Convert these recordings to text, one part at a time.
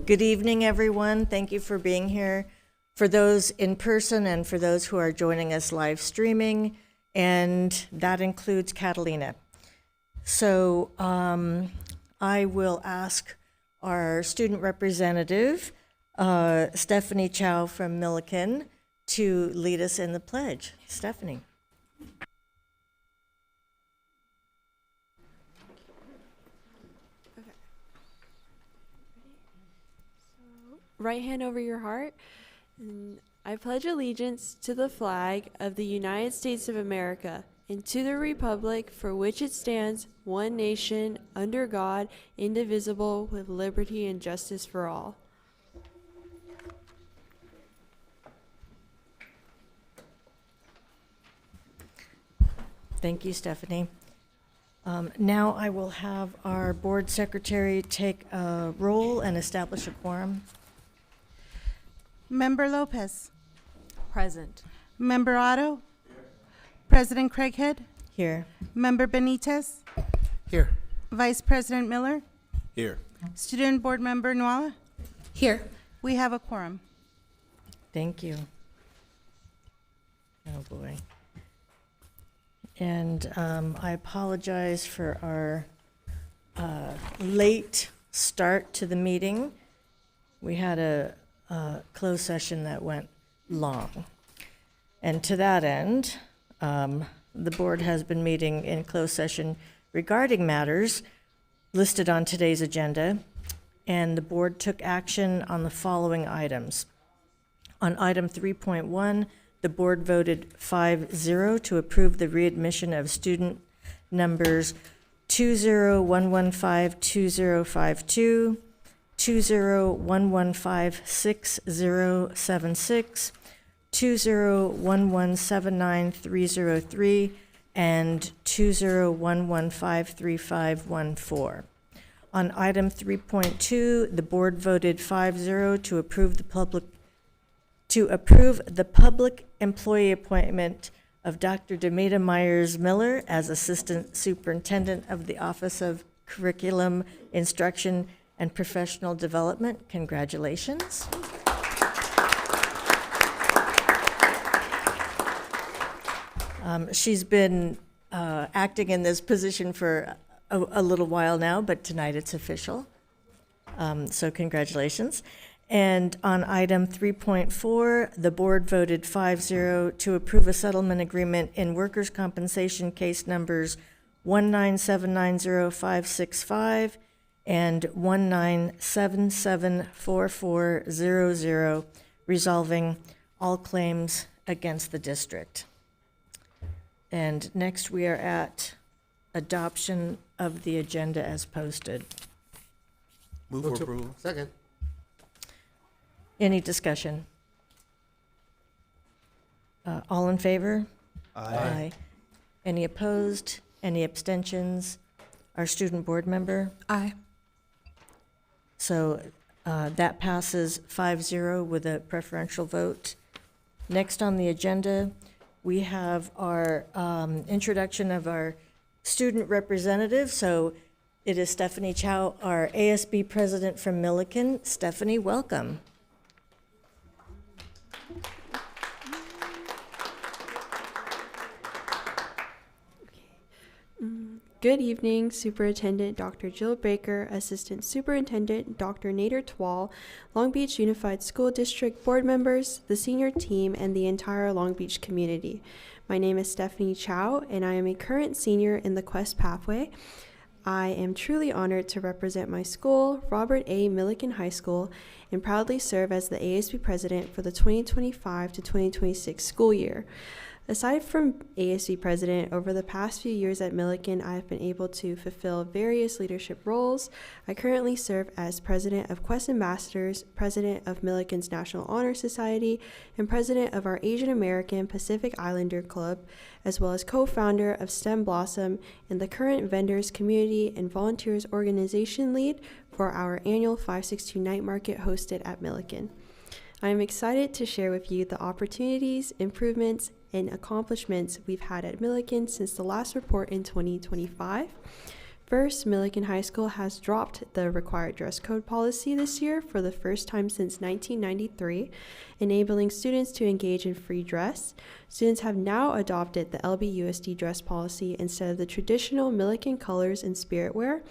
Good evening, everyone. Thank you for being here. For those in person and for those who are joining us live streaming, and that includes Catalina. So I will ask our student representative, Stephanie Chow from Milliken, to lead us in the pledge. Stephanie. Right hand over your heart. And I pledge allegiance to the flag of the United States of America and to the republic for which it stands, one nation, under God, indivisible, with liberty and justice for all. Thank you, Stephanie. Now I will have our board secretary take a roll and establish a quorum. Member Lopez. Present. Member Otto. President Craighead. Here. Member Benitez. Here. Vice President Miller. Here. Student Board Member Nwala. Here. We have a quorum. Thank you. Oh, boy. And I apologize for our late start to the meeting. We had a closed session that went long. And to that end, the board has been meeting in closed session regarding matters listed on today's agenda, and the board took action on the following items. On item 3.1, the board voted 5-0 to approve the readmission of student numbers 201152052, 201156076, 201179303, and 201153514. On item 3.2, the board voted 5-0 to approve the public employee appointment of Dr. Demita Myers-Miller as Assistant Superintendent of the Office of Curriculum, Instruction, and Professional Development. Congratulations. She's been acting in this position for a little while now, but tonight it's official. So congratulations. And on item 3.4, the board voted 5-0 to approve a settlement agreement in workers' compensation case numbers 1979065 and 197744400, resolving all claims against the district. And next we are at adoption of the agenda as posted. Move for approval. Second. Any discussion? All in favor? Aye. Any opposed? Any abstentions? Our student board member? Aye. So that passes 5-0 with a preferential vote. Next on the agenda, we have our introduction of our student representative. So it is Stephanie Chow, our ASB president from Milliken. Stephanie, welcome. Good evening, Superintendent Dr. Jill Baker, Assistant Superintendent Dr. Nader Twal, Long Beach Unified School District board members, the senior team, and the entire Long Beach community. My name is Stephanie Chow, and I am a current senior in the Quest Pathway. I am truly honored to represent my school, Robert A. Milliken High School, and proudly serve as the ASB president for the 2025 to 2026 school year. Aside from ASB president, over the past few years at Milliken, I have been able to fulfill various leadership roles. I currently serve as president of Quest Ambassadors, president of Milliken's National Honor Society, and president of our Asian American Pacific Islander Club, as well as co-founder of STEM Blossom and the current Vendors Community and Volunteers Organization lead for our annual 562 Night Market hosted at Milliken. I am excited to share with you the opportunities, improvements, and accomplishments we've had at Milliken since the last report in 2025. First, Milliken High School has dropped the required dress code policy this year for the first time since 1993, enabling students to engage in free dress. Students have now adopted the LBUSD dress policy instead of the traditional Milliken colors and spirit wear.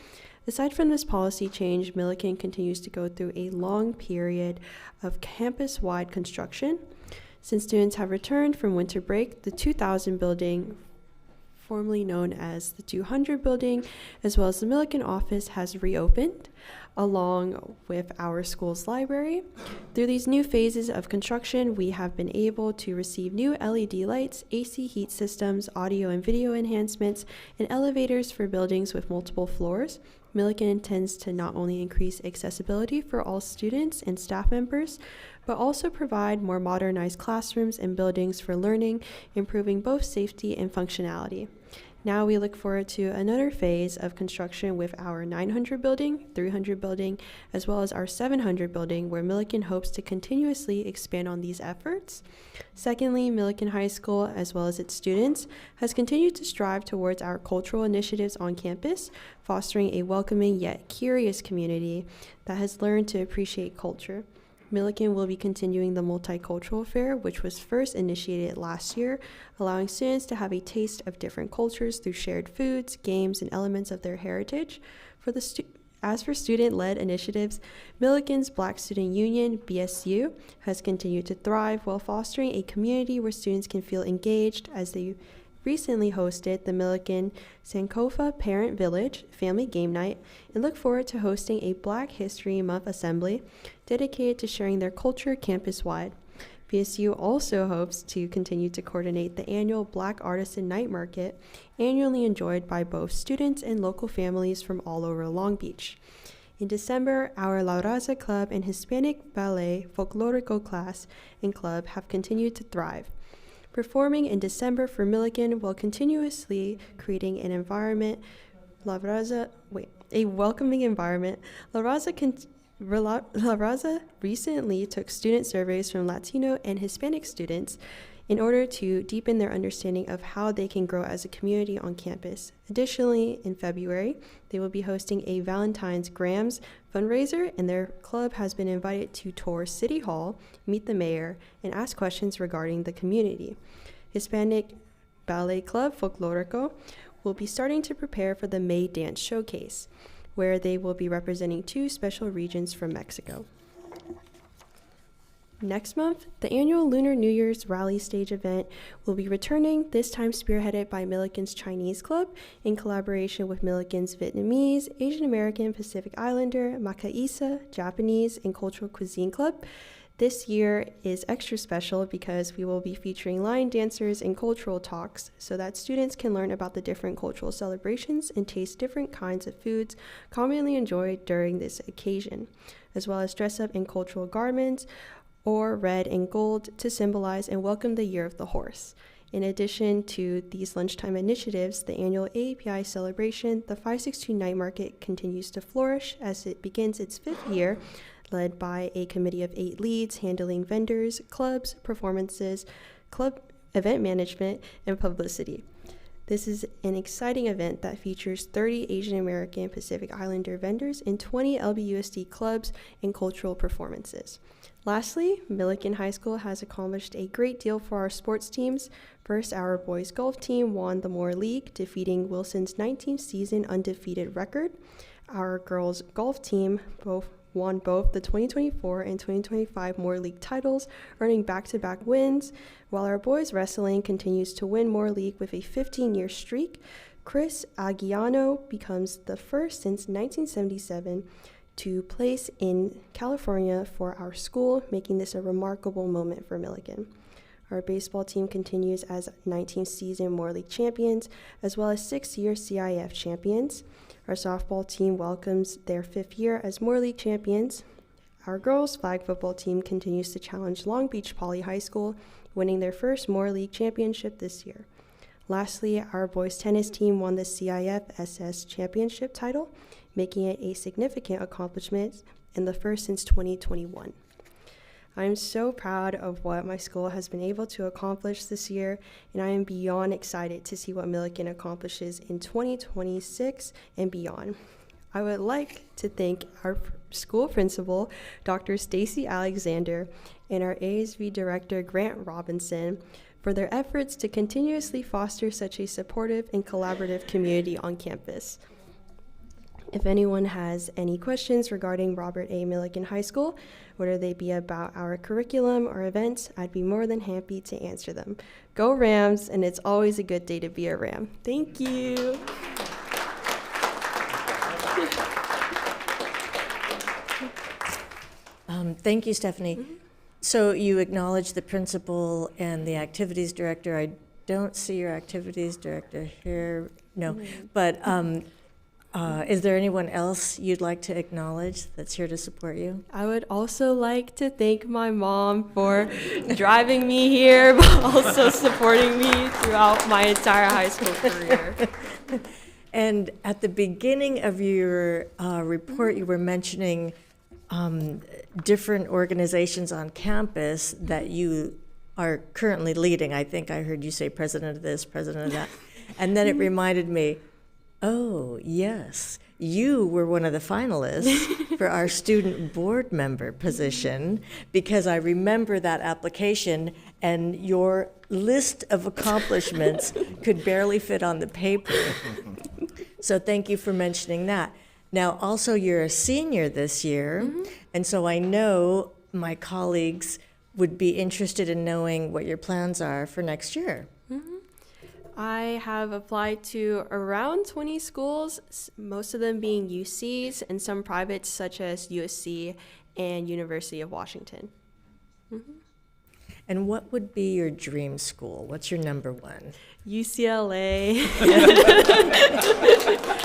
Aside from this policy change, Milliken continues to go through a long period of campus-wide construction. Since students have returned from winter break, the 2000 building, formerly known as the 200 building, as well as the Milliken office, has reopened, along with our school's library. Through these new phases of construction, we have been able to receive new LED lights, AC heat systems, audio and video enhancements, and elevators for buildings with multiple floors. Milliken intends to not only increase accessibility for all students and staff members, but also provide more modernized classrooms and buildings for learning, improving both safety and functionality. Now we look forward to another phase of construction with our 900 building, 300 building, as well as our 700 building, where Milliken hopes to continuously expand on these efforts. Secondly, Milliken High School, as well as its students, has continued to strive towards our cultural initiatives on campus, fostering a welcoming yet curious community that has learned to appreciate culture. Milliken will be continuing the Multicultural Fair, which was first initiated last year, allowing students to have a taste of different cultures through shared foods, games, and elements of their heritage. As for student-led initiatives, Milliken's Black Student Union, BSU, has continued to thrive while fostering a community where students can feel engaged, as they recently hosted the Milliken Sankofa Parent Village Family Game Night and look forward to hosting a Black History Month assembly dedicated to sharing their culture campus-wide. BSU also hopes to continue to coordinate the annual Black Artisan Night Market, annually enjoyed by both students and local families from all over Long Beach. In December, our La Raza Club and Hispanic Ballet Folklorico class and club have continued to thrive. Performing in December for Milliken while continuously creating an environment, a welcoming environment. La Raza recently took student surveys from Latino and Hispanic students in order to deepen their understanding of how they can grow as a community on campus. Additionally, in February, they will be hosting a Valentine's Grams fundraiser, and their club has been invited to tour City Hall, meet the mayor, and ask questions regarding the community. Hispanic Ballet Club Folklorico will be starting to prepare for the May Dance Showcase, where they will be representing 2 special regions from Mexico. Next month, the annual Lunar New Year's Rally Stage event will be returning, this time spearheaded by Milliken's Chinese Club in collaboration with Milliken's Vietnamese, Asian American, Pacific Islander, Makaisa, Japanese, and Cultural Cuisine Club. This year is extra special because we will be featuring line dancers and cultural talks so that students can learn about the different cultural celebrations and taste different kinds of foods commonly enjoyed during this occasion, as well as dress up in cultural garments or red and gold to symbolize and welcome the Year of the Horse. In addition to these lunchtime initiatives, the annual AAPI celebration, the 562 Night Market, continues to flourish as it begins its 5th year, led by a committee of 8 leads handling vendors, clubs, performances, club event management, and publicity. This is an exciting event that features 30 Asian American Pacific Islander vendors and 20 LBUSD clubs and cultural performances. Lastly, Milliken High School has accomplished a great deal for our sports teams. First, our boys golf team won the Moore League, defeating Wilson's 19th season undefeated record. Our girls golf team won both the 2024 and 2025 Moore League titles, earning back-to-back wins, while our boys wrestling continues to win Moore League with a 15-year streak. Chris Aguiano becomes the first since 1977 to place in California for our school, making this a remarkable moment for Milliken. Our baseball team continues as 19th season Moore League champions, as well as 6-year CIF champions. Our softball team welcomes their 5th year as Moore League champions. Our girls flag football team continues to challenge Long Beach Poly High School, winning their first Moore League championship this year. Lastly, our boys tennis team won the CIF SS championship title, making it a significant accomplishment and the first since 2021. I'm so proud of what my school has been able to accomplish this year, and I am beyond excited to see what Milliken accomplishes in 2026 and beyond. I would like to thank our school principal, Dr. Stacy Alexander, and our ASV director, Grant Robinson, for their efforts to continuously foster such a supportive and collaborative community on campus. If anyone has any questions regarding Robert A. Milliken High School, whether they be about our curriculum or events, I'd be more than happy to answer them. Go Rams, and it's always a good day to be a Ram. Thank you. Thank you, Stephanie. So you acknowledge the principal and the activities director. I don't see your activities director here. No, but is there anyone else you'd like to acknowledge that's here to support you? I would also like to thank my mom for driving me here, but also supporting me throughout my entire high school career. And at the beginning of your report, you were mentioning different organizations on campus that you are currently leading. I think I heard you say president of this, president of that. And then it reminded me, oh, yes, you were one of the finalists for our student board member position, because I remember that application and your list of accomplishments could barely fit on the paper. So thank you for mentioning that. Now, also, you're a senior this year, and so I know my colleagues would be interested in knowing what your plans are for next year. I have applied to around 20 schools, most of them being UCs and some privates such as USC and University of Washington. And what would be your dream school? What's your number one? UCLA.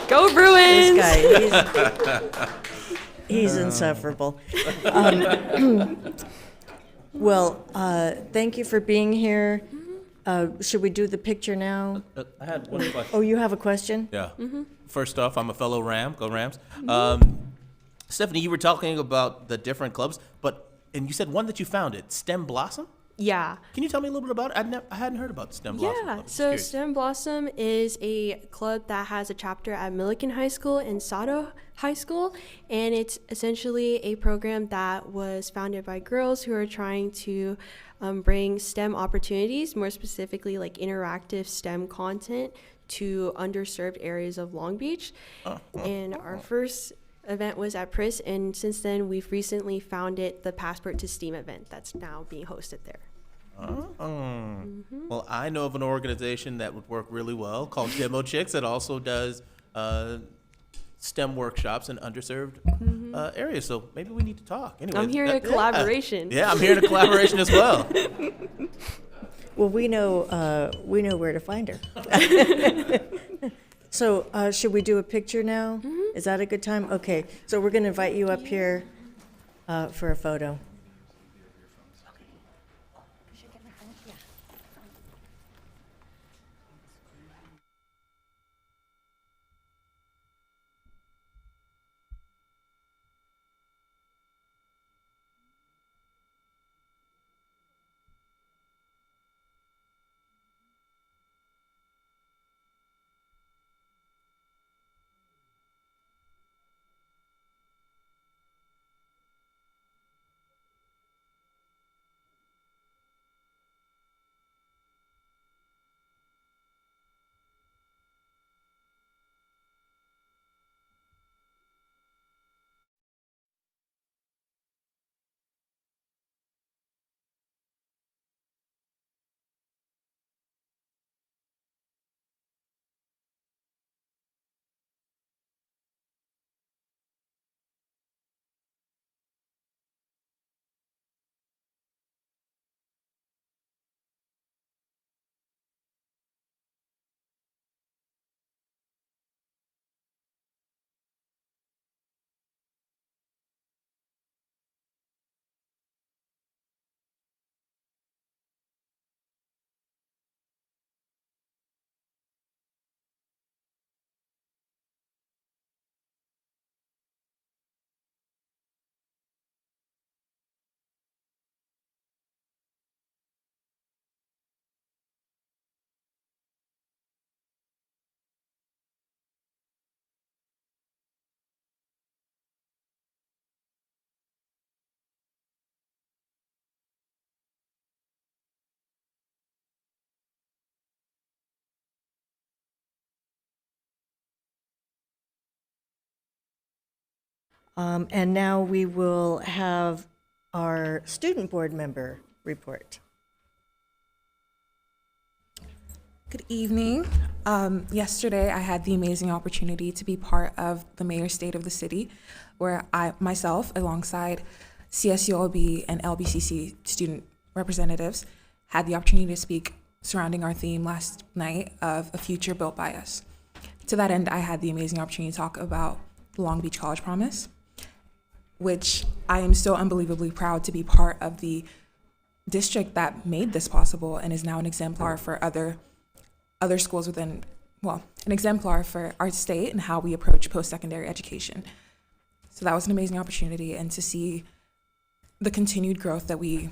Go Bruins! This guy, he's insufferable. Well, thank you for being here. Should we do the picture now? I had one question. Oh, you have a question? Yeah. First off, I'm a fellow Ram. Go Rams. Stephanie, you were talking about the different clubs, and you said one that you founded, STEM Blossom? Yeah. Can you tell me a little bit about it? I hadn't heard about STEM Blossom. Yeah, Club. Just so curious. STEM Blossom is a club that has a chapter at Milliken High School and Sato High School, and it's essentially a program that was founded by girls who are trying to bring STEM opportunities, more specifically like interactive STEM content, to underserved areas of Long Beach. And our first event was at Pris, and since then we've recently founded the Passport to STEAM event that's now being hosted there. Well, I know of an organization that would work really well called Demo Chicks that also does STEM workshops in underserved areas. So maybe we need to talk. Anyway, I'm hearing a collaboration. Yeah, I'm hearing a collaboration as well. Well, we know where to find her. So should we do a picture now? Is that a good time? Okay, so we're going to invite you up here for a photo. And now we will have our student board member report. Good evening. Yesterday, I had the amazing opportunity to be part of the Mayor's State of the City, where I myself, alongside CSULB and LBCC student representatives, had the opportunity to speak surrounding our theme last night of A Future Built by Us. To that end, I had the amazing opportunity to talk about the Long Beach College Promise, which I am so unbelievably proud to be part of the district that made this possible and is now an exemplar for other schools within, well, an exemplar for our state and how we approach post-secondary education. So that was an amazing opportunity, and to see the continued growth that we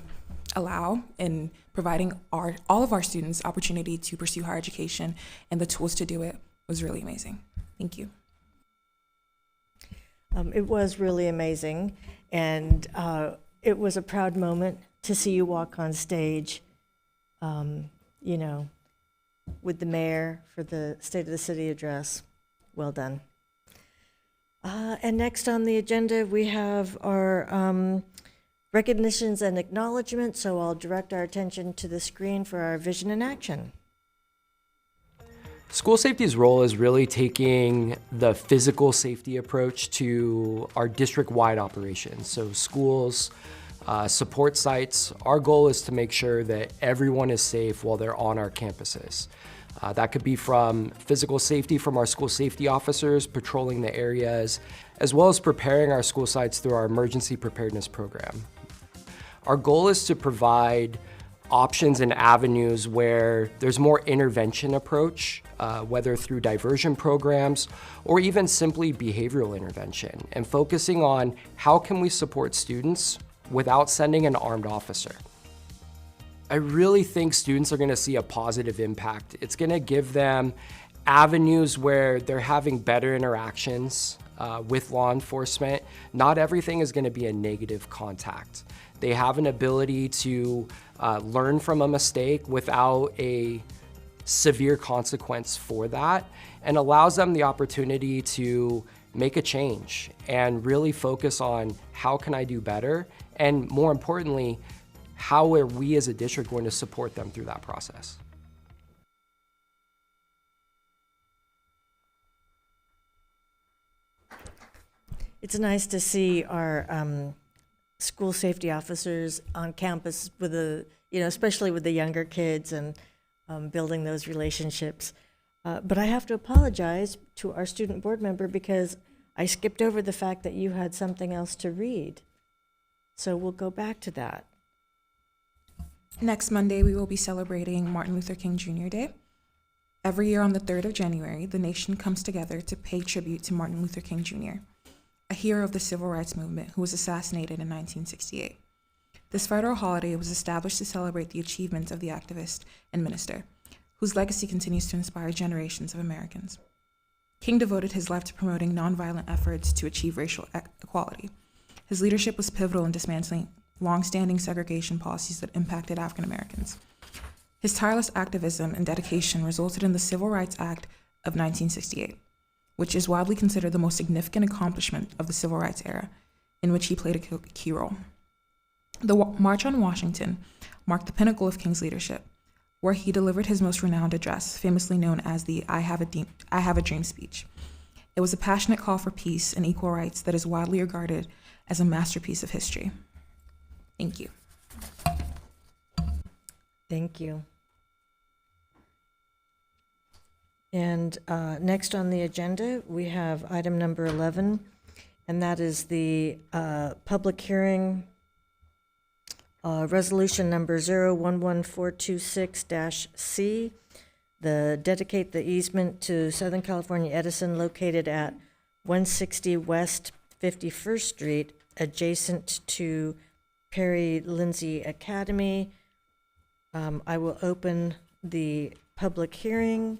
allow in providing all of our students opportunity to pursue higher education and the tools to do it was really amazing. Thank you. It was really amazing, and it was a proud moment to see you walk on stage, you know, with the mayor for the State of the City address. Well done. And next on the agenda, we have our recognitions and acknowledgements, so I'll direct our attention to the screen for our vision in action. School safety's role is really taking the physical safety approach to our district-wide operations. So schools, support sites, our goal is to make sure that everyone is safe while they're on our campuses. That could be from physical safety from our school safety officers patrolling the areas, as well as preparing our school sites through our emergency preparedness program. Our goal is to provide options and avenues where there's more intervention approach, whether through diversion programs or even simply behavioral intervention, and focusing on how can we support students without sending an armed officer. I really think students are gonna see a positive impact. It's gonna give them avenues where they're having better interactions with law enforcement. Not everything is gonna be a negative contact. They have an ability to learn from a mistake without a severe consequence for that, and allows them the opportunity to make a change and really focus on how can I do better, and more importantly, how are we as a district going to support them through that process. It's nice to see our school safety officers on campus with especially with the younger kids, and building those relationships. But I have to apologize to our student board member because I skipped over the fact that you had something else to read. So we'll go back to that. Next Monday, we will be celebrating Martin Luther King Jr. Day. Every year on the 3rd of January, the nation comes together to pay tribute to Martin Luther King Jr., a hero of the civil rights movement who was assassinated in 1968. This federal holiday was established to celebrate the achievements of the activist and minister, whose legacy continues to inspire generations of Americans. King devoted his life to promoting nonviolent efforts to achieve racial equality. His leadership was pivotal in dismantling long-standing segregation policies that impacted African Americans. His tireless activism and dedication resulted in the Civil Rights Act of 1968, which is widely considered the most significant accomplishment of the civil rights era, in which he played a key role. The March on Washington marked the pinnacle of King's leadership, where he delivered his most renowned address, famously known as the I Have a Dream speech. It was a passionate call for peace and equal rights that is widely regarded as a masterpiece of history. Thank you. Thank you. And next on the agenda, we have item number 11, and that is the public hearing, resolution number 011426-C, dedicate the easement to Southern California Edison located at 160 West 51st Street, adjacent to Perry Lindsay Academy. I will open the public hearing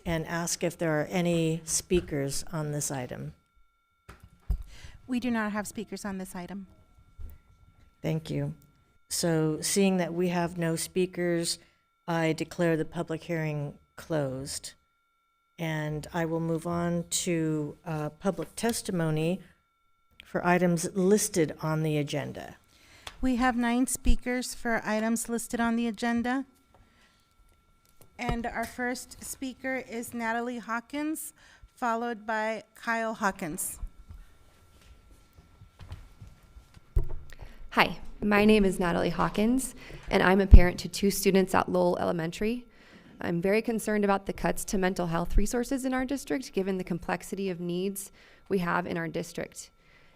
and ask if there are any speakers on this item. We do not have speakers on this item. Thank you. So seeing that we have no speakers, I declare the public hearing closed. And I will move on to public testimony for items listed on the agenda? We have 9 speakers for items listed on the agenda. And our first speaker is Natalie Hawkins, followed by Kyle Hawkins. Hi, my name is Natalie Hawkins, and I'm a parent to 2 students at Lowell Elementary. I'm very concerned about the cuts to mental health resources in our district, given the complexity of needs we have in our district.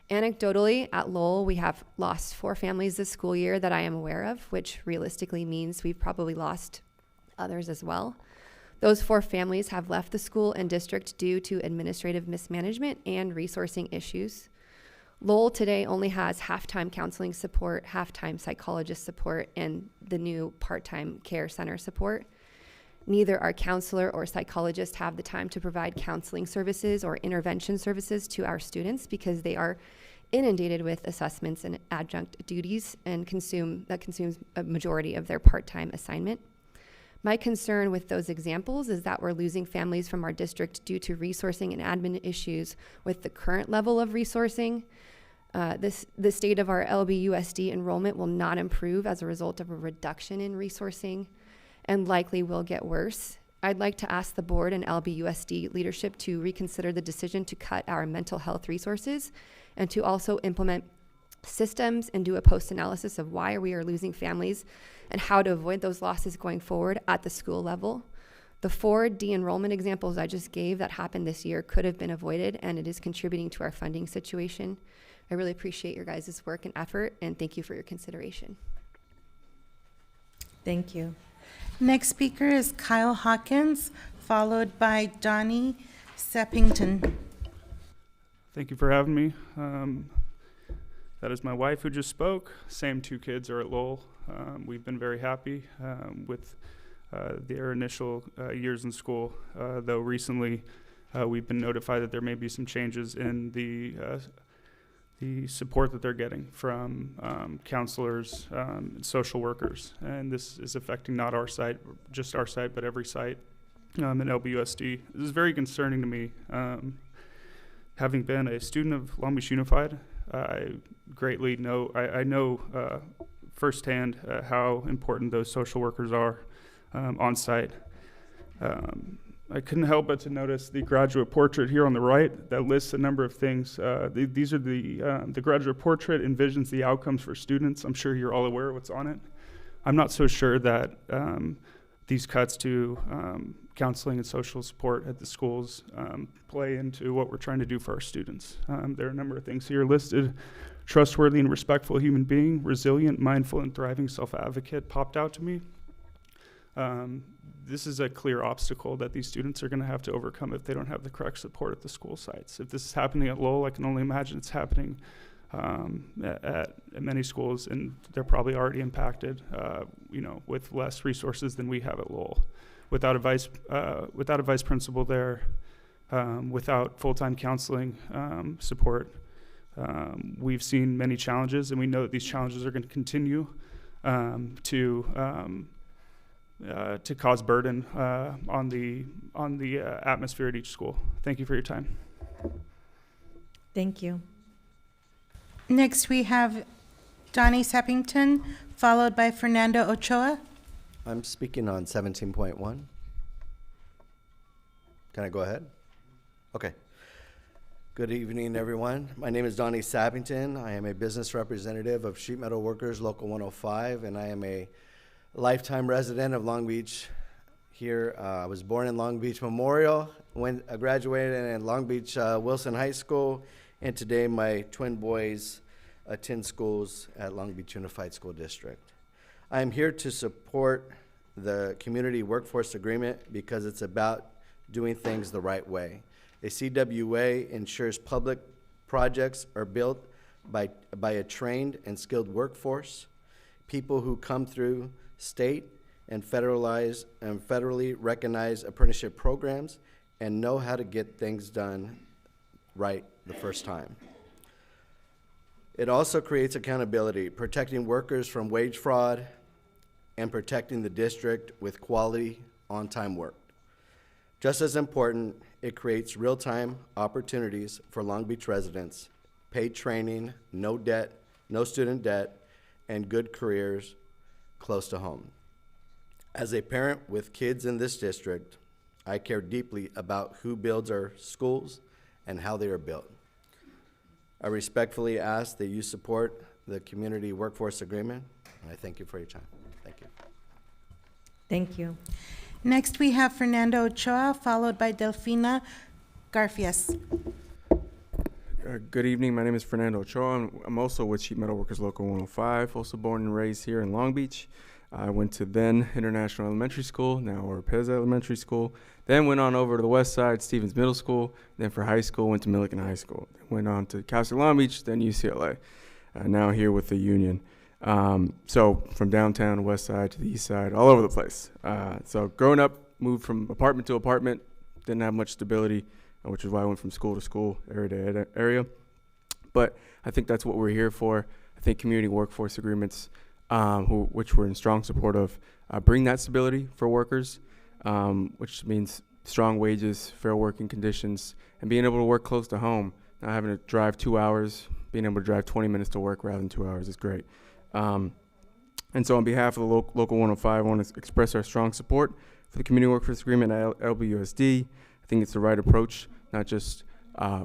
Anecdotally, at Lowell, we have lost 4 families this school year that I am aware of, which realistically means we've probably lost others as well. Those 4 families have left the school and district due to administrative mismanagement and resourcing issues. Lowell today only has half-time counseling support, half-time psychologist support, and the new part-time care center support. Neither our counselor or psychologist have the time to provide counseling services or intervention services to our students because they are inundated with assessments and adjunct duties and consumes a majority of their part-time assignment. My concern with those examples is that we're losing families from our district due to resourcing and admin issues with the current level of resourcing. The state of our LBUSD enrollment will not improve as a result of a reduction in resourcing and likely will get worse. I'd like to ask the board and LBUSD leadership to reconsider the decision to cut our mental health resources and to also implement systems and do a post-analysis of why we are losing families and how to avoid those losses going forward at the school level. The 4 de-enrollment examples I just gave that happened this year could have been avoided, and it is contributing to our funding situation. I really appreciate your guys' work and effort, and thank you for your consideration. Thank you. Next speaker is Kyle Hawkins, followed by Donnie Seppington. Thank you for having me. That is my wife who just spoke. Same 2 kids are at Lowell. We've been very happy with their initial years in school, though recently we've been notified that there may be some changes in the support that they're getting from counselors and social workers. And this is affecting not our site, just our site, but every site in LBUSD. This is very concerning to me. Having been a student of Long Beach Unified, I greatly know, I know firsthand how important those social workers are on site. I couldn't help but to notice the graduate portrait here on the right that lists a number of things. These are the graduate portrait envisions the outcomes for students. I'm sure you're all aware of what's on it. I'm not so sure that these cuts to counseling and social support at the schools play into what we're trying to do for our students. There are a number of things here listed. Trustworthy and respectful human being, resilient, mindful, and thriving self-advocate popped out to me. This is a clear obstacle that these students are going to have to overcome if they don't have the correct support at the school sites. If this is happening at Lowell, I can only imagine it's happening at many schools, and they're probably already impacted, with less resources than we have at Lowell. Without a vice principal there, without full-time counseling support, we've seen many challenges, and we know that these challenges are going to continue to cause burden on the atmosphere at each school. Thank you for your time. Thank you. Next, we have Donnie Seppington, followed by Fernando Ochoa. I'm speaking on 17.1. Can I go ahead? Okay. Good evening, everyone. My name is Donnie Sappington. I am a business representative of Sheet Metal Workers Local 105, and I am a lifetime resident of Long Beach here. I was born in Long Beach Memorial, graduated in Long Beach Wilson High School, and today my twin boys attend schools at Long Beach Unified School District. I am here to support the Community Workforce Agreement because it's about doing things the right way. A CWA ensures public projects are built by a trained and skilled workforce, people who come through state and federally recognized apprenticeship programs and know how to get things done right the first time. It also creates accountability, protecting workers from wage fraud and protecting the district with quality on-time work. Just as important, it creates real-time opportunities for Long Beach residents paid training, no debt, no student debt, and good careers close to home. As a parent with kids in this district, I care deeply about who builds our schools and how they are built. I respectfully ask that you support the Community Workforce Agreement, and I thank you for your time. Thank you. Thank you. Next, we have Fernando Ochoa, followed by Delfina Garfias. Good evening. My name is Fernando Ochoa. I'm also with Sheet Metal Workers Local 105, also born and raised here in Long Beach. I went to then International Elementary School, now Oropeza Elementary School. Then went on over to the west side, Stevens Middle School. Then for high school, went to Millikan High School. Went on to Cal State Long Beach, then UCLA. Now here with the Union. So from downtown, west side to the east side, all over the place. So growing up, moved from apartment to apartment, didn't have much stability, which is why I went from school to school, area to area. But I think that's what we're here for. I think community workforce agreements, which we're in strong support of, bring that stability for workers, which means strong wages, fair working conditions, and being able to work close to home, not having to drive 2 hours, being able to drive 20 minutes to work rather than 2 hours is great. And so on behalf of the Local 105, I want to express our strong support for the Community Workforce Agreement at LBUSD. I think it's the right approach, not just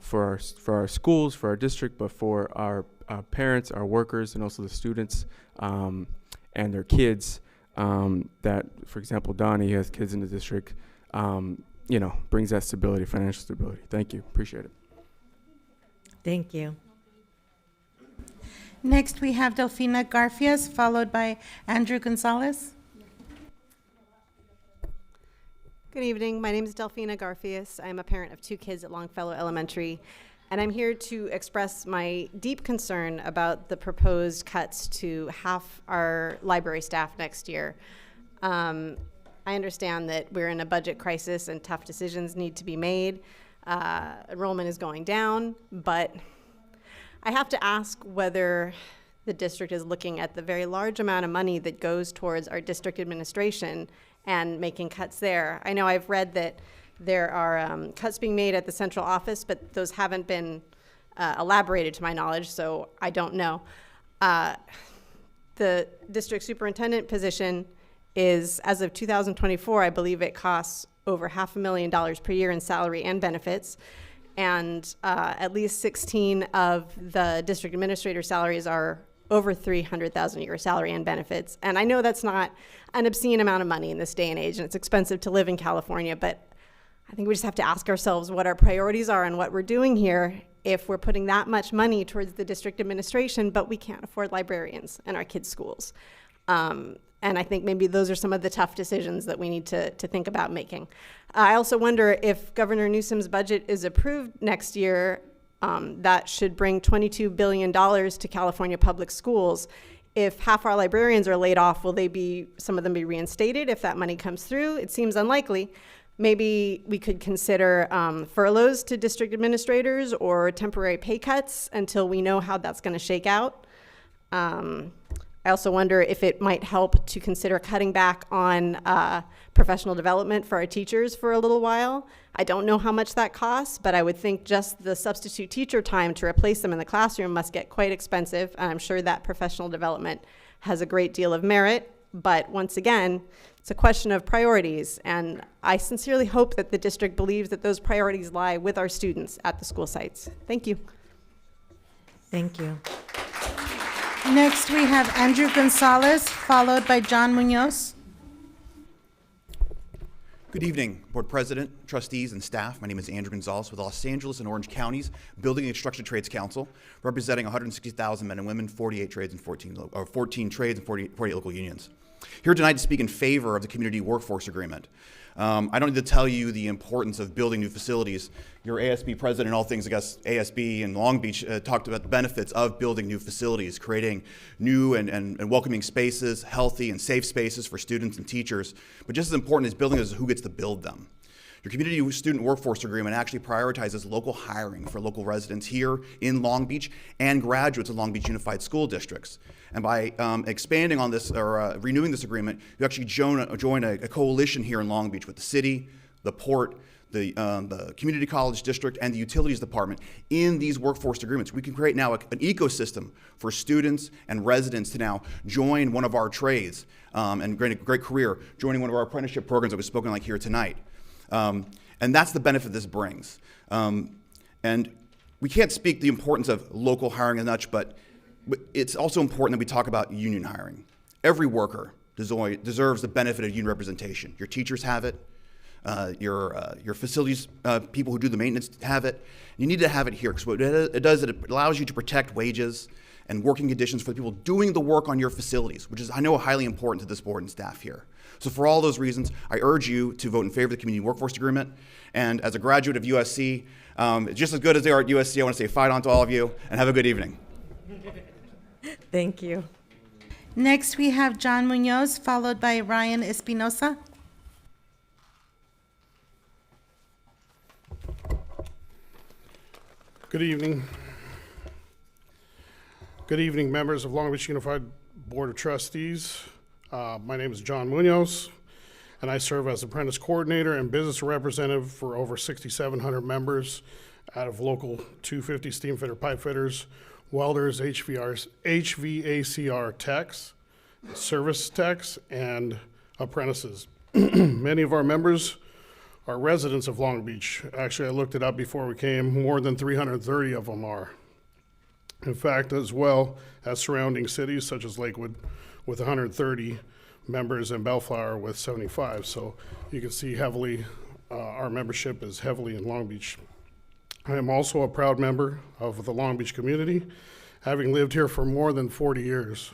for our schools, for our district, but for our parents, our workers, and also the students and their kids. That, for example, Donnie has kids in the district, brings that stability, financial stability. Thank you. Appreciate it. Thank you. Next, we have Delfina Garfias, followed by Andrew Gonzalez. Good evening. My name is Delfina Garfias. I'm a parent of 2 kids at Longfellow Elementary, and I'm here to express my deep concern about the proposed cuts to half our library staff next year. I understand that we're in a budget crisis and tough decisions need to be made. Enrollment is going down, but I have to ask whether the district is looking at the very large amount of money that goes towards our district administration and making cuts there. I know I've read that there are cuts being made at the central office, but those haven't been elaborated to my knowledge, so I don't know. The district superintendent position is, as of 2024, I believe it costs over $500,000 per year in salary and benefits. And at least 16 of the district administrator salaries are over $300,000 a year salary and benefits. And I know that's not an obscene amount of money in this day and age, and it's expensive to live in California, but I think we just have to ask ourselves what our priorities are and what we're doing here if we're putting that much money towards the district administration, but we can't afford librarians in our kids' schools. And I think maybe those are some of the tough decisions that we need to think about making. I also wonder if Governor Newsom's budget is approved next year, that should bring $22 billion to California public schools. If half our librarians are laid off, will some of them be reinstated if that money comes through? It seems unlikely. Maybe we could consider furloughs to district administrators or temporary pay cuts until we know how that's going to shake out. I also wonder if it might help to consider cutting back on professional development for our teachers for a little while. I don't know how much that costs, but I would think just the substitute teacher time to replace them in the classroom must get quite expensive, and I'm sure that professional development has a great deal of merit. But once again, it's a question of priorities, and I sincerely hope that the district believes that those priorities lie with our students at the school sites. Thank you. Thank you. Next, we have Andrew Gonzalez, followed by John Munoz. Good evening, Board President, trustees, and staff. My name is Andrew Gonzalez with Los Angeles and Orange Counties Building and Construction Trades Council, representing 160,000 men and women, 48 trades and 14 trades and 48 local unions. Here tonight to speak in favor of the Community Workforce Agreement. I don't need to tell you the importance of building new facilities. Your ASB president, all things, I guess, ASB and Long Beach talked about the benefits of building new facilities, creating new and welcoming spaces, healthy and safe spaces for students and teachers. But just as important as building is who gets to build them. Your Community Student Workforce Agreement actually prioritizes local hiring for local residents here in Long Beach and graduates of Long Beach Unified School Districts. And by expanding on this or renewing this agreement, you actually join a coalition here in Long Beach with the city, the port, the community college district, and the utilities department in these workforce agreements. We can create now an ecosystem for students and residents to now join one of our trades and create a great career, joining one of our apprenticeship programs that we've spoken like here tonight. And that's the benefit this brings. And we can't speak the importance of local hiring as much, but it's also important that we talk about union hiring. Every worker deserves the benefit of union representation. Your teachers have it. Your facilities people who do the maintenance have it. You need to have it here because what it does is it allows you to protect wages and working conditions for the people doing the work on your facilities, which is, I know, highly important to this board and staff here. So for all those reasons, I urge you to vote in favor of the Community Workforce Agreement. And as a graduate of USC, it's just as good as they are at USC. I want to say fight on to all of you and have a good evening. Thank you. Next, we have John Munoz, followed by Ryan Espinosa. Good evening. Good evening, members of Long Beach Unified Board of Trustees. My name is John Munoz, and I serve as apprentice coordinator and business representative for over 6,700 members out of local 250 steam fitter, pipe fitters, welders, HVACR techs, service techs, and apprentices. Many of our members are residents of Long Beach. Actually, I looked it up before we came. More than 330 of them are. In fact, as well as surrounding cities such as Lakewood with 130 members and Bellflower with 75. So you can see heavily, our membership is heavily in Long Beach. I am also a proud member of the Long Beach community, having lived here for more than 40 years.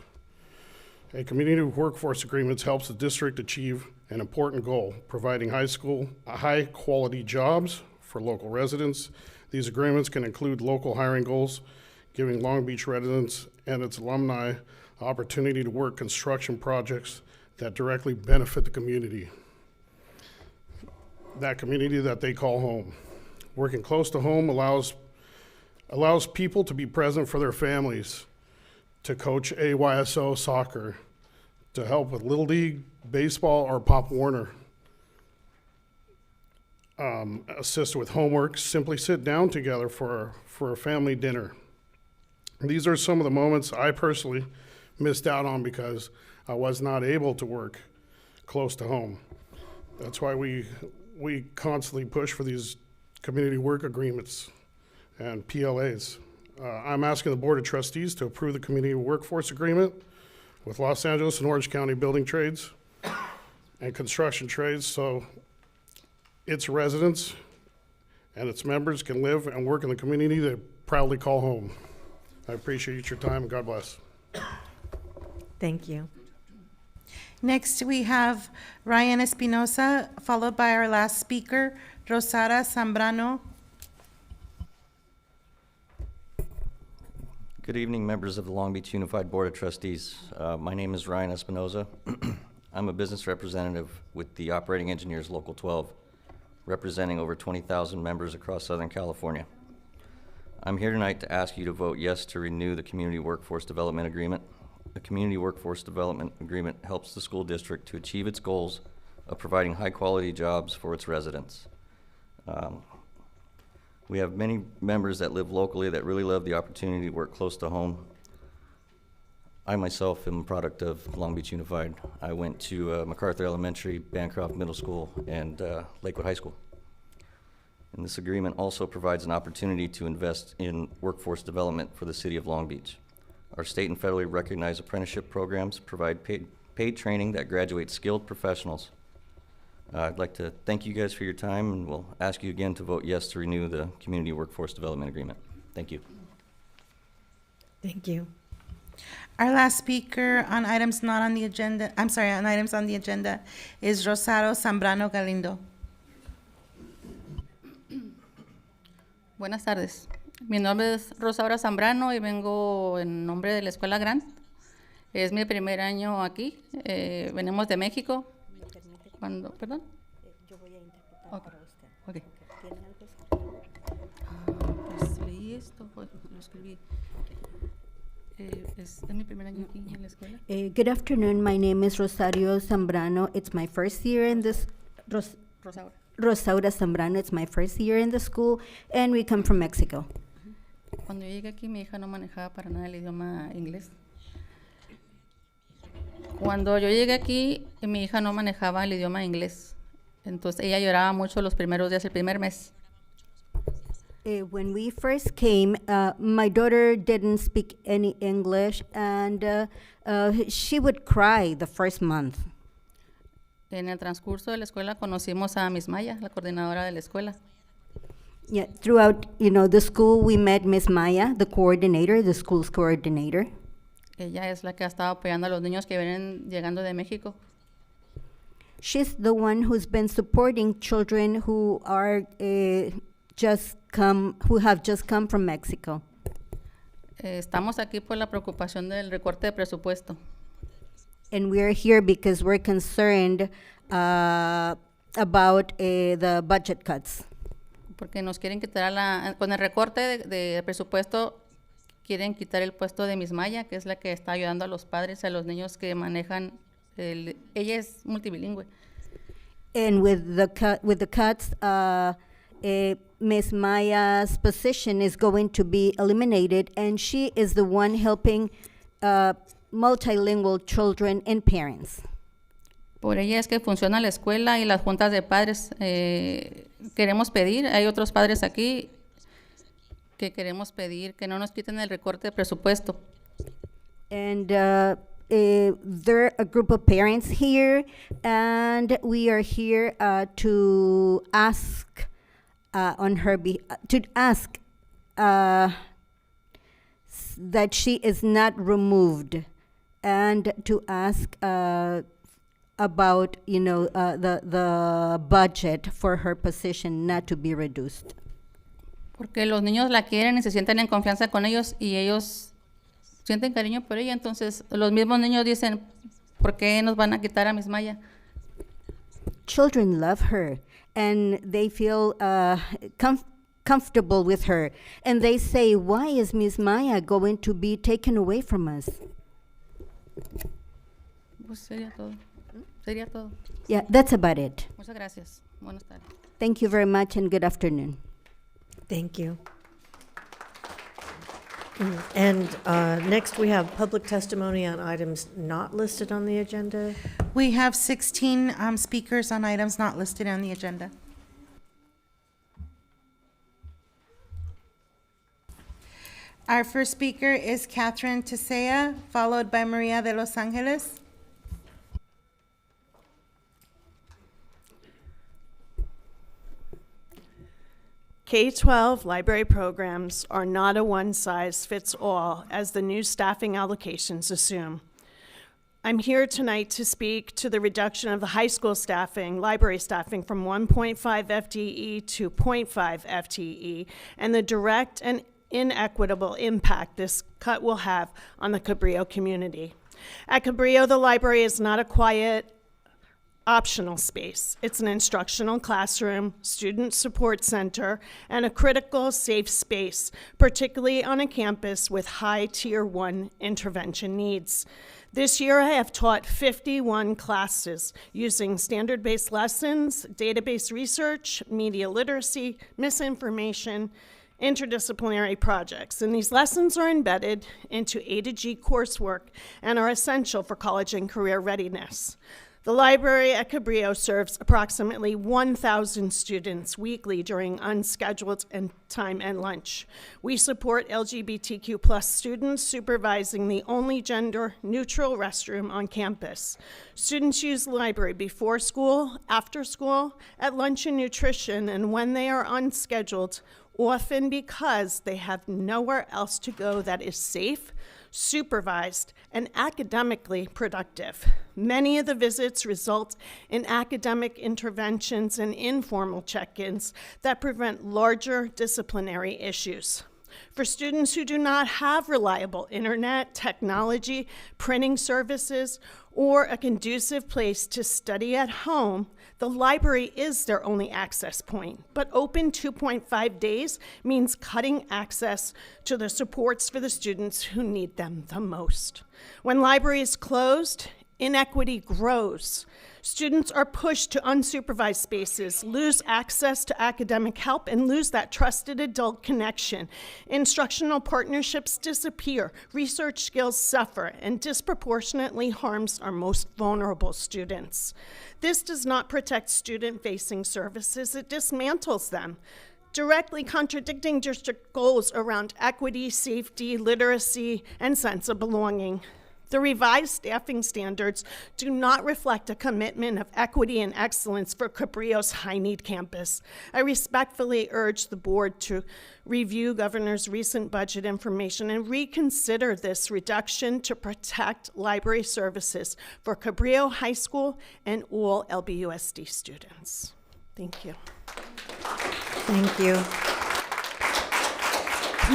A community workforce agreement helps the district achieve an important goal, providing high-quality jobs for local residents. These agreements can include local hiring goals, giving Long Beach residents and its alumni opportunity to work construction projects that directly benefit the community, that community that they call home. Working close to home allows people to be present for their families, to coach AYSO soccer, to help with Little League, baseball, or Pop Warner. Assist with homework, simply sit down together for a family dinner. These are some of the moments I personally missed out on because I was not able to work close to home. That's why we constantly push for these community work agreements and PLAs. I'm asking the Board of Trustees to approve the community workforce agreement with Los Angeles and Orange County building trades and construction trades so its residents and its members can live and work in the community they proudly call home. I appreciate your time and God bless. Thank you. Next, we have Ryan Espinosa, followed by our last speaker, Rosara Zambrano. Good evening, members of the Long Beach Unified Board of Trustees. My name is Ryan Espinosa. I'm a business representative with the Operating Engineers Local 12, representing over 20,000 members across Southern California. I'm here tonight to ask you to vote yes to renew the Community Workforce Development Agreement. The Community Workforce Development Agreement helps the school district to achieve its goals of providing high-quality jobs for its residents. We have many members that live locally that really love the opportunity to work close to home. I myself am a product of Long Beach Unified. I went to MacArthur Elementary, Bancroft Middle School, and Lakewood High School. And this agreement also provides an opportunity to invest in workforce development for the city of Long Beach. Our state and federally recognized apprenticeship programs provide paid training that graduates skilled professionals. I'd like to thank you guys for your time, and we'll ask you again to vote yes to renew the Community Workforce Development Agreement. Thank you. Thank you. Our last speaker on items not on the agenda, on items on the agenda is Rosario Zambrano Galindo. Buenas tardes. Mi nombre es Rosaura Zambrano y vengo en nombre de la Escuela Grant. Es mi primer año aquí. Venimos de México. ¿Cuándo? ¿Perdón? Yo voy a interpretar Okay. para usted. Okay. ¿Tiene algo? Pues leí esto, lo escribí. Es mi primer año aquí en la escuela. Good afternoon. My name is Rosario Zambrano. It's my first year in this. Rosaura. Rosaura Zambrano. It's my first year in the school, and we come from Mexico. Cuando yo llegué aquí, mi hija no manejaba para nada el idioma inglés. Cuando yo llegué aquí, mi hija no manejaba el idioma inglés. Entonces, ella lloraba mucho los primeros días, el primer mes. When we first came, my daughter didn't speak any English, and she would cry the first month. En el transcurso de la escuela conocimos a Miss Maya, la coordinadora de la escuela. Yeah, throughout, the school, we met Miss Maya, the coordinator, the school's coordinator. Ella es la que ha estado apoyando a los niños que vienen llegando de México. She's the one who's been supporting children who are who have just come from Mexico. Estamos aquí por la preocupación del recorte de presupuesto. And we're here because we're concerned about the budget cuts. Porque nos quieren quitar con el recorte de presupuesto, quieren quitar el puesto de Miss Maya, que es la que está ayudando a los padres, a los niños que manejan. Ella es multilingüe. And with the cuts, Miss Maya's position is going to be eliminated, and she is the one helping multilingual children and parents. Por ella es que funciona la escuela y las juntas de padres. Queremos pedir, hay otros padres aquí que queremos pedir que no nos quiten el recorte de presupuesto. And there are a group of parents here, and we are here to ask that she is not removed, and to ask about the budget for her position not to be reduced. Porque los niños la quieren y se sienten en confianza con ellos y ellos sienten cariño por ella. Entonces los mismos niños dicen, ¿por qué nos van a quitar a Miss Maya? Children love her, and they feel comfortable with her, and they say, why is Miss Maya going to be taken away from us? Pues sería todo. Sería todo. Yeah, that's about it. Muchas gracias. Buenas tardes. Thank you very much, and good afternoon. Thank you. And next, we have public testimony on items not listed on the agenda. We have 16 speakers on items not listed on the agenda. Our first speaker is Catherine Tesea, followed by Maria de Los Angeles. K-12 library programs are not a one-size-fits-all, as the new staffing allocations assume. I'm here tonight to speak to the reduction of the high school staffing, library staffing, from 1.5 FTE to 0.5 FTE, and the direct and inequitable impact this cut will have on the Cabrillo community. At Cabrillo, the library is not a quiet, optional space. It's an instructional classroom, student support center, and a critical safe space, particularly on a campus with high Tier 1 intervention needs. This year, I have taught 51 classes using standard-based lessons, database research, media literacy, misinformation, interdisciplinary projects. And these lessons are embedded into A to G coursework and are essential for college and career readiness. The library at Cabrillo serves approximately 1,000 students weekly during unscheduled time and lunch. We support LGBTQ+ students, supervising the only gender-neutral restroom on campus. Students use the library before school, after school, at lunch and nutrition, and when they are unscheduled, often because they have nowhere else to go that is safe, supervised, and academically productive. Many of the visits result in academic interventions and informal check-ins that prevent larger disciplinary issues. For students who do not have reliable internet, technology, printing services, or a conducive place to study at home, the library is their only access point. But open 2.5 days means cutting access to the supports for the students who need them the most. When library is closed, Inequity grows. Students are pushed to unsupervised spaces, lose access to academic help, and lose that trusted adult connection. Instructional partnerships disappear, research skills suffer, and disproportionately harms our most vulnerable students. This does not protect student-facing services, it dismantles them, directly contradicting district goals around equity, safety, literacy, and sense of belonging. The revised staffing standards do not reflect a commitment of equity and excellence for Cabrillo's high-need campus. I respectfully urge the board to review Governor's recent budget information and reconsider this reduction to protect library services for Cabrillo High School and all LBUSD students. Thank you. Thank you.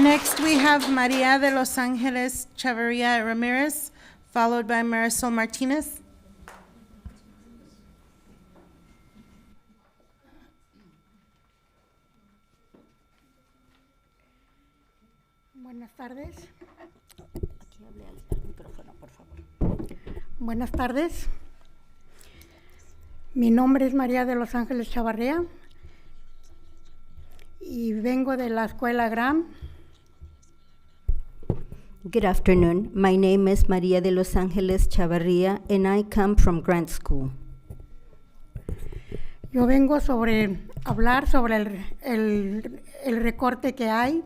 Next, we have Maria de Los Angeles Chavarria Ramirez, followed by Marisol Martinez. Buenas tardes. Buenas tardes. Mi nombre es María de Los Ángeles Chavarría y vengo de la escuela Graham. Good afternoon. My name is Maria de Los Angeles Chavarria, and I come from Grant School. Yo vengo sobre hablar sobre el recorte que hay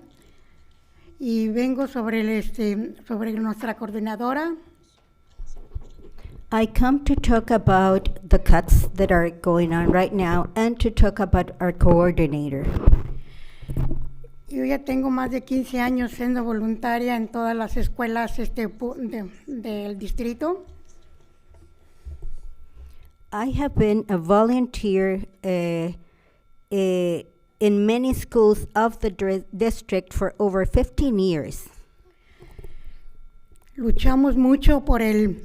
y vengo sobre sobre nuestra coordinadora. I come to talk about the cuts that are going on right now and to talk about our coordinator. Yo ya tengo más de 15 años siendo voluntaria en todas las escuelas del distrito. I have been a volunteer in many schools of the district for over 15 years. Luchamos mucho por el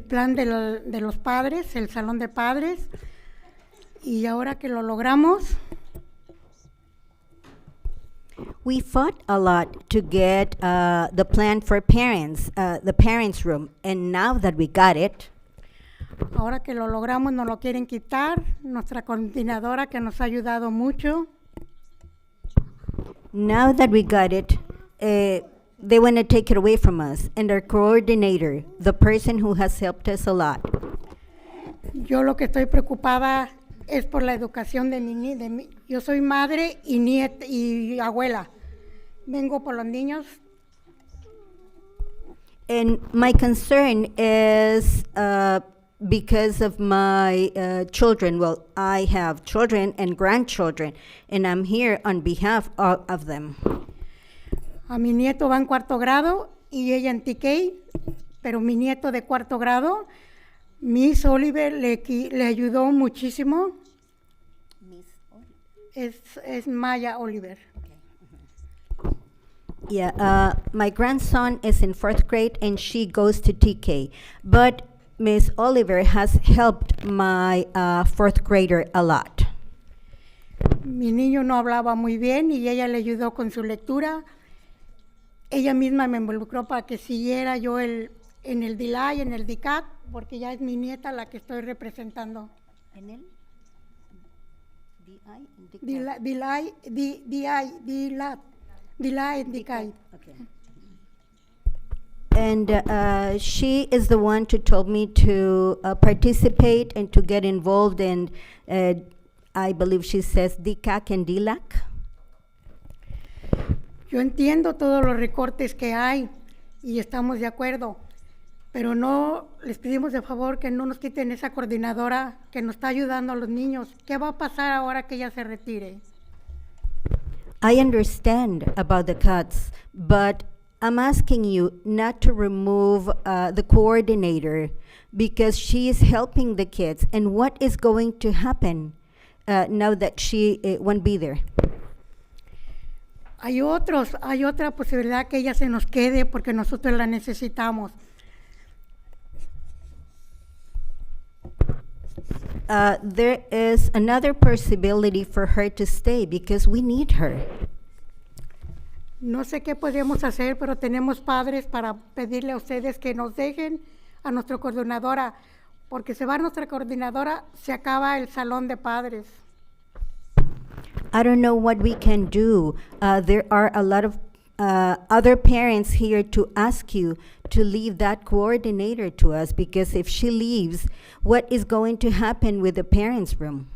plan de los padres, el salón de padres, y ahora que lo logramos, we fought a lot to get the plan for parents, the parents' room, and now that we got it, ahora que lo logramos nos lo quieren quitar, nuestra coordinadora que nos ha ayudado mucho. Now that we got it, they want to take it away from us, and our coordinator, the person who has helped us a lot. Yo lo que estoy preocupada es por la educación de mi. Yo soy madre y nieta y abuela. Vengo por los niños. And my concern is because of my children. Well, I have children and grandchildren, and I'm here on behalf of them. A mi nieto va en 4º grado y ella en TK, pero mi nieto de 4º grado, Miss Oliver, le ayudó muchísimo. Es Maya Oliver. Yeah, my grandson is in 4th grade and she goes to TK, but Miss Oliver has helped my 4th grader a lot. Mi niño no hablaba muy bien y ella le ayudó con su lectura. Ella misma me involucró para que siguiera yo en el DILAI, en el DICAT, porque ya es mi nieta la que estoy representando. ¿En él? DILAI, DICAT. Okay. And she is the one who told me to participate and to get involved in, I believe she says, DICAC and DILAC. Yo entiendo todos los recortes que hay y estamos de acuerdo, pero no les pedimos de favor que no nos quiten esa coordinadora que nos está ayudando a los niños. ¿Qué va a pasar ahora que ella se retire? I understand about the cuts, but I'm asking you not to remove the coordinator because she is helping the kids. And what is going to happen now that she won't be there? Hay otra posibilidad que ella se nos quede porque nosotros la necesitamos. There is another possibility for her to stay because we need her. No sé qué podemos hacer, pero tenemos padres para pedirle a ustedes que nos dejen a nuestra coordinadora, porque se va nuestra coordinadora, se acaba el salón de padres. I don't know what we can do. There are a lot of other parents here to ask you to leave that coordinator to us, because if she leaves, what is going to happen with the parents' room?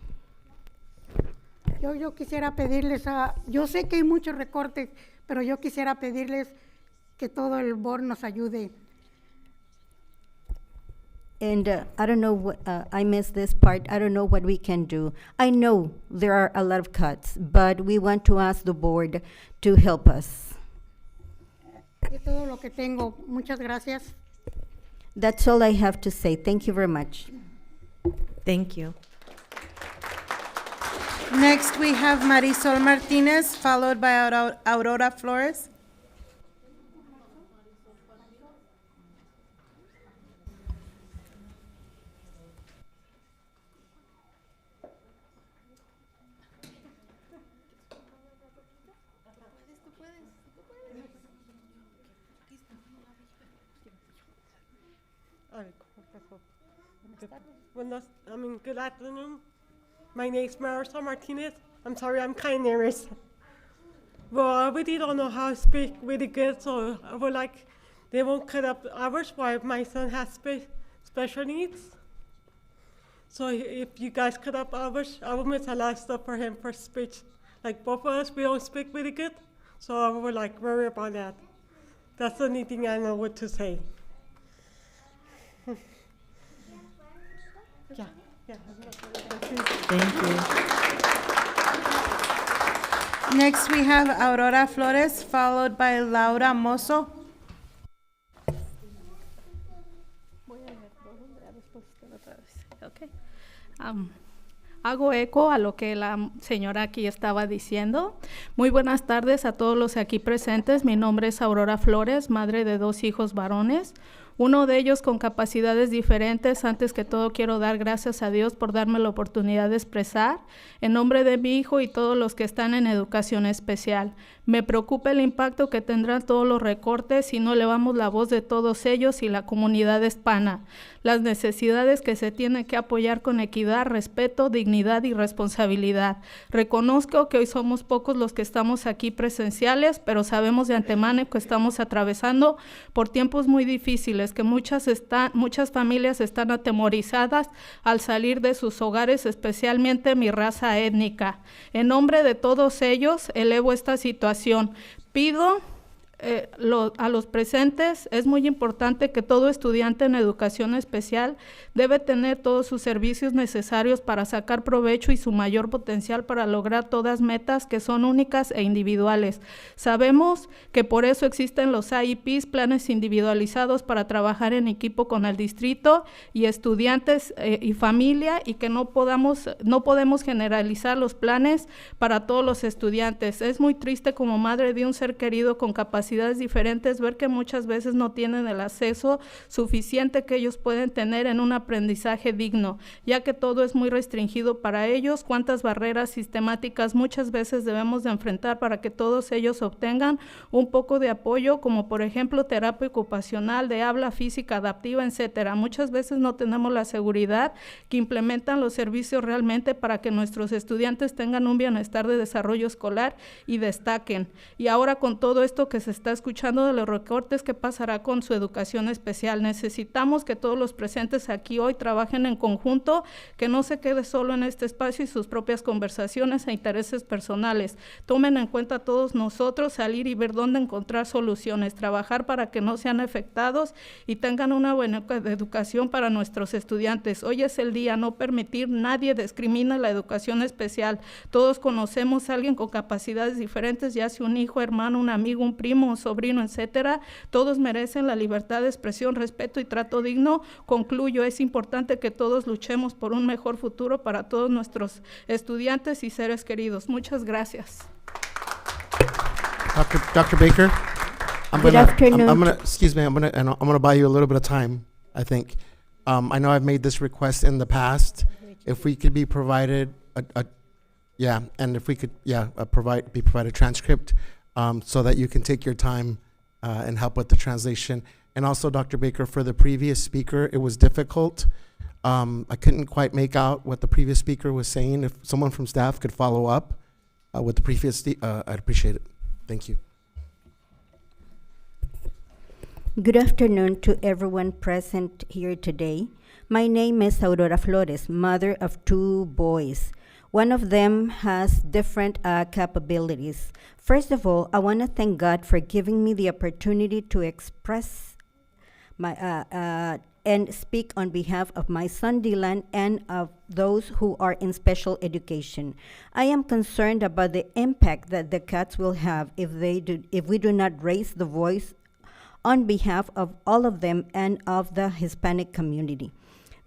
Yo quisiera pedirles yo sé que hay muchos recortes, pero yo quisiera pedirles que todo el board nos ayude. And I don't know what, I missed this part. I don't know what we can do. I know there are a lot of cuts, but we want to ask the board to help us. Es todo lo que tengo. Muchas gracias. That's all I have to say. Thank you very much. Thank you. Next, we have Marisol Martinez, followed by Aurora Flores. Good afternoon. My name is Marisol Martinez. I'm sorry, I'm kind of nervous. Well, I really don't know how to speak really good, so I would like, they won't cut up hours while my son has special needs. So if you guys cut up hours, I will miss a lot of stuff for him for speech. Like both of us, we don't speak really good, so I would like worry about that. That's the only thing I know what to say. Yeah. Thank you. Next, we have Aurora Flores, followed by Laura Mozo. Okay. Hago eco a lo que la señora aquí estaba diciendo. Muy buenas tardes a todos los aquí presentes. Mi nombre es Aurora Flores, madre de 2 hijos varones, uno de ellos con capacidades diferentes. Antes que todo, quiero dar gracias a Dios por darme la oportunidad de expresar en nombre de mi hijo y todos los que están en educación especial. Me preocupa el impacto que tendrán todos los recortes si no elevamos la voz de todos ellos y la comunidad hispana. Las necesidades que se tienen que apoyar con equidad, respeto, dignidad y responsabilidad. Reconozco que hoy somos pocos los que estamos aquí presenciales, pero sabemos de antemano que estamos atravesando por tiempos muy difíciles, que muchas familias están atemorizadas al salir de sus hogares, especialmente mi raza étnica. En nombre de todos ellos, elevo esta situación. Pido a los presentes, es muy importante que todo estudiante en educación especial debe tener todos sus servicios necesarios para sacar provecho y su mayor potencial para lograr todas metas que son únicas e individuales. Sabemos que por eso existen los IEPs, planes individualizados para trabajar en equipo con el distrito y estudiantes y familia, y que no podemos generalizar los planes para todos los estudiantes. Es muy triste como madre de un ser querido con capacidades diferentes ver que muchas veces no tienen el acceso suficiente que ellos pueden tener en un aprendizaje digno, ya que todo es muy restringido para ellos. Cuántas barreras sistemáticas muchas veces debemos de enfrentar para que todos ellos obtengan un poco de apoyo, como por ejemplo terapia ocupacional, de habla física adaptiva, etcétera. Muchas veces no tenemos la seguridad que implementan los servicios realmente para que nuestros estudiantes tengan un bienestar de desarrollo escolar y destaquen. Y ahora con todo esto que se está escuchando de los recortes, ¿qué pasará con su educación especial? Necesitamos que todos los presentes aquí hoy trabajen en conjunto, que no se quede solo en este espacio y sus propias conversaciones e intereses personales. Tomen en cuenta a todos nosotros, salir y ver dónde encontrar soluciones, trabajar para que no sean afectados y tengan una buena educación para nuestros estudiantes. Hoy es el día, no permitir, nadie discrimina la educación especial. Todos conocemos a alguien con capacidades diferentes, ya sea un hijo, hermano, un amigo, un primo, un sobrino, etcétera. Todos merecen la libertad de expresión, respeto y trato digno. Concluyo, es importante que todos luchemos por un mejor futuro para todos nuestros estudiantes y seres queridos. Muchas gracias. Dr. Baker, Good afternoon. I'm gonna buy you a little bit of time, I think. I know I've made this request in the past. If we could be provided provide a transcript so that you can take your time and help with the translation. And also, Dr. Baker, for the previous speaker, it was difficult. I couldn't quite make out what the previous speaker was saying. If someone from staff could follow up with the previous, I'd appreciate it. Thank you. Good afternoon to everyone present here today. My name is Aurora Flores, mother of 2 boys. One of them has different capabilities. First of all, I want to thank God for giving me the opportunity to express my and speak on behalf of my son Dylan and of those who are in special education. I am concerned about the impact that the cuts will have if we do not raise the voice on behalf of all of them and of the Hispanic community.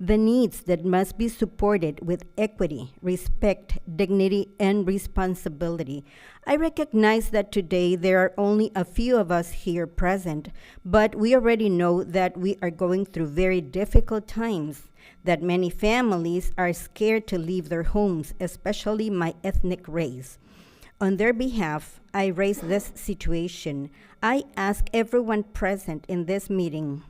The needs that must be supported with equity, respect, dignity, and responsibility. I recognize that today there are only a few of us here present, but we already know that we are going through very difficult times, that many families are scared to leave their homes, especially my ethnic race. On their behalf, I raise this situation. I ask everyone present in this meeting,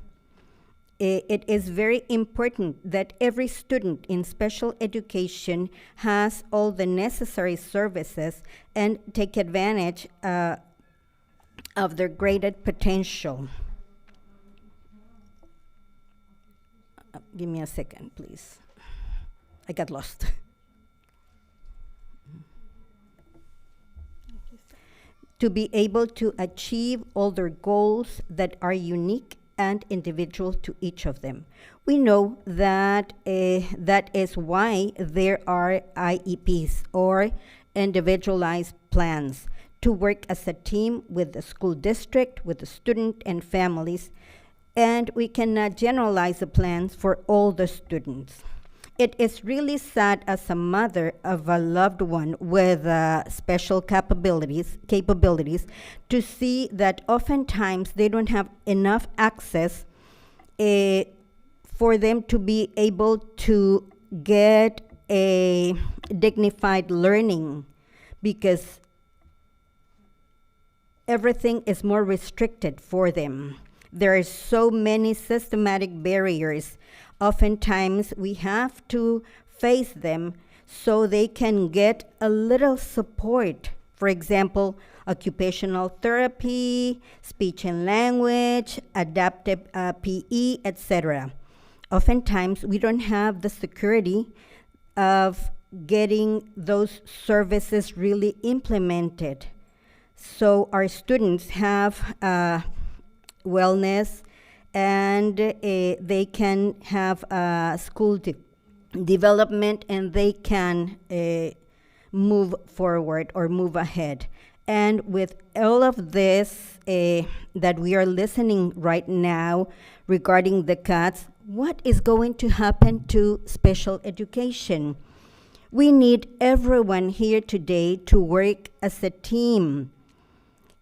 it is very important that every student in special education has all the necessary services and take advantage of their graded potential. Give me a second, please. I got lost. To be able to achieve all their goals that are unique and individual to each of them. We know that that is why there are IEPs, or individualized plans, to work as a team with the school district, with the student and families, and we cannot generalize the plans for all the students. It is really sad as a mother of a loved one with special capabilities to see that oftentimes they don't have enough access for them to be able to get a dignified learning, because everything is more restricted for them. There are so many systematic barriers. Oftentimes, we have to face them so they can get a little support. For example, occupational therapy, speech and language, adaptive PE, etc. Oftentimes, we don't have the security of getting those services really implemented. So our students have wellness, and they can have school development, and they can move forward or move ahead. And with all of this that we are listening right now regarding the cuts, what is going to happen to special education? We need everyone here today to work as a team.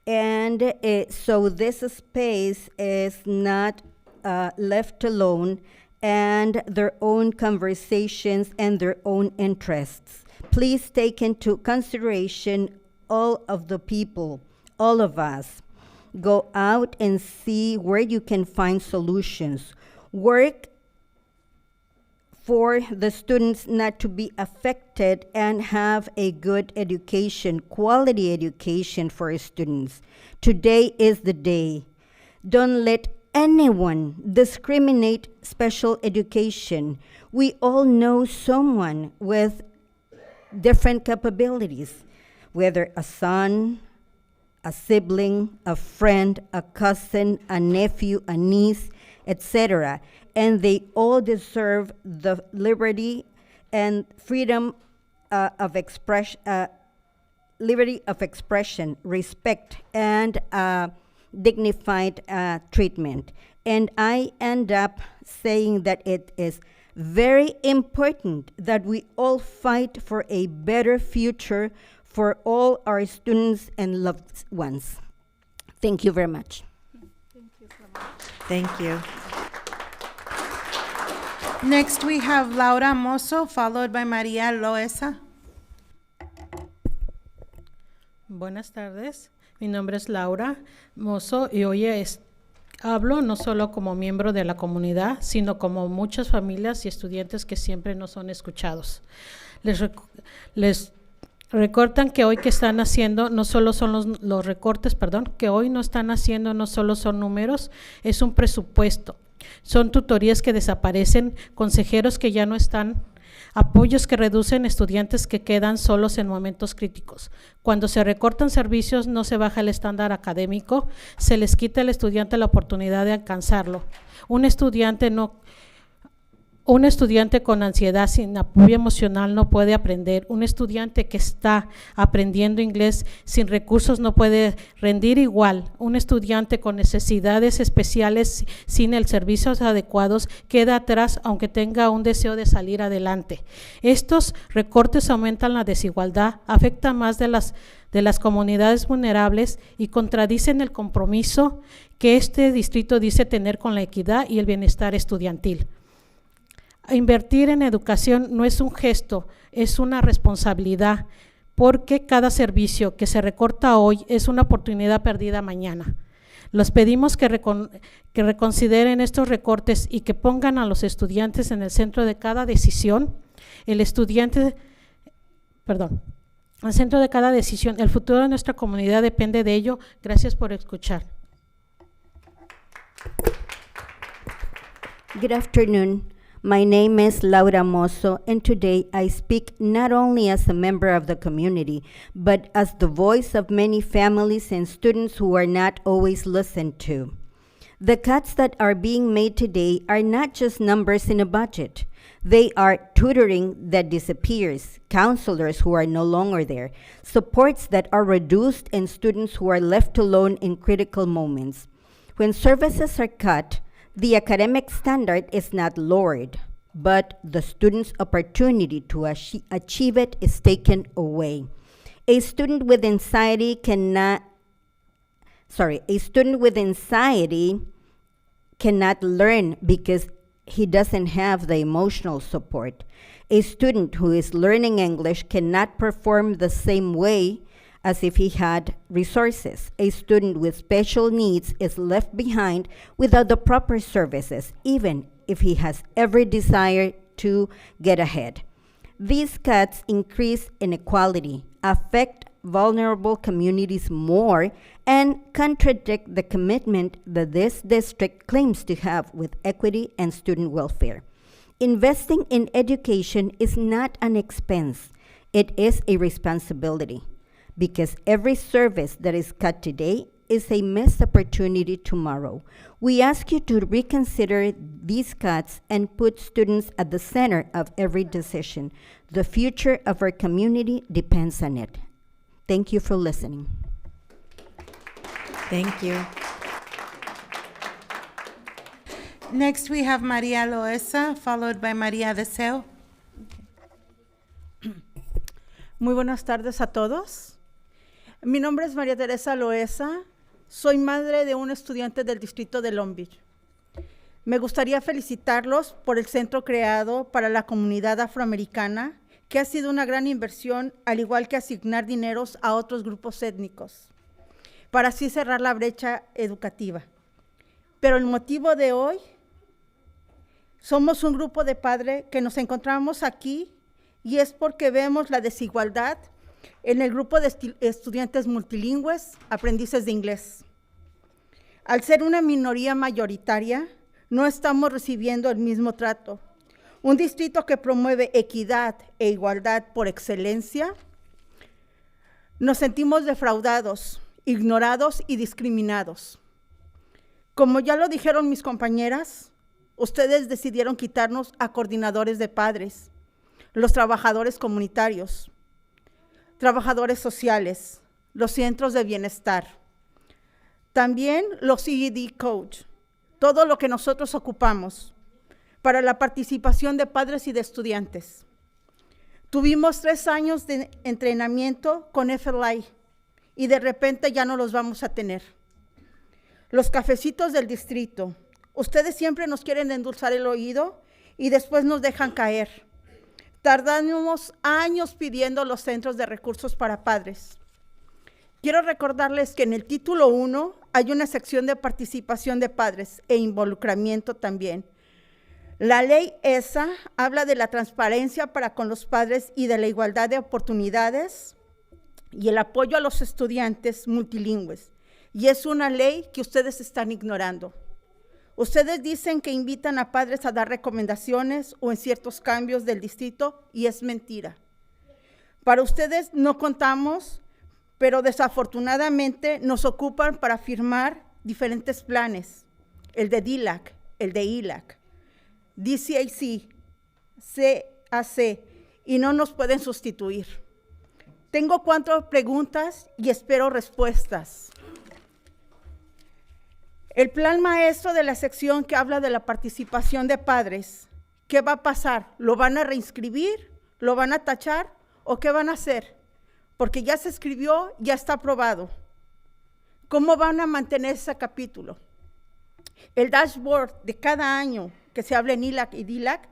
And so this space is not left alone, and their own conversations and their own interests. Please take into consideration all of the people, all of us. Go out and see where you can find solutions. Work for the students not to be affected and have a good education, quality education for our students. Today is the day. Don't let anyone discriminate special education. We all know someone with different capabilities, whether a son, a sibling, a friend, a cousin, a nephew, a niece, etc. And they all deserve the liberty and freedom of expression, respect, and dignified treatment. And I end up saying that it is very important that we all fight for a better future for all our students and loved ones. Thank you very much. Thank you so much. Thank you. Next, we have Laura Mozo, followed by Maria Loesa. Buenas tardes, mi nombre es Laura Mozo y hoy Hablo no solo como miembro de la comunidad, sino como muchas familias y estudiantes que siempre no son escuchados. Les recortan que hoy que están haciendo no solo son los recortes, que hoy no están haciendo no solo son números, es un presupuesto. Son tutorías que desaparecen, consejeros que ya no están, apoyos que reducen, estudiantes que quedan solos en momentos críticos. Cuando se recortan servicios no se baja el estándar académico, se les quita al estudiante la oportunidad de alcanzarlo. Un estudiante con ansiedad, sin apoyo emocional, no puede aprender. Un estudiante que está aprendiendo inglés sin recursos no puede rendir igual. Un estudiante con necesidades especiales sin el servicios adecuados queda atrás aunque tenga un deseo de salir adelante. Estos recortes aumentan la desigualdad, afectan más de las comunidades vulnerables y contradicen el compromiso que este distrito dice tener con la equidad y el bienestar estudiantil. Invertir en educación no es un gesto, es una responsabilidad, porque cada servicio que se recorta hoy es una oportunidad perdida mañana. Les pedimos que reconsideren estos recortes y que pongan a los estudiantes en el centro de cada decisión. El centro de cada decisión. El futuro de nuestra comunidad depende de ello. Gracias por escuchar. Good afternoon. My name is Laura Mosso, and today I speak not only as a member of the community, but as the voice of many families and students who are not always listened to. The cuts that are being made today are not just numbers in a budget. They are tutoring that disappears, counselors who are no longer there, supports that are reduced, and students who are left alone in critical moments. When services are cut, the academic standard is not lowered, but the student's opportunity to achieve it is taken away. A student with anxiety cannot learn because he doesn't have the emotional support. A student who is learning English cannot perform the same way as if he had resources. A student with special needs is left behind without the proper services, even if he has every desire to get ahead. These cuts increase inequality, affect vulnerable communities more, and contradict the commitment that this district claims to have with equity and student welfare. Investing in education is not an expense, it is a responsibility, because every service that is cut today is a missed opportunity tomorrow. We ask you to reconsider these cuts and put students at the center of every decision. The future of our community depends on it. Thank you for listening. Thank you. Next, we have Maria Loesa, followed by Maria Deseo. Muy buenas tardes a todos. Mi nombre es María Teresa Loesa. Soy madre de un estudiante del distrito de Long Beach. Me gustaría felicitarlos por el centro creado para la comunidad afroamericana, que ha sido una gran inversión, al igual que asignar dineros a otros grupos étnicos, para así cerrar la brecha educativa. Pero el motivo de hoy, somos un grupo de padres que nos encontramos aquí y es porque vemos la desigualdad en el grupo de estudiantes multilingües, aprendices de inglés. Al ser una minoría mayoritaria, no estamos recibiendo el mismo trato. Un distrito que promueve equidad e igualdad por excelencia, nos sentimos defraudados, ignorados y discriminados. Como ya lo dijeron mis compañeras, ustedes decidieron quitarnos a coordinadores de padres, los trabajadores comunitarios, trabajadores sociales, los centros de bienestar, también los EED coach, todo lo que nosotros ocupamos para la participación de padres y de estudiantes. Tuvimos 3 años de entrenamiento con FLI y de repente ya no los vamos a tener. Los cafecitos del distrito, ustedes siempre nos quieren endulzar el oído y después nos dejan caer. Tardamos años pidiendo los centros de recursos para padres. Quiero recordarles que en el título 1 hay una sección de participación de padres e involucramiento también. La ley esa habla de la transparencia para con los padres y de la igualdad de oportunidades y el apoyo a los estudiantes multilingües. Y es una ley que ustedes están ignorando. Ustedes dicen que invitan a padres a dar recomendaciones o en ciertos cambios del distrito y es mentira. Para ustedes no contamos, pero desafortunadamente nos ocupan para firmar diferentes planes, el de DILAC, el de ILAC, DCAC, CAC, y no nos pueden sustituir. Tengo 4 preguntas y espero respuestas. El plan maestro de la sección que habla de la participación de padres, ¿qué va a pasar? ¿Lo van a reinscribir? ¿Lo van a tachar? ¿O qué van a hacer? Porque ya se escribió, ya está aprobado. ¿Cómo van a mantener ese capítulo? El dashboard de cada año que se habla en ILAC y DILAC,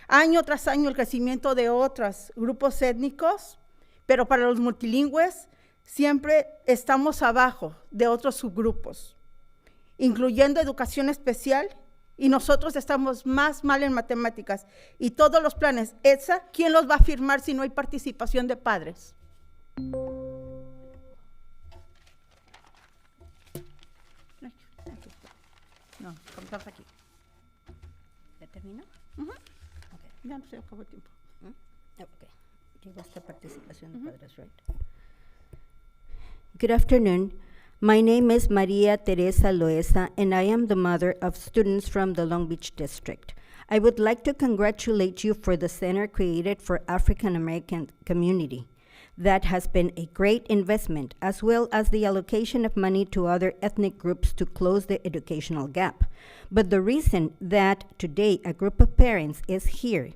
año tras año el crecimiento de otros grupos étnicos, pero para los multilingües siempre estamos abajo de otros subgrupos, incluyendo educación especial, y nosotros estamos más mal en matemáticas. Y todos los planes, ETSA, ¿quién los va a firmar si no hay participación de padres? No, comenzamos aquí. ¿Ya terminó? Okay. Ya no se acabó el tiempo. Okay. Llegó esta participación de padres, right? Good afternoon. My name is Maria Teresa Loesa, and I am the mother of students from the Long Beach District. I would like to congratulate you for the center created for African American community. That has been a great investment, as well as the allocation of money to other ethnic groups to close the educational gap. But the reason that today a group of parents is here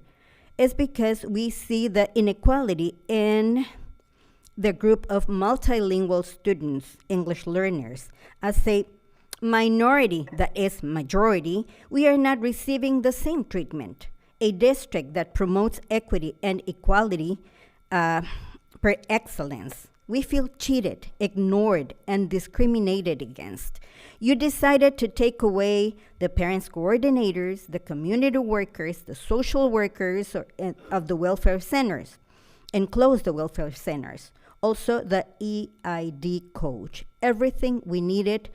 is because we see the inequality in the group of multilingual students, English learners. As a minority that is majority, we are not receiving the same treatment. A district that promotes equity and equality per excellence. We feel cheated, ignored, and discriminated against. You decided to take away the parents' coordinators, the community workers, the social workers of the welfare centers, and close the welfare centers. Also, the EID coach. Everything we needed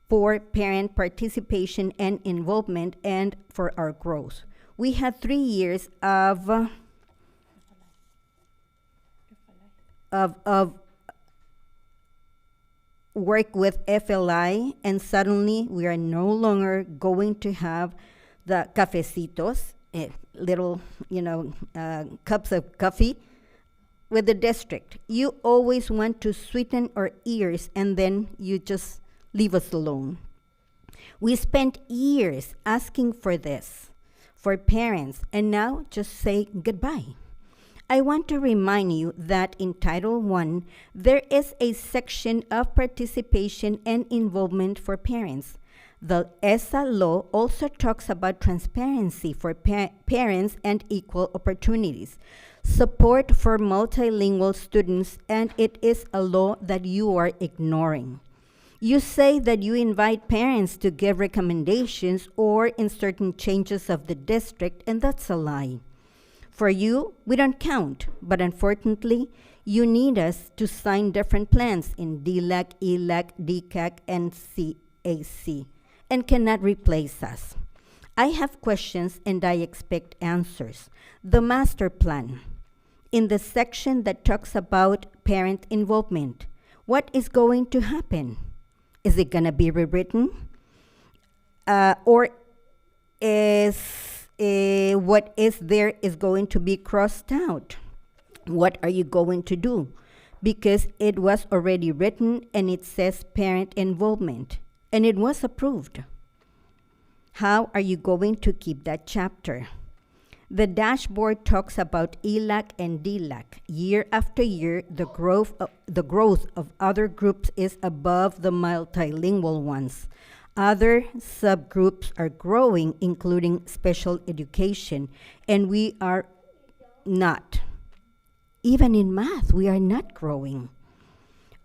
for parent participation and involvement and for our growth. We had 3 years of work with FLI, and suddenly we are no longer going to have the cafecitos, little, cups of coffee with the district. You always want to sweeten our ears and then you just leave us alone. We spent years asking for this, for parents, and now just say goodbye. I want to remind you that in Title I, there is a section of participation and involvement for parents. The ESA law also talks about transparency for parents and equal opportunities, support for multilingual students, and it is a law that you are ignoring. You say that you invite parents to give recommendations or in certain changes of the district, and that's a lie. For you, we don't count, but unfortunately, you need us to sign different plans in DLAC, ELAC, DCAC, and CAC, and cannot replace us. I have questions and I expect answers. The master plan, in the section that talks about parent involvement, what is going to happen? Is it going to be rewritten? Or is what is there is going to be crossed out? What are you going to do? Because it was already written and it says parent involvement and it was approved. How are you going to keep that chapter? The dashboard talks about ELAC and DLAC. Year after year, the growth of other groups is above the multilingual ones. Other subgroups are growing, including special education, and we are not. Even in math, we are not growing.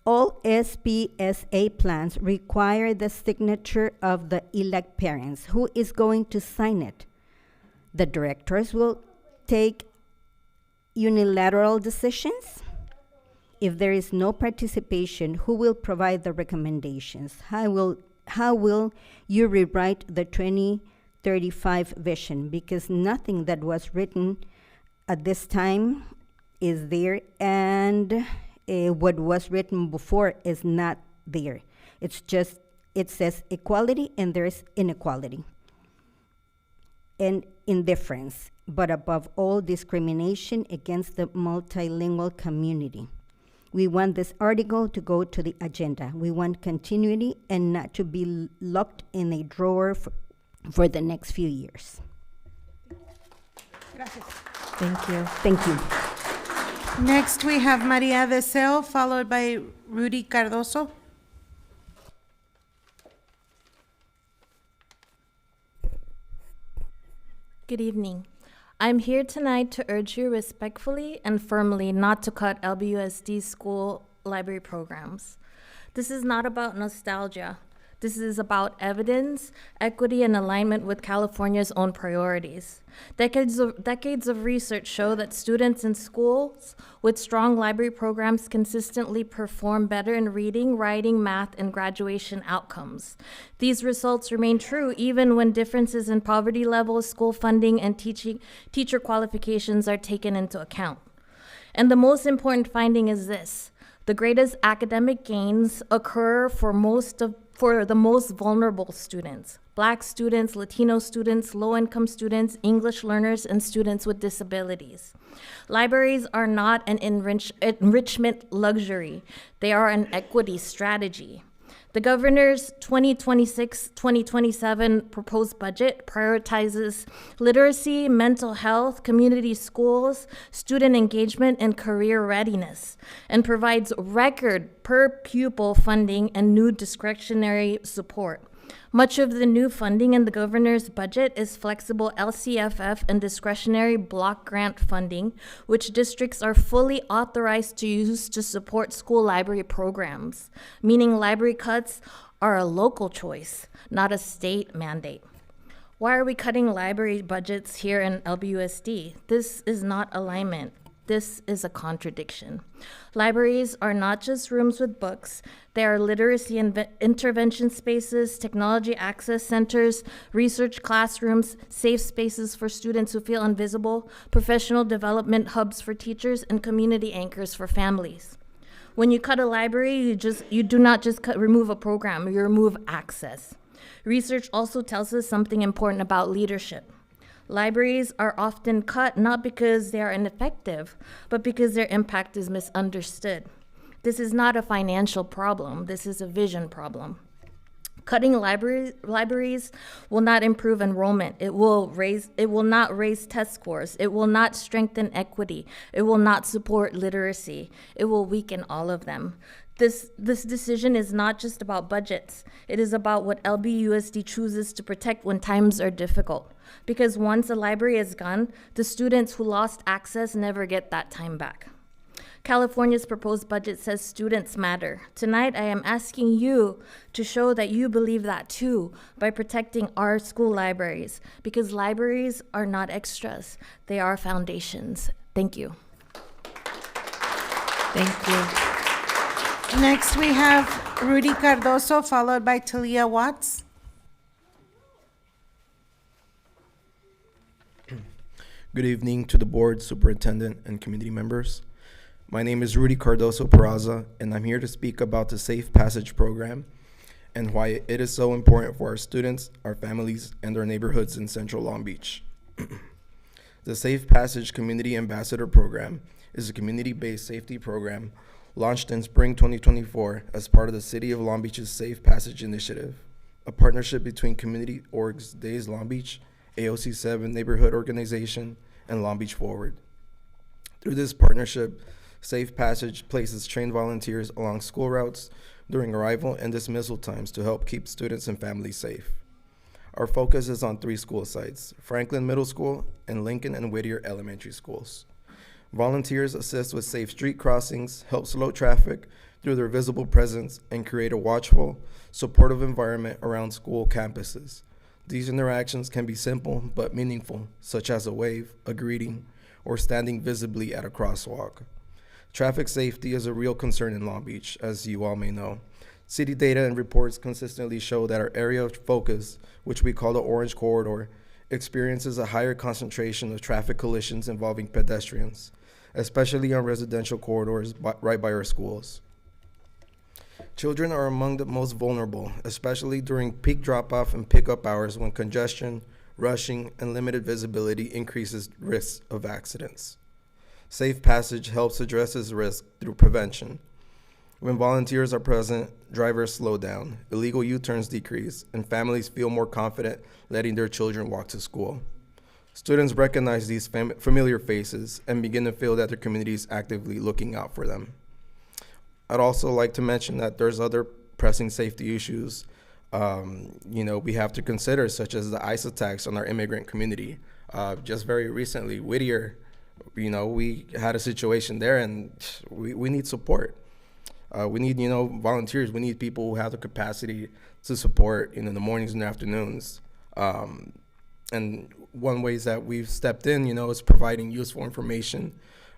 All SBSA plans require the signature of the elect parents. Who is going to sign it? The directors will take unilateral decisions. If there is no participation, who will provide the recommendations? How will you rewrite the 2035 vision? Because nothing that was written at this time is there, and what was written before is not there. It's just, it says equality and there's inequality and indifference, but above all, discrimination against the multilingual community. We want this article to go to the agenda. We want continuity and not to be locked in a drawer for the next few years. Gracias. Thank you. Thank you. Next, we have Maria Deseo, followed by Rudy Cardoso. Good evening. I'm here tonight to urge you respectfully and firmly not to cut LBUSD school library programs. This is not about nostalgia. This is about evidence, equity, and alignment with California's own priorities. Decades of research show that students in schools with strong library programs consistently perform better in reading, writing, math, and graduation outcomes. These results remain true even when differences in poverty levels, school funding, and teacher qualifications are taken into account. And the most important finding is this: the greatest academic gains occur for the most vulnerable students: Black students, Latino students, low-income students, English learners, and students with disabilities. Libraries are not an enrichment luxury. They are an equity strategy. The governor's 2026-2027 proposed budget prioritizes literacy, mental health, community schools, student engagement, and career readiness, and provides record per pupil funding and new discretionary support. Much of the new funding in the governor's budget is flexible LCFF and discretionary block grant funding, which districts are fully authorized to use to support school library programs, meaning library cuts are a local choice, not a state mandate. Why are we cutting library budgets here in LBUSD? This is not alignment. This is a contradiction. Libraries are not just rooms with books. They are literacy intervention spaces, technology access centers, research classrooms, safe spaces for students who feel invisible, professional development hubs for teachers, and community anchors for families. When you cut a library, you do not just remove a program, you remove access. Research also tells us something important about leadership. Libraries are often cut not because they are ineffective, but because their impact is misunderstood. This is not a financial problem, this is a vision problem. Cutting libraries will not improve enrollment. It will not raise test scores. It will not strengthen equity. It will not support literacy. It will weaken all of them. This decision is not just about budgets. It is about what LBUSD chooses to protect when times are difficult. Because once a library is gone, the students who lost access never get that time back. California's proposed budget says students matter. Tonight, I am asking you to show that you believe that too by protecting our school libraries, because libraries are not extras, they are foundations. Thank you. Thank you. Next, we have Rudy Cardoso, followed by Talia Watts. Good evening to the board, superintendent, and community members. My name is Rudy Cardoso Peraza, and I'm here to speak about the Safe Passage program and why it is so important for our students, our families, and our neighborhoods in Central Long Beach. The Safe Passage Community Ambassador Program is a community-based safety program launched in spring 2024 as part of the City of Long Beach's Safe Passage Initiative, a partnership between Community Orgs Days Long Beach, AOC 7 Neighborhood Organization, and Long Beach Forward. Through this partnership, Safe Passage places trained volunteers along school routes during arrival and dismissal times to help keep students and families safe. Our focus is on 3 school sites: Franklin Middle School and Lincoln and Whittier Elementary Schools. Volunteers assist with safe street crossings, help slow traffic, through their visible presence and create a watchful, supportive environment around school campuses. These interactions can be simple but meaningful, such as a wave, a greeting, or standing visibly at a crosswalk. Traffic safety is a real concern in Long Beach, as you all may know. City data and reports consistently show that our area of focus, which we call the Orange Corridor, experiences a higher concentration of traffic collisions involving pedestrians, especially on residential corridors right by our schools. Children are among the most vulnerable, especially during peak drop-off and pickup hours when congestion, rushing, and limited visibility increases risks of accidents. Safe passage helps address this risk through prevention. When volunteers are present, drivers slow down, illegal U-turns decrease, and families feel more confident letting their children walk to school. Students recognize these familiar faces and begin to feel that their community is actively looking out for them. I'd also like to mention that there's other pressing safety issues we have to consider, such as the ICE attacks on our immigrant community. Just very recently, Whittier, we had a situation there, and we need support. We need, volunteers. We need people who have the capacity to support, in the mornings and afternoons. And one ways that we've stepped in, is providing useful information,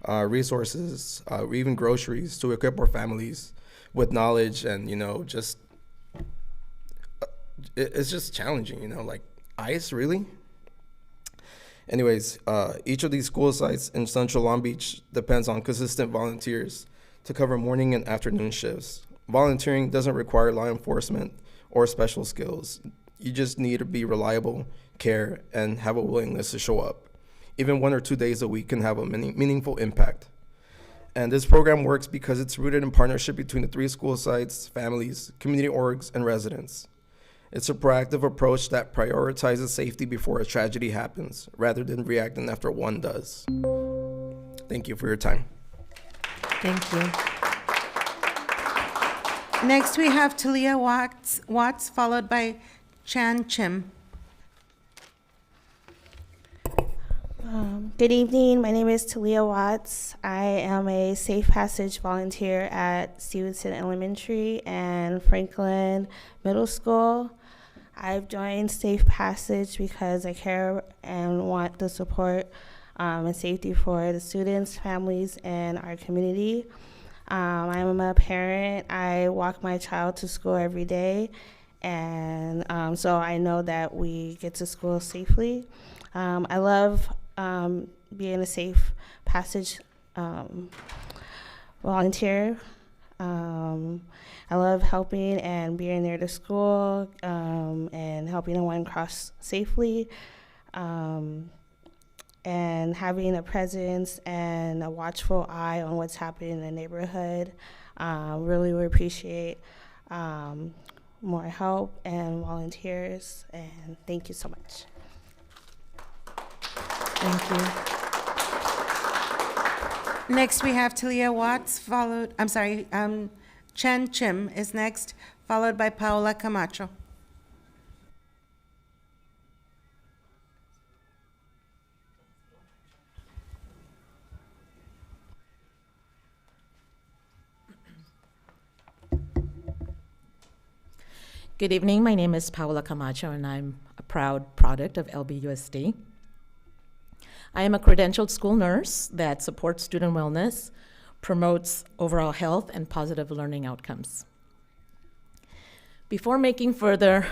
resources, or even groceries to equip our families with knowledge. And, it's just challenging, like ICE, really? Anyways, each of these school sites in Central Long Beach depends on consistent volunteers to cover morning and afternoon shifts. Volunteering doesn't require law enforcement or special skills. You just need to be reliable, care, and have a willingness to show up. Even 1 or 2 days a week can have a meaningful impact. And this program works because it's rooted in partnership between the 3 school sites, families, community orgs, and residents. It's a proactive approach that prioritizes safety before a tragedy happens, rather than reacting after one does. Thank you for your time. Thank you. Next, we have Talia Watts, followed by Chan Chim. Good evening. My name is Talia Watts. I am a Safe Passage volunteer at Stevenson Elementary and Franklin Middle School. I've joined Safe Passage because I care and want the support and safety for the students, families, and our community. I'm a parent. I walk my child to school every day, and so I know that we get to school safely. I love being a Safe Passage volunteer. I love helping and being there to school and helping everyone cross safely. And having a presence and a watchful eye on what's happening in the neighborhood. Really would appreciate more help and volunteers, and thank you so much. Thank you. Next, we have Talia Watts, Chen Chim is next, followed by Paola Camacho. Good evening. My name is Paola Camacho, and I'm a proud product of LBUSD. I am a credentialed school nurse that supports student wellness, promotes overall health, and positive learning outcomes. Before making further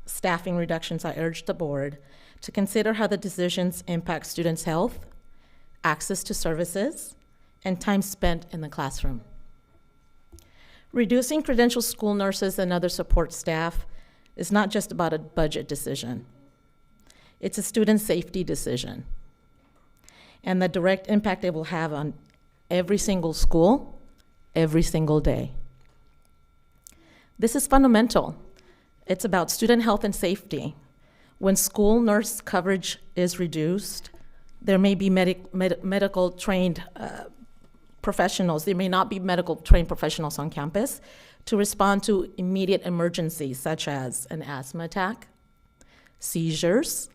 staffing reductions, I urge the board to consider how the decisions impact students' health, access to services, and time spent in the classroom. Reducing credentialed school nurses and other support staff is not just about a budget decision. It's a student safety decision, and the direct impact it will have on every single school, every single day. This is fundamental. It's about student health and safety. When school nurse coverage is reduced, there may be medical trained professionals. There may not be medical trained professionals on campus to respond to immediate emergencies such as an asthma attack, seizures,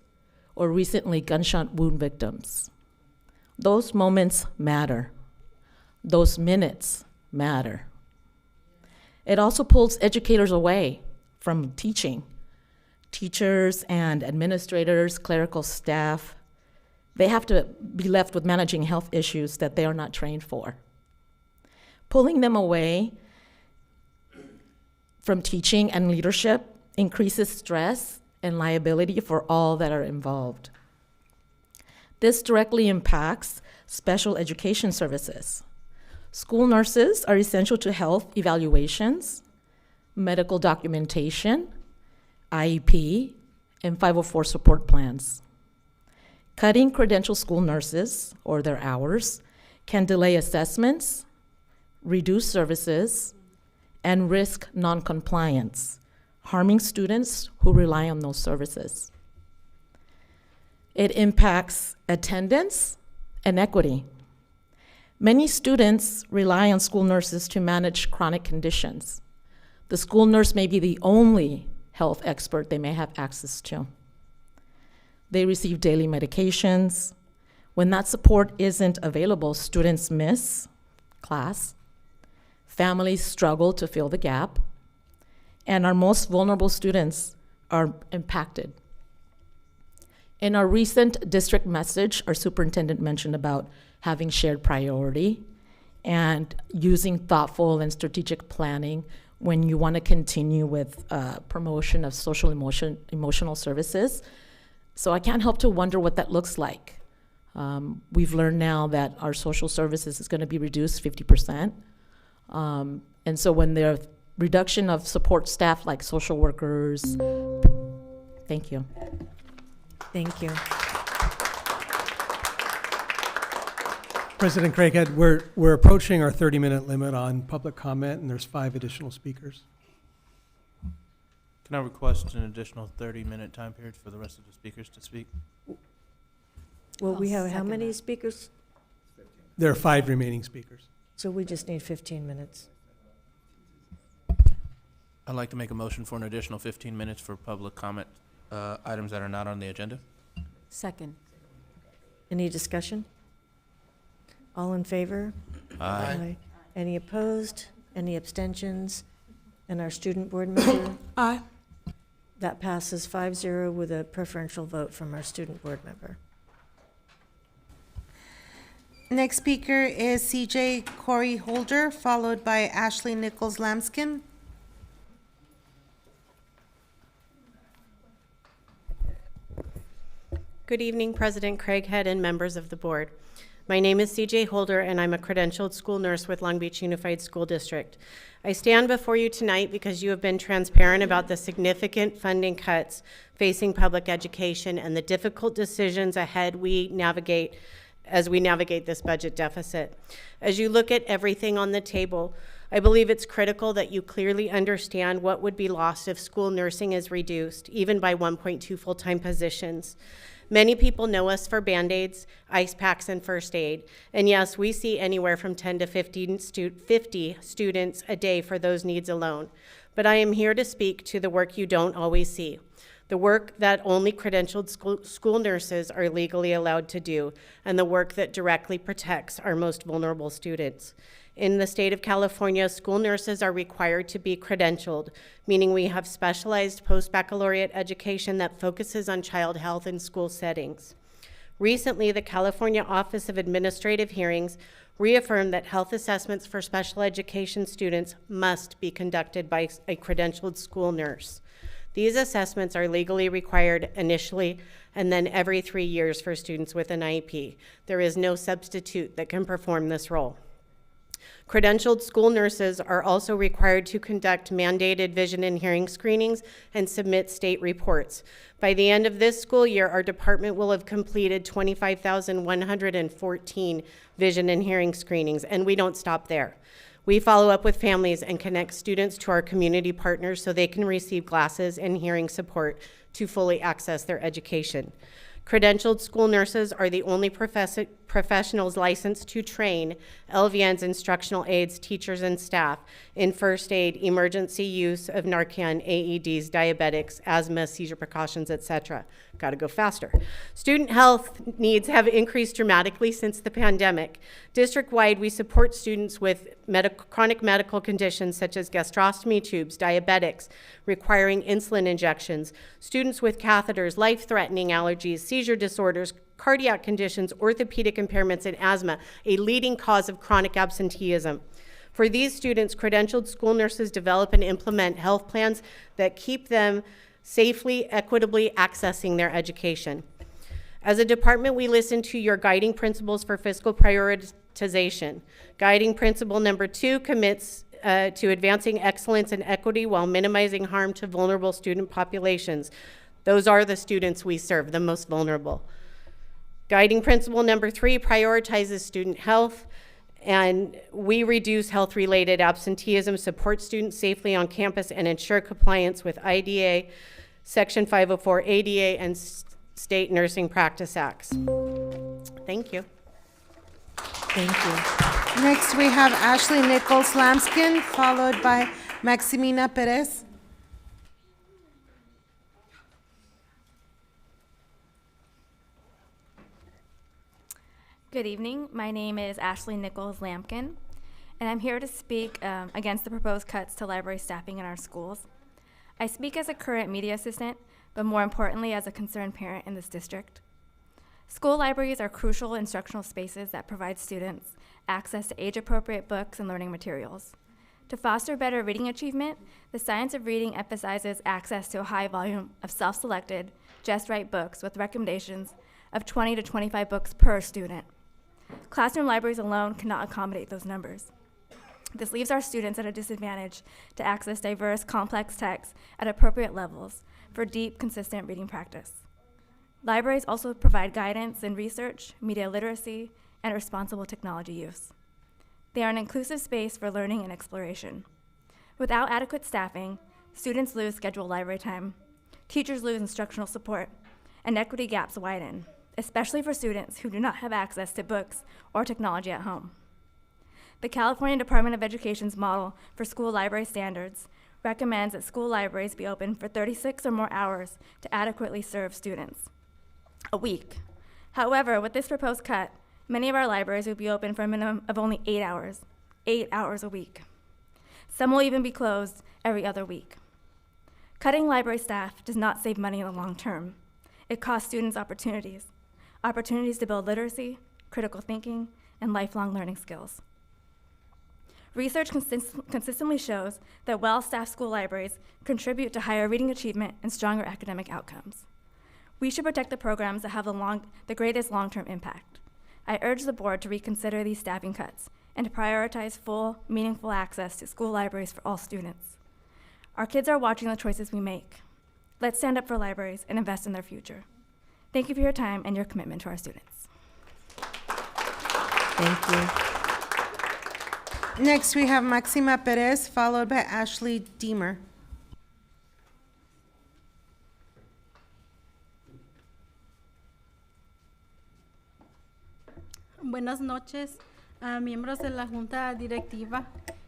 or recently gunshot wound victims. Those moments matter. Those minutes matter. It also pulls educators away from teaching. Teachers and administrators, clerical staff, they have to be left with managing health issues that they are not trained for. Pulling them away from teaching and leadership increases stress and liability for all that are involved. This directly impacts special education services. School nurses are essential to health evaluations, medical documentation, IEP, and 504 support plans. Cutting credentialed school nurses, or their hours, can delay assessments, reduce services, and risk non-compliance, harming students who rely on those services. It impacts attendance and equity. Many students rely on school nurses to manage chronic conditions. The school nurse may be the only health expert they may have access to. They receive daily medications. When that support isn't available, students miss class, families struggle to fill the gap, and our most vulnerable students are impacted. In our recent district message, our superintendent mentioned about having shared priority and using thoughtful and strategic planning when you want to continue with promotion of social emotional services. So I can't help to wonder what that looks like. We've learned now that our social services is going to be reduced 50%. And so when there's reduction of support staff like social workers, thank you. Thank you. President Craighead, we're approaching our 30-minute limit on public comment, and there's 5 additional speakers. Can I request an additional 30-minute time period for the rest of the speakers to speak? Well, we have how many speakers? There are 5 remaining speakers. So we just need 15 minutes. I'd like to make a motion for an additional 15 minutes for public comment items that are not on the agenda. Second. Any discussion? All in favor? Aye. Any opposed? Any abstentions? And our student board member? Aye. That passes 5-0 with a preferential vote from our student board member. Next speaker is CJ Corey Holder, followed by Ashley Nichols Lamskin. Good evening, President Craighead and members of the board. My name is CJ Holder, and I'm a credentialed school nurse with Long Beach Unified School District. I stand before you tonight because you have been transparent about the significant funding cuts facing public education and the difficult decisions ahead as we navigate this budget deficit. As you look at everything on the table, I believe it's critical that you clearly understand what would be lost if school nursing is reduced, even by 1.2 full-time positions. Many people know us for Band-Aids, ice packs, and first aid. And yes, we see anywhere from 10 to 50 students a day for those needs alone. But I am here to speak to the work you don't always see, the work that only credentialed school nurses are legally allowed to do, and the work that directly protects our most vulnerable students. In the state of California, school nurses are required to be credentialed, meaning we have specialized post-baccalaureate education that focuses on child health in school settings. Recently, the California Office of Administrative Hearings reaffirmed that health assessments for special education students must be conducted by a credentialed school nurse. These assessments are legally required initially and then every 3 years for students with an IEP. There is no substitute that can perform this role. Credentialed school nurses are also required to conduct mandated vision and hearing screenings and submit state reports. By the end of this school year, our department will have completed 25,114 vision and hearing screenings, and we don't stop there. We follow up with families and connect students to our community partners so they can receive glasses and hearing support to fully access their education. Credentialed school nurses are the only professionals licensed to train LVNs, instructional aides, teachers, and staff in first aid, emergency use of Narcan, AEDs, diabetics, asthma, seizure precautions, etc. Got to go faster. Student health needs have increased dramatically since the pandemic. District-wide, we support students with chronic medical conditions such as gastrostomy tubes, diabetics requiring insulin injections, students with catheters, life-threatening allergies, seizure disorders, cardiac conditions, orthopedic impairments, and asthma, a leading cause of chronic absenteeism. For these students, credentialed school nurses develop and implement health plans that keep them safely, equitably accessing their education. As a department, we listen to your guiding principles for fiscal prioritization. Guiding principle number 2 commits to advancing excellence and equity while minimizing harm to vulnerable student populations. Those are the students we serve, the most vulnerable. Guiding principle number 3 prioritizes student health, and we reduce health-related absenteeism, support students safely on campus, and ensure compliance with IDA, Section 504, ADA, and State Nursing Practice Acts. Thank you. Thank you. Next, we have Ashley Nichols Lambskin, followed by Maximina Perez. Good evening. My name is Ashley Nichols Lampkin, and I'm here to speak against the proposed cuts to library staffing in our schools. I speak as a current media assistant, but more importantly as a concerned parent in this district. School libraries are crucial instructional spaces that provide students access to age-appropriate books and learning materials. To foster better reading achievement, the science of reading emphasizes access to a high volume of self-selected, just right books with recommendations of 20 to 25 books per student. Classroom libraries alone cannot accommodate those numbers. This leaves our students at a disadvantage to access diverse, complex texts at appropriate levels for deep, consistent reading practice. Libraries also provide guidance in research, media literacy, and responsible technology use. They are an inclusive space for learning and exploration. Without adequate staffing, students lose scheduled library time, teachers lose instructional support, and equity gaps widen, especially for students who do not have access to books or technology at home. The California Department of Education's model for school library standards recommends that school libraries be open for 36 or more hours to adequately serve students a week. However, with this proposed cut, many of our libraries will be open for a minimum of only 8 hours a week. Some will even be closed every other week. Cutting library staff does not save money in the long term. It costs students opportunities to build literacy, critical thinking, and lifelong learning skills. Research consistently shows that well-staffed school libraries contribute to higher reading achievement and stronger academic outcomes. We should protect the programs that have the greatest long-term impact. I urge the board to reconsider these staffing cuts and to prioritize full, meaningful access to school libraries for all students. Our kids are watching the choices we make. Let's stand up for libraries and invest in their future. Thank you for your time and your commitment to our students. Thank you. Next, we have Maxima Perez, followed by Ashley Deemer. Buenas noches, miembros de la Junta Directiva.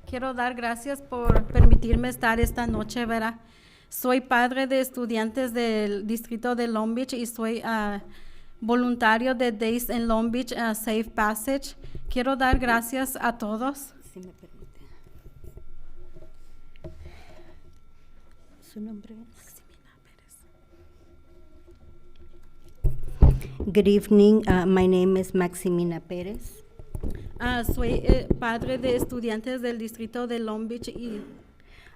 Quiero dar gracias por permitirme estar esta noche, ¿verdad? Soy padre de estudiantes del distrito de Long Beach y soy voluntario de Days in Long Beach Safe Passage. Quiero dar gracias a todos. Si me permite. Su nombre es Maximina Perez. Good evening. My name is Maximina Perez. Soy padre de estudiantes del distrito de Long Beach y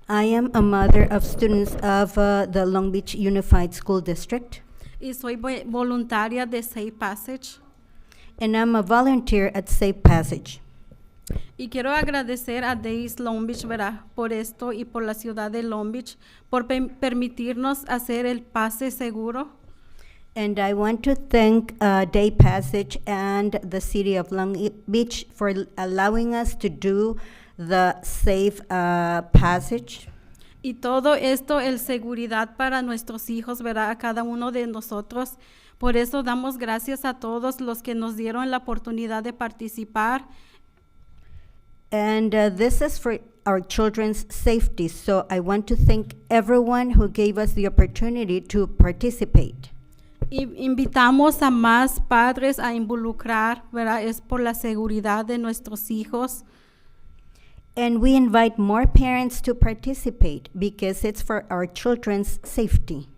I am a mother of students of the Long Beach Unified School District. y soy voluntaria de Safe Passage. And I'm a volunteer at Safe Passage. Y quiero agradecer a Days Long Beach, ¿verdad? Por esto y por la ciudad de Long Beach, por permitirnos hacer el pase seguro. And I want to thank Day Passage and the city of Long Beach for allowing us to do the Safe Passage. Y todo esto es seguridad para nuestros hijos, ¿verdad? A cada uno de nosotros, Por eso damos gracias a todos los que nos dieron la oportunidad de participar. And this is for our children's safety. So I want to thank everyone who gave us the opportunity to participate. Y invitamos a más padres a involucrar, ¿verdad? Es por la seguridad de nuestros hijos. And we invite more parents to participate because it's for our children's safety.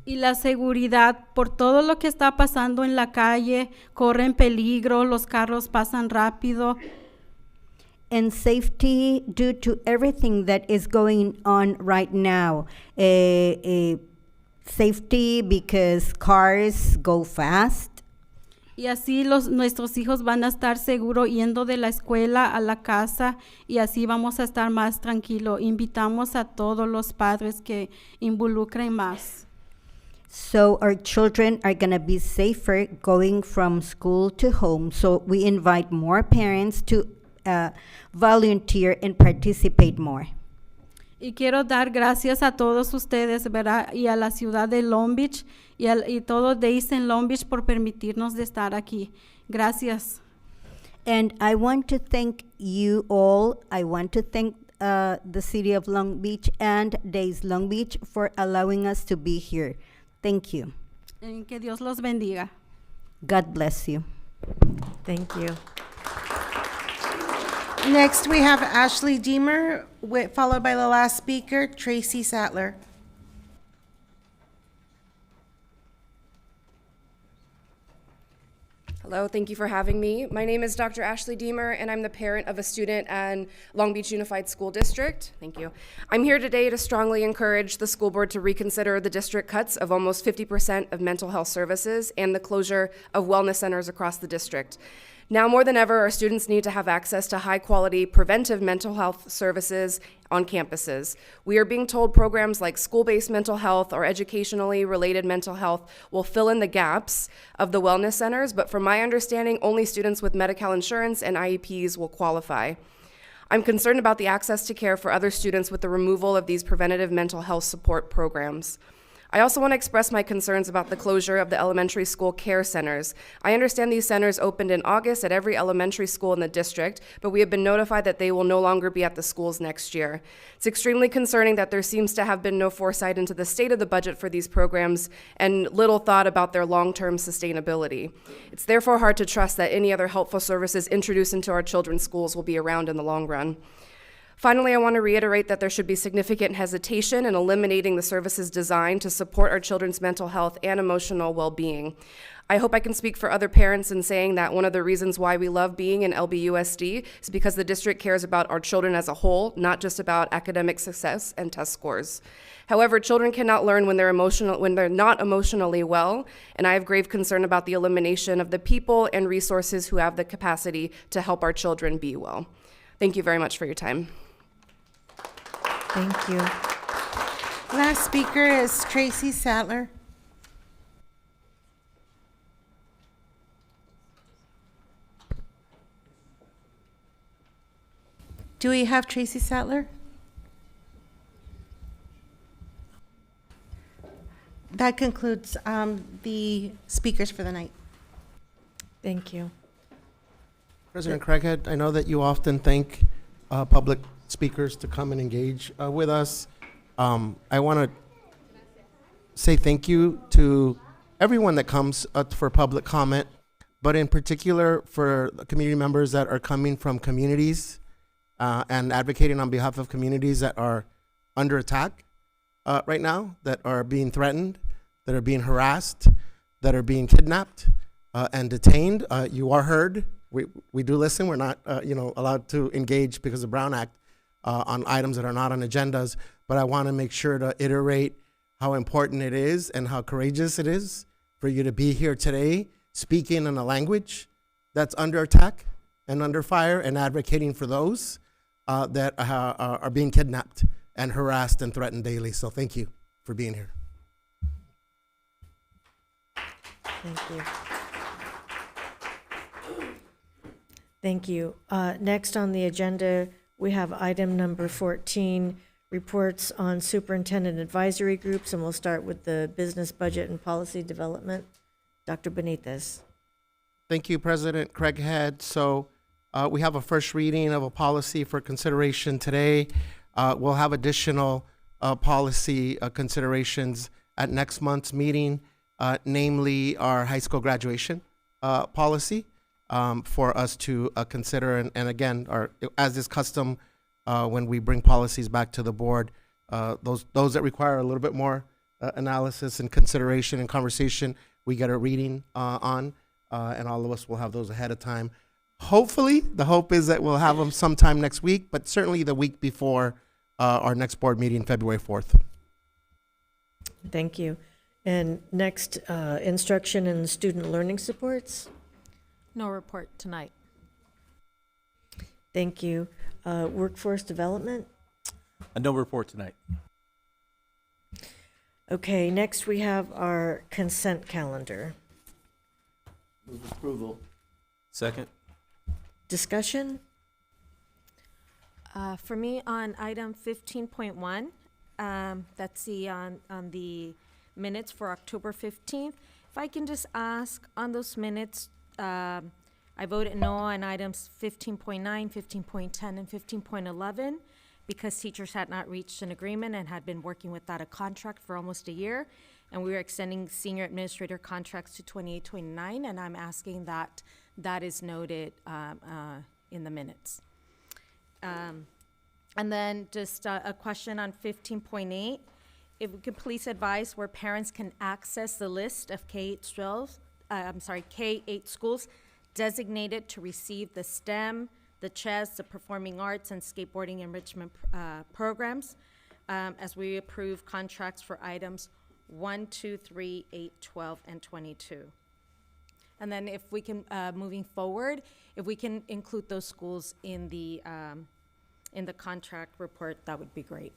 Y la seguridad por todo lo que está pasando en la calle, corren peligro, los carros pasan rápido. And safety due to everything that is going on right now. Safety because cars go fast. Y así nuestros hijos van a estar seguros yendo de la escuela a la casa y así vamos a estar más tranquilos. Invitamos a todos los padres que involucren más. So our children are going to be safer going from school to home. So we invite more parents to volunteer and participate more. Y quiero dar gracias a todos ustedes, ¿verdad? Y a la ciudad de Long Beach y todo Days en Long Beach por permitirnos de estar aquí. Gracias. And I want to thank you all. I want to thank the city of Long Beach and Days Long Beach for allowing us to be here. Thank you. Y que Dios los bendiga. God bless you. Thank you. Next, we have Ashley Deemer, followed by the last speaker, Tracy Sattler. Hello, thank you for having me. My name is Dr. Ashley Deemer, and I'm the parent of a student at Long Beach Unified School District. Thank you. I'm here today to strongly encourage the school board to reconsider the district cuts of almost 50% of mental health services and the closure of wellness centers across the district. Now more than ever, our students need to have access to high-quality preventive mental health services on campuses. We are being told programs like school-based mental health or educationally related mental health will fill in the gaps of the wellness centers, but from my understanding, only students with Medi-Cal insurance and IEPs will qualify. I'm concerned about the access to care for other students with the removal of these preventative mental health support programs. I also want to express my concerns about the closure of the elementary school care centers. I understand these centers opened in August at every elementary school in the district, but we have been notified that they will no longer be at the schools next year. It's extremely concerning that there seems to have been no foresight into the state of the budget for these programs and little thought about their long-term sustainability. It's therefore hard to trust that any other helpful services introduced into our children's schools will be around in the long run. Finally, I want to reiterate that there should be significant hesitation in eliminating the services designed to support our children's mental health and emotional well-being. I hope I can speak for other parents in saying that one of the reasons why we love being in LBUSD is because the district cares about our children as a whole, not just about academic success and test scores. However, children cannot learn when they're not emotionally well, and I have grave concern about the elimination of the people and resources who have the capacity to help our children be well. Thank you very much for your time. Thank you. Last speaker is Tracy Sattler. Do we have Tracy Sattler? That concludes the speakers for the night. Thank you. President Craighead, I know that you often thank public speakers to come and engage with us. I want to say thank you to everyone that comes for public comment, but in particular for the community members that are coming from communities and advocating on behalf of communities that are under attack right now, that are being threatened, that are being harassed, that are being kidnapped and detained. You are heard. We do listen. We're not allowed to engage because of Brown Act on items that are not on agendas, but I want to make sure to iterate how important it is and how courageous it is for you to be here today speaking in a language that's under attack and under fire and advocating for those that are being kidnapped and harassed and threatened daily. So thank you for being here. Thank you. Thank you. Next on the agenda, we have item number 14, reports on superintendent advisory groups, and we'll start with the business budget and policy development Dr. Benitez. Thank you, President Craighead. So we have a first reading of a policy for consideration today. We'll have additional policy considerations at next month's meeting, namely our high school graduation policy for us to consider. And again, as is custom, when we bring policies back to the board, those that require a little bit more analysis and consideration and conversation, we get a reading on, and all of us will have those ahead of time. Hopefully, the hope is that we'll have them sometime next week, but certainly the week before our next board meeting, February 4th. Thank you. And next, instruction and student learning supports. No report tonight. Thank you. Workforce development. No report tonight. Okay, next we have our consent calendar. Move approval. Second. Discussion? For me, on item 15.1, that's on the minutes for October 15th. If I can just ask on those minutes, I voted no on items 15.9, 15.10, and 15.11 because teachers had not reached an agreement and had been working without a contract for almost a year. And we were extending senior administrator contracts to 28-29, and I'm asking that that is noted in the minutes. And then just a question on 15.8. If we could please advise where parents can access the list of K-8 schools designated to receive the STEM, the chess, the performing arts, and skateboarding enrichment programs, as we approve contracts for items 1, 2, 3, 8, 12, and 22. And then if we can, moving forward, if we can include those schools in the contract report, that would be great.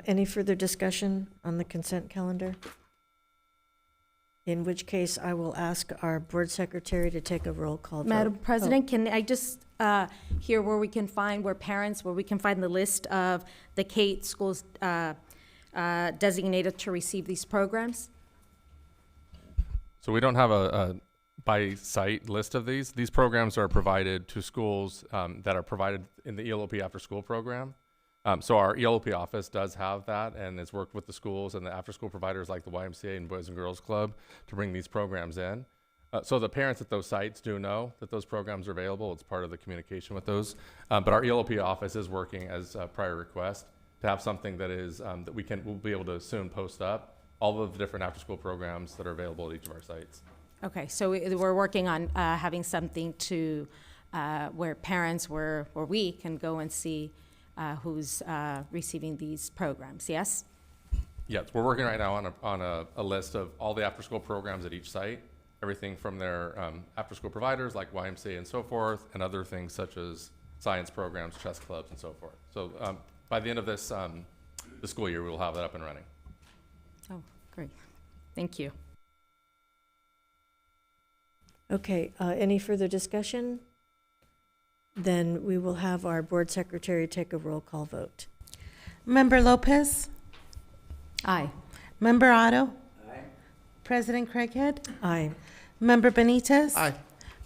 Any further discussion on the consent calendar? In which case, I will ask our board secretary to take a roll call vote. Madam President, can I just hear where we can find, where we can find the list of the K-8 schools designated to receive these programs? So we don't have a by site list of these. These programs are provided to schools that are provided in the ELOP after school program. So our ELOP office does have that and has worked with the schools and the after school providers like the YMCA and Boys and Girls Club to bring these programs in. So the parents at those sites do know that those programs are available. It's part of the communication with those. But our ELOP office is working as a prior request to have something that is that we'll be able to soon post up all of the different after school programs that are available at each of our sites. Okay, so we're working on having something to where parents, where we can go and see who's receiving these programs, yes? Yes, we're working right now on a list of all the after-school programs at each site, everything from their after-school providers like YMCA and so forth, and other things such as science programs, chess clubs, and so forth. So by the end of this the school year, we will have that up and running. Oh, great. Thank you. Okay, any further discussion? Then we will have our board secretary take a roll call vote. Member Lopez? Aye. Member Otto? Aye. President Craighead? Aye. Member Benitez? Aye.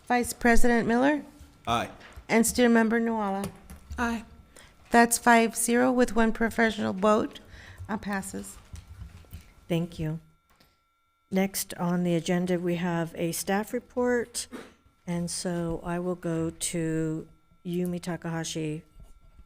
Vice President Miller? Aye. And Student Member Nuala? Aye. That's 5-0 with one professional vote. Passes. Thank you. Next on the agenda, we have a staff report. And so I will go to Yumi Takahashi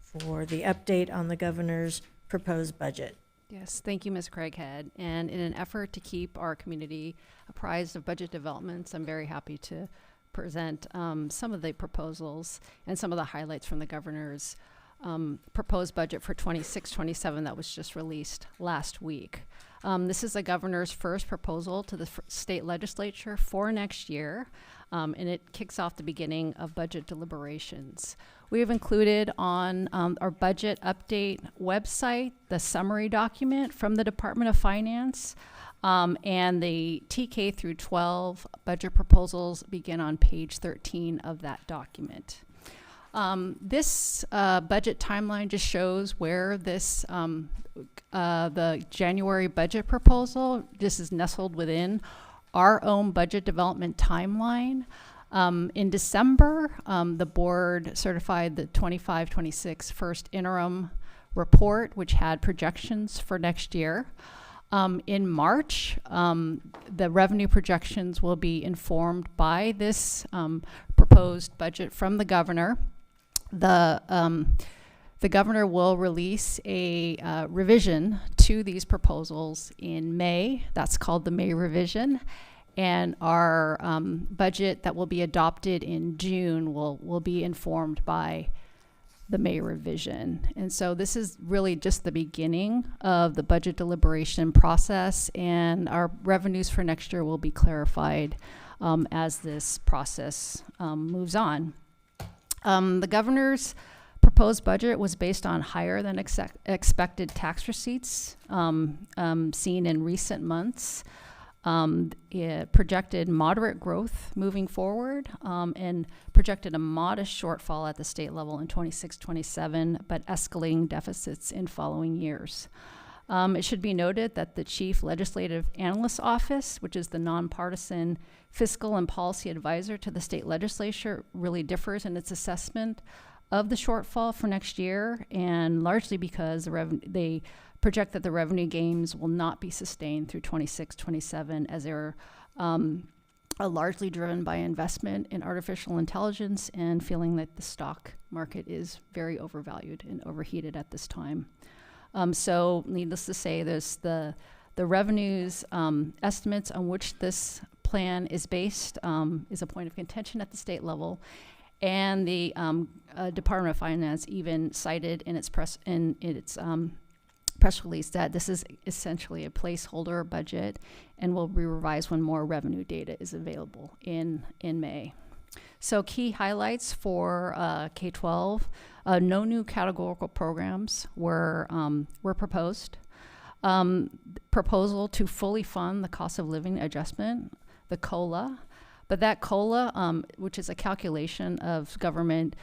for the update on the governor's proposed budget. Yes, thank you, Ms. Craighead. And in an effort to keep our community apprised of budget developments, I'm very happy to present some of the proposals and some of the highlights from the governor's proposed budget for 26-27 that was just released last week. This is the governor's first proposal to the state legislature for next year, and it kicks off the beginning of budget deliberations. We have included on our budget update website the summary document from the Department of Finance, and the TK through 12 budget proposals begin on page 13 of that document. This budget timeline just shows where this the January budget proposal, this is nestled within our own budget development timeline. In December, the board certified the 25-26 first interim report, which had projections for next year. In March, the revenue projections will be informed by this proposed budget from the governor. The governor will release a revision to these proposals in May. That's called the May revision. And our budget that will be adopted in June will be informed by the May revision. And so this is really just the beginning of the budget deliberation process, and our revenues for next year will be clarified as this process moves on. The governor's proposed budget was based on higher than expected tax receipts seen in recent months. It projected moderate growth moving forward and projected a modest shortfall at the state level in 26-27, but escalating deficits in following years. It should be noted that the Chief Legislative Analyst's Office, which is the nonpartisan fiscal and policy advisor to the state legislature, really differs in its assessment of the shortfall for next year, and largely because they project that the revenue gains will not be sustained through 26-27, as they're largely driven by investment in artificial intelligence and feeling that the stock market is very overvalued and overheated at this time. So needless to say, there's the revenues estimates on which this plan is based is a point of contention at the state level. And the Department of Finance even cited in its press release that this is essentially a placeholder budget and will be revised when more revenue data is available in May. So key highlights for K-12: no new categorical programs were proposed. Proposal to fully fund the cost of living adjustment, the COLA. But that COLA, which is a calculation of government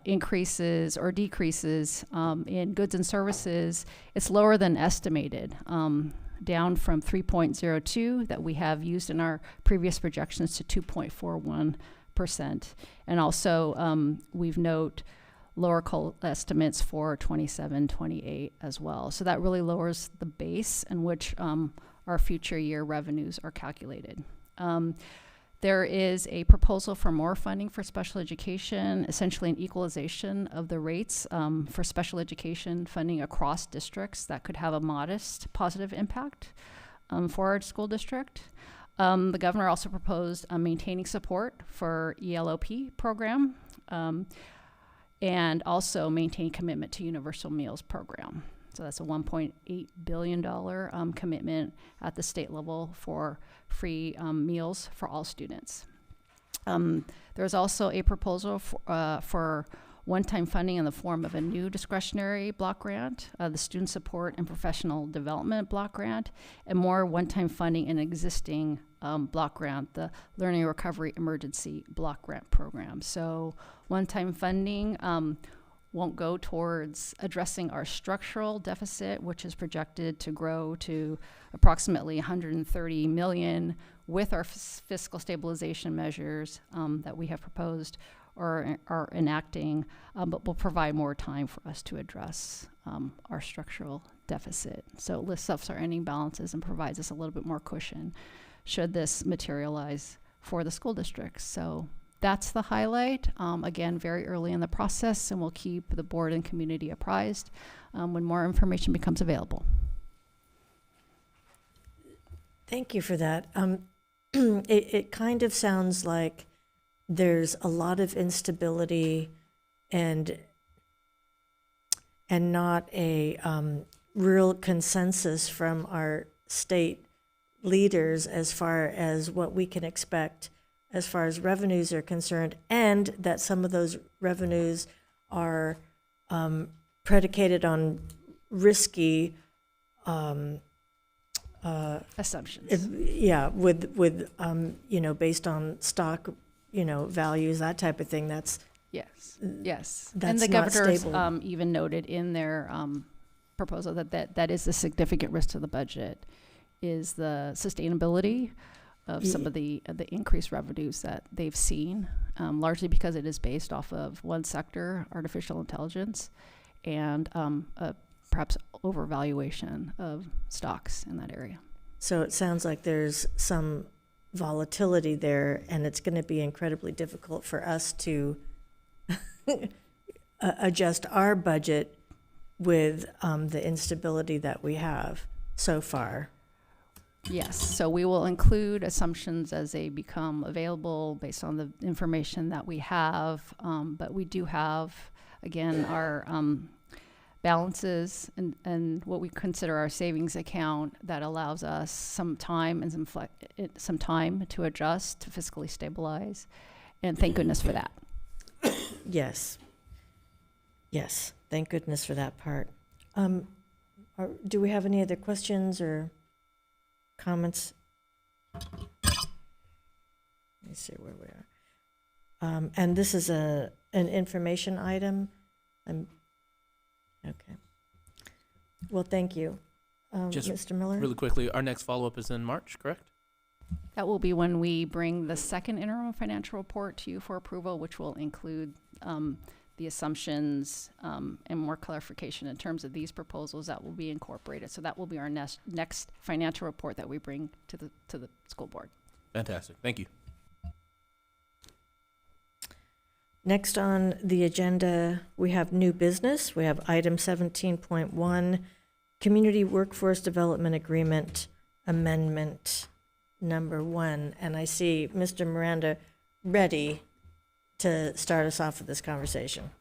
increases or decreases in goods and services, it's lower than estimated, down from 3.02 that we have used in our previous projections to 2.41%. And also, we've noted lower COLA estimates for 27-28 as well. So that really lowers the base in which our future year revenues are calculated. There is a proposal for more funding for special education, essentially an equalization of the rates for special education funding across districts that could have a modest positive impact for our school district. The governor also proposed maintaining support for ELOP program and also maintain commitment to universal meals program. So that's a $1.8 billion commitment at the state level for free meals for all students. There's also a proposal for one-time funding in the form of a new discretionary block grant, the Student Support and Professional Development block grant, and more one-time funding in existing block grant, the Learning Recovery Emergency Block Grant Program. So one-time funding won't go towards addressing our structural deficit, which is projected to grow to approximately 130 million with our fiscal stabilization measures that we have proposed or are enacting, but will provide more time for us to address our structural deficit. So it lifts up our ending balances and provides us a little bit more cushion should this materialize for the school districts. So that's the highlight. Again, very early in the process, and we'll keep the board and community apprised when more information becomes available. Thank you for that. It kind of sounds like there's a lot of instability and not a real consensus from our state leaders as far as what we can expect as far as revenues are concerned, and that some of those revenues are predicated on risky assumptions. With based on stock, values, that type of thing. That's Yes, yes. And That's the not governor's stable. even noted in their proposal that is a significant risk to the budget, is the sustainability of some of the increased revenues that they've seen, largely because it is based off of one sector, artificial intelligence, and perhaps overvaluation of stocks in that area. So it sounds like there's some volatility there, and it's going to be incredibly difficult for us to adjust our budget with the instability that we have so far. Yes, so we will include assumptions as they become available based on the information that we have, but we do have, again, our balances and what we consider our savings account that allows us some time and some time to adjust, to fiscally stabilize, and thank goodness for that. Yes. Yes, thank goodness for that part. Do we have any other questions or comments? Let me see where we are. And this is an information item. Okay. Well, thank you. Just Mr. Miller? really quickly, our next follow-up is in March, correct? That will be when we bring the second interim financial report to you for approval, which will include the assumptions and more clarification in terms of these proposals that will be incorporated. So that will be our next financial report that we bring to the school board. Fantastic. Thank you. Next on the agenda, we have new business. We have item 17.1, Community Workforce Development Agreement Amendment number 1. And I see Mr. Miranda ready to start us off with this conversation.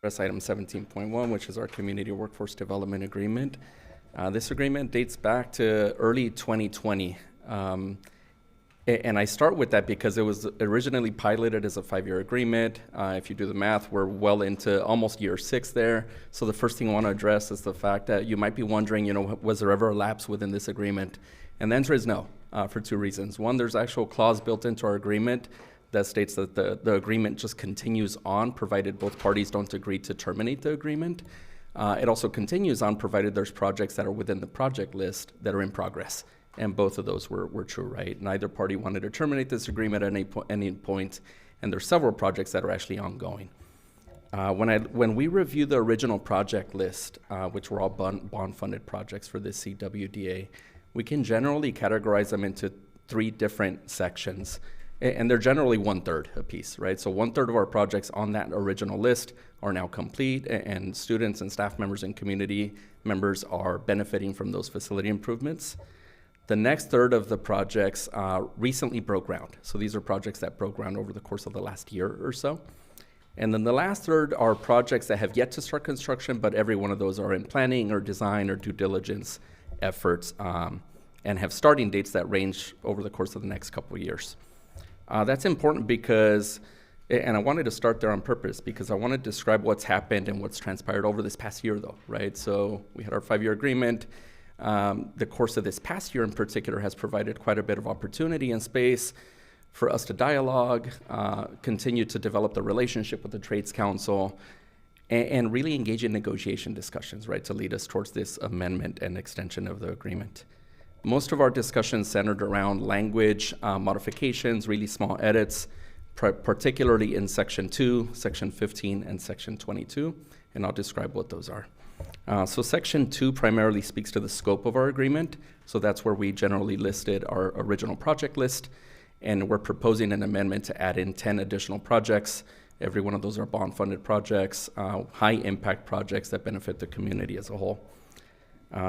Press item 17.1, which is our Community Workforce Development Agreement. This agreement dates back to early 2020. And I start with that because it was originally piloted as a 5-year agreement. If you do the math, we're well into almost year 6 there. So the first thing I want to address is the fact that you might be wondering, was there ever a lapse within this agreement? And the answer is no, for 2 reasons. One, there's actual clause built into our agreement that states that the agreement just continues on, provided both parties don't agree to terminate the agreement. It also continues on, provided there's projects that are within the project list that are in progress. And both of those were true, right? Neither party wanted to terminate this agreement at any point, and there's several projects that are actually ongoing. When we review the original project list, which were all bond-funded projects for this CWDA, we can generally categorize them into 3 different sections, and they're generally 1/3 apiece, right? So 1/3 of our projects on that original list are now complete, and students and staff members and community members are benefiting from those facility improvements. The next 1/3 of the projects recently broke ground. So these are projects that broke ground over the course of the last year or so. And then the last 1/3 are projects that have yet to start construction, but every one of those are in planning or design or due diligence efforts and have starting dates that range over the course of the next couple of years. That's important because, and I wanted to start there on purpose because I want to describe what's happened and what's transpired over this past year though, right? So we had our 5-year agreement. The course of this past year in particular has provided quite a bit of opportunity and space for us to dialogue, continue to develop the relationship with the Trades Council, and really engage in negotiation discussions, right, to lead us towards this amendment and extension of the agreement. Most of our discussions centered around language modifications, really small edits, particularly in Section 2, Section 15, and Section 22, and I'll describe what those are. So Section 2 primarily speaks to the scope of our agreement. So that's where we generally listed our original project list. And we're proposing an amendment to add in 10 additional projects. Every one of those are bond-funded projects, high-impact projects that benefit the community as a whole.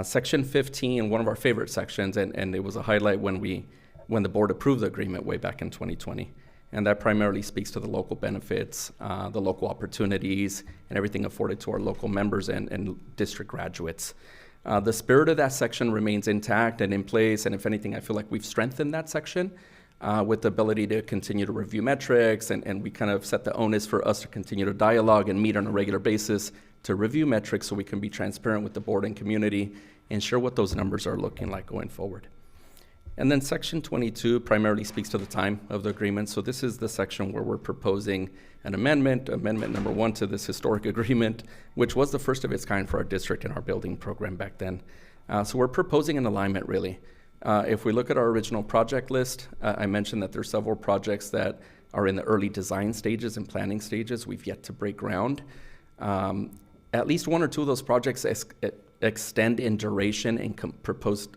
Section 15, one of our favorite sections, and it was a highlight when the board approved the agreement way back in 2020. And that primarily speaks to the local benefits, the local opportunities, and everything afforded to our local members and district graduates. The spirit of that section remains intact and in place, and if anything, I feel like we've strengthened that section with the ability to continue to review metrics, and we kind of set the onus for us to continue to dialogue and meet on a regular basis to review metrics so we can be transparent with the board and community and share what those numbers are looking like going forward. And then section 22 primarily speaks to the time of the agreement. So this is the section where we're proposing an amendment number 1 to this historic agreement, which was the first of its kind for our district and our building program back then. So we're proposing an alignment, really. If we look at our original project list, I mentioned that there's several projects that are in the early design stages and planning stages. We've yet to break ground. At least 1 or 2 of those projects extend in duration and proposed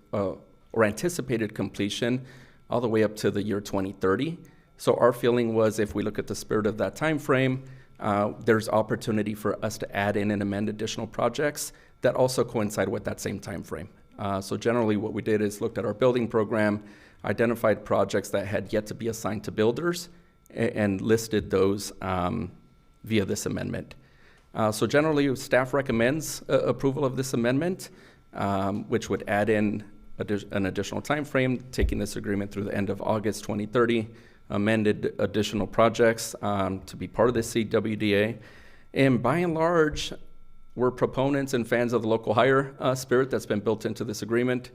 or anticipated completion all the way up to the year 2030. So our feeling was, if we look at the spirit of that time frame, there's opportunity for us to add in and amend additional projects that also coincide with that same time frame. So generally what we did is looked at our building program, identified projects that had yet to be assigned to builders, and listed those via this amendment. So generally, staff recommends approval of this amendment, which would add in an additional time frame, taking this agreement through the end of August 2030, amended additional projects to be part of the CWDA. And by and large, we're proponents and fans of the local hire spirit that's been built into this agreement.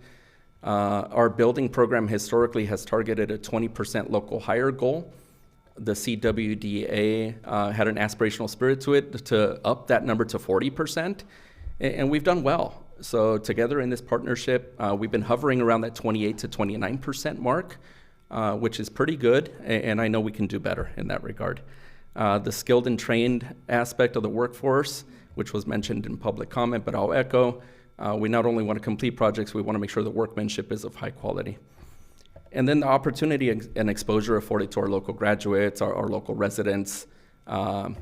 Our building program historically has targeted a 20% local hire goal. The CWDA had an aspirational spirit to it to up that number to 40%, and we've done well. So together in this partnership, we've been hovering around that 28 to 29% mark, which is pretty good, and I know we can do better in that regard. The skilled and trained aspect of the workforce, which was mentioned in public comment, but I'll echo, we not only want to complete projects, we want to make sure the workmanship is of high quality. And then the opportunity and exposure afforded to our local graduates, our local residents, of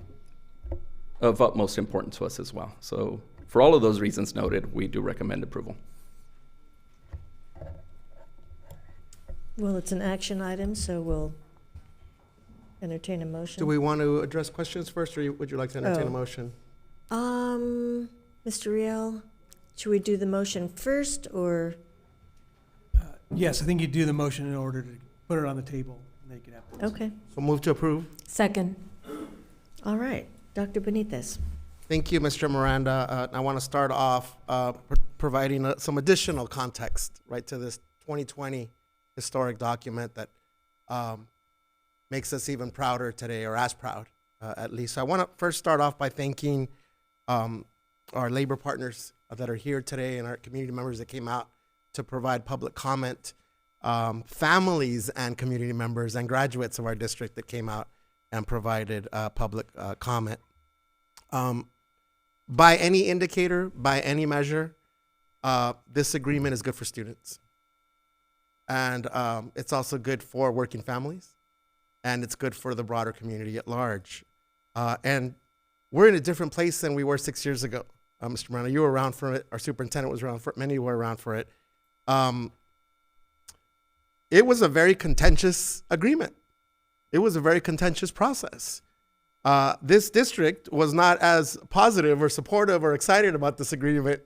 utmost importance to us as well. So for all of those reasons noted, we do recommend approval. Well, it's an action item, so we'll entertain a motion. Do we want to address questions first, or would you like to entertain a motion? Mr. Riel, should we do the motion first, or? Yes, I think you do the motion in order to put it on the table, and then you can have it. Okay. So move to approve. Second. All right. Dr. Benitez. Thank you, Mr. Miranda. I want to start off providing some additional context, right, to this 2020 historic document that makes us even prouder today, or as proud, at least. So I want to first start off by thanking our labor partners that are here today and our community members that came out to provide public comment, families and community members and graduates of our district that came out and provided public comment. By any indicator, by any measure, this agreement is good for students. And it's also good for working families, and it's good for the broader community at large. And we're in a different place than we were 6 years ago. Mr. Miranda, you were around for it. Our superintendent was around for it. Many were around for it. It was a very contentious agreement. It was a very contentious process. This district was not as positive or supportive or excited about this agreement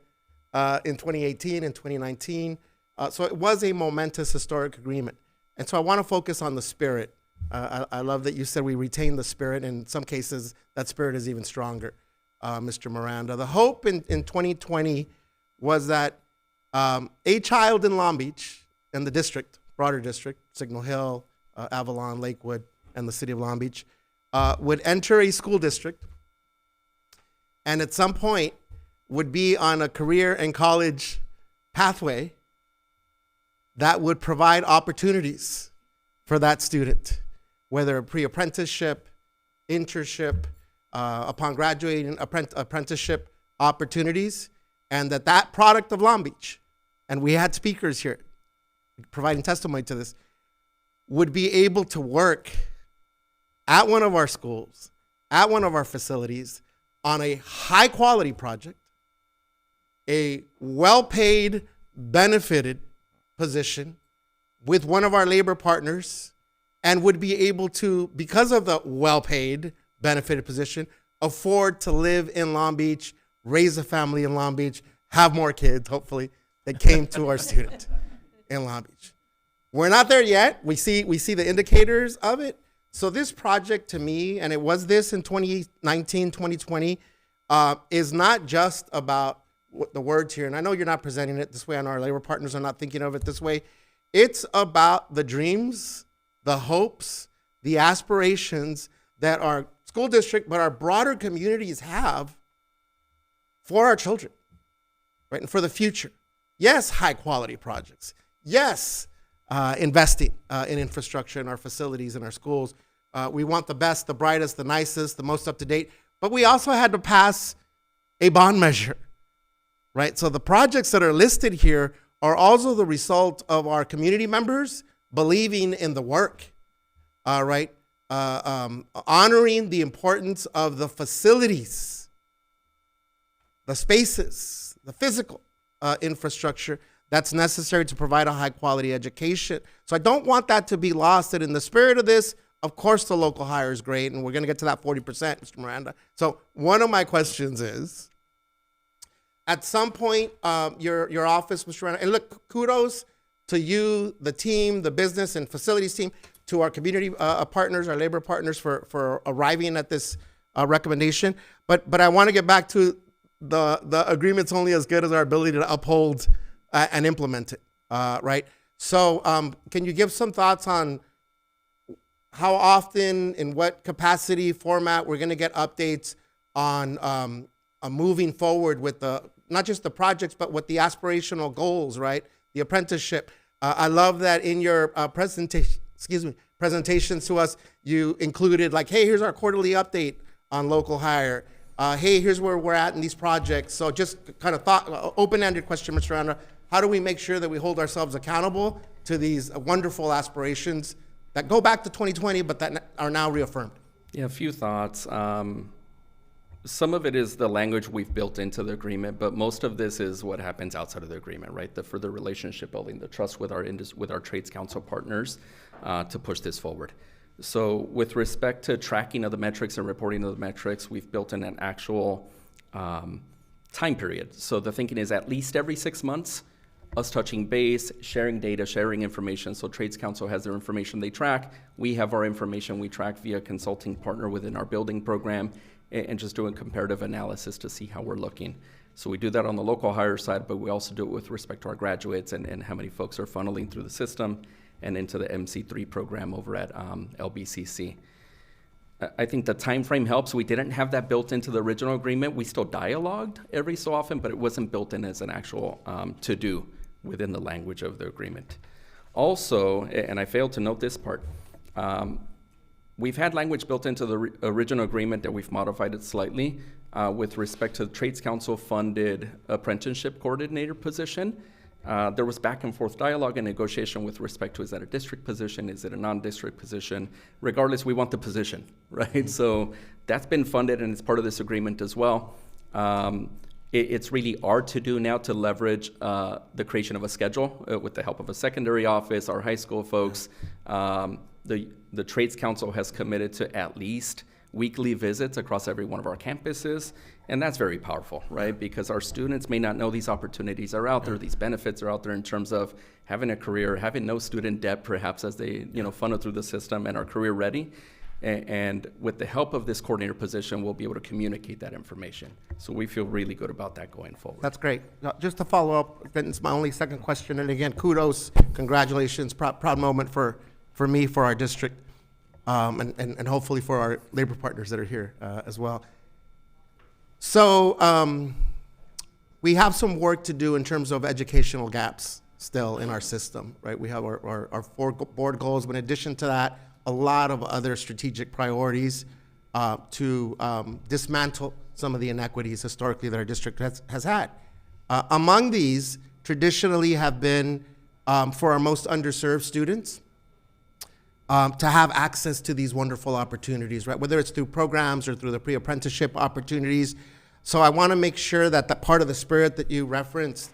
in 2018 and 2019. So it was a momentous historic agreement. And so I want to focus on the spirit. I love that you said we retain the spirit. In some cases, that spirit is even stronger, Mr. Miranda. The hope in 2020 was that a child in Long Beach and the district, broader district, Signal Hill, Avalon, Lakewood, and the city of Long Beach, would enter a school district and at some point would be on a career and college pathway that would provide opportunities for that student, whether pre-apprenticeship, internship, upon graduating, apprenticeship opportunities, and that product of Long Beach, and we had speakers here providing testimony to this, would be able to work at one of our schools, at one of our facilities, on a high quality project, a well-paid, benefited position with one of our labor partners, and would be able to, because of the well-paid, benefited position, afford to live in Long Beach, raise a family in Long Beach, have more kids, hopefully, that came to our student in Long Beach. We're not there yet. We see the indicators of it. So this project to me, and it was this in 2019, 2020, is not just about the words here. And I know you're not presenting it this way, and our labor partners are not thinking of it this way. It's about the dreams, the hopes, the aspirations that our school district, but our broader communities have for our children, right, and for the future. Yes, high quality projects. Yes, investing in infrastructure in our facilities and our schools. We want the best, the brightest, the nicest, the most up to date, but we also had to pass a bond measure, right? So the projects that are listed here are also the result of our community members believing in the work, right? Honoring the importance of the facilities, the spaces, the physical infrastructure that's necessary to provide a high quality education. So I don't want that to be lost, that in the spirit of this, of course the local hire is great, and we're gonna get to that 40%, Mr. Miranda. So one of my questions is, at some point, your office, Mr. Miranda, and look, kudos to you, the team, the business and facilities team, to our community partners, our labor partners for arriving at this recommendation. But I wanna get back to the agreement's only as good as our ability to uphold and implement it, right? So can you give some thoughts on how often, in what capacity, format, we're gonna get updates on moving forward with not just the projects, but with the aspirational goals, right? The apprenticeship. I love that in your presentations to us, you included like, hey, here's our quarterly update on local hire. Hey, here's where we're at in these projects. So just kind of open-ended question, Mr. Miranda. How do we make sure that we hold ourselves accountable to these wonderful aspirations that go back to 2020, but that are now reaffirmed? Yeah, a few thoughts. Some of it is the language we've built into the agreement, but most of this is what happens outside of the agreement, right? The further relationship building, the trust with our trades council partners to push this forward. So with respect to tracking of the metrics and reporting of the metrics, we've built in an actual time period. So the thinking is at least every 6 months, us touching base, sharing data, sharing information. So Trades Council has their information they track. We have our information we track via consulting partner within our building program, and just doing comparative analysis to see how we're looking. So we do that on the local hire side, but we also do it with respect to our graduates and how many folks are funneling through the system and into the MC3 program over at LBCC. I think the time frame helps. We didn't have that built into the original agreement. We still dialogued every so often, but it wasn't built in as an actual to-do within the language of the agreement. Also, and I failed to note this part, we've had language built into the original agreement that we've modified it slightly with respect to the Trades Council funded apprenticeship coordinator position. There was back and forth dialogue and negotiation with respect to, is that a district position? Is it a non-district position? Regardless, we want the position, right? So that's been funded and it's part of this agreement as well. It's really our to-do now to leverage the creation of a schedule with the help of a secondary office, our high school folks. The Trades Council has committed to at least weekly visits across every one of our campuses, and that's very powerful, right? Because our students may not know these opportunities are out there, these benefits are out there in terms of having a career, having no student debt perhaps as they funnel through the system and are career ready. And with the help of this coordinator position, we'll be able to communicate that information. So we feel really good about that going forward. That's great. Now, just to follow up, it's my only second question, and again, kudos, congratulations, proud moment for me, for our district, and hopefully for our labor partners that are here as well. So we have some work to do in terms of educational gaps still in our system, right? We have our 4 board goals, but in addition to that, a lot of other strategic priorities to dismantle some of the inequities historically that our district has had. Among these, traditionally have been for our most underserved students, to have access to these wonderful opportunities, right? Whether it's through programs or through the pre-apprenticeship opportunities. So I want to make sure that that part of the spirit that you referenced,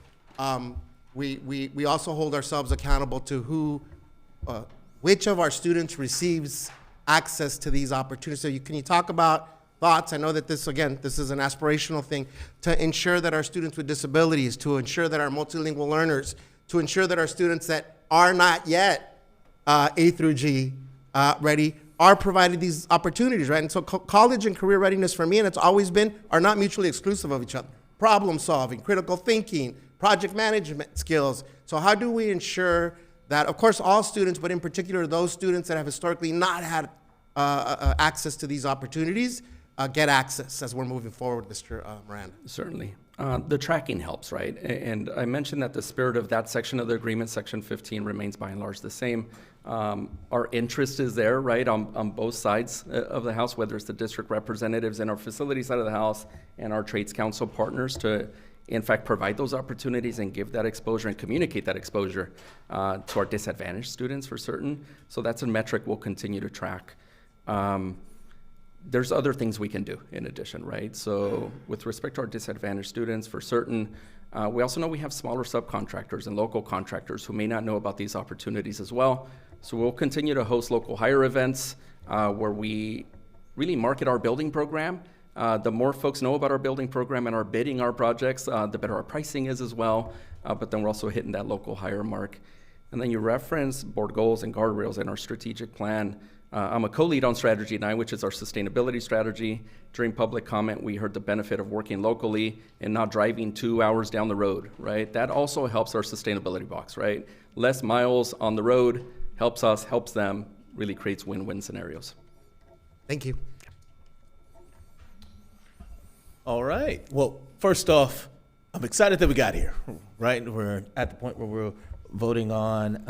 we also hold ourselves accountable to which of our students receives access to these opportunities. So can you talk about thoughts? I know that this is an aspirational thing, to ensure that our students with disabilities, to ensure that our multilingual learners, to ensure that our students that are not yet A through G ready are provided these opportunities, right? And so college and career readiness for me, and it's always been, are not mutually exclusive of each other. Problem solving, critical thinking, project management skills. So how do we ensure that, of course, all students, but in particular those students that have historically not had access to these opportunities, get access as we're moving forward, Mr. Miranda. Certainly. The tracking helps, right? And I mentioned that the spirit of that section of the agreement, section 15, remains by and large the same. Our interest is there, right, on both sides of the house, whether it's the district representatives in our facility side of the house and our trades council partners to, in fact, provide those opportunities and give that exposure and communicate that exposure to our disadvantaged students for certain. So that's a metric we'll continue to track. There's other things we can do in addition, right? So with respect to our disadvantaged students, for certain, we also know we have smaller subcontractors and local contractors who may not know about these opportunities as well. So we'll continue to host local hire events where we really market our building program. The more folks know about our building program and are bidding our projects, the better our pricing is as well. But then we're also hitting that local hire mark. And then you reference board goals and guardrails in our strategic plan. I'm a co-lead on Strategy 9, which is our sustainability strategy. During public comment, we heard the benefit of working locally and not driving 2 hours down the road, right? That also helps our sustainability box, right? Less miles on the road helps us, helps them, really creates win-win scenarios. Thank you. All right. Well, first off, I'm excited that we got here, right? We're at the point where we're voting on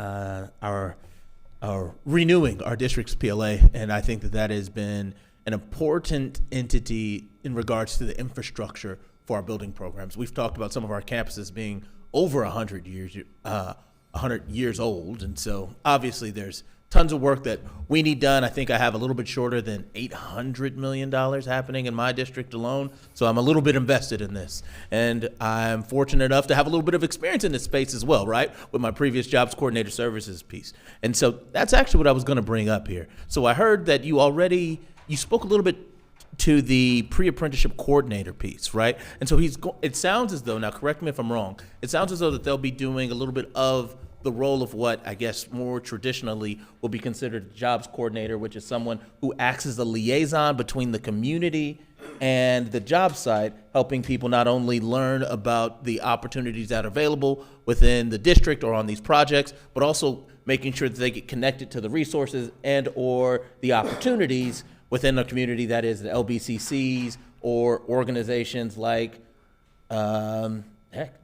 our renewing our district's PLA, and I think that has been an important entity in regards to the infrastructure for our building programs. We've talked about some of our campuses being over 100 years old, and so obviously there's tons of work that we need done. I think I have a little bit shorter than $800 million happening in my district alone, so I'm a little bit invested in this. And I'm fortunate enough to have a little bit of experience in this space as well, right, with my previous jobs coordinator services piece. And so that's actually what I was going to bring up here. So I heard that you spoke a little bit to the pre-apprenticeship coordinator piece, right? And so it sounds as though, now correct me if I'm wrong, it sounds as though that they'll be doing a little bit of the role of what I guess more traditionally will be considered a jobs coordinator, which is someone who acts as a liaison between the community and the job site, helping people not only learn about the opportunities that are available within the district or on these projects, but also making sure that they get connected to the resources and or the opportunities within the community, that is the LBCCs or organizations like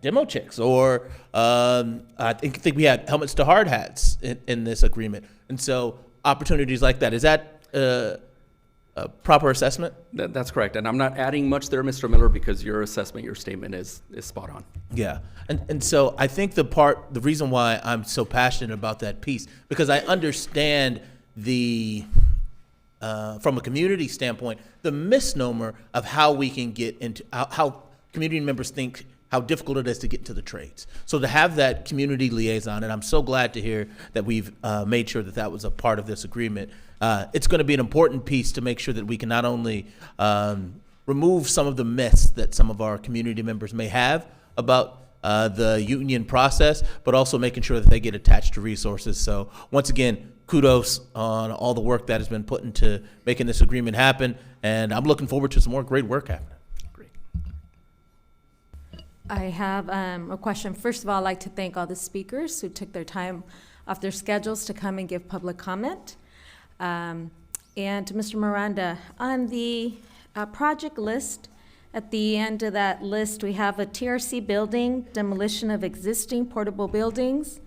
Demo Chicks, or I think we had helmets to hard hats in this agreement. And so opportunities like that, is that a proper assessment? That's correct. And I'm not adding much there, Mr. Miller, because your assessment, your statement is spot on. Yeah. And so I think the reason why I'm so passionate about that piece, because I understand from a community standpoint, the misnomer of how we can get into, how community members think how difficult it is to get into the trades. So to have that community liaison, and I'm so glad to hear that we've made sure that was a part of this agreement. It's going to be an important piece to make sure that we can not only remove some of the myths that some of our community members may have about the union process, but also making sure that they get attached to resources. So once again, kudos on all the work that has been put into making this agreement happen, and I'm looking forward to some more great work happening. I have a question. First of all, I'd like to thank all the speakers who took their time off their schedules to come and give public comment. And to Mr. Miranda, on the project list, at the end of that list, we have a TRC building, demolition of existing portable buildings,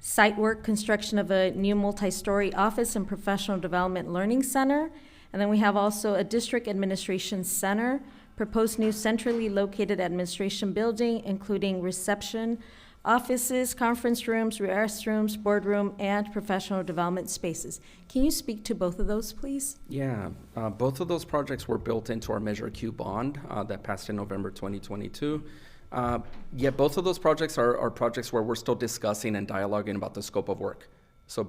site work, construction of a new multi-story office and professional development learning center. And then we have also a district administration center, proposed new centrally located administration building, including reception, offices, conference rooms, restrooms, boardroom, and professional development spaces. Can you speak to both of those, please? Yeah, both of those projects were built into our Measure Q bond that passed in November 2022. Yet both of those projects are projects where we're still discussing and dialoguing about the scope of work. So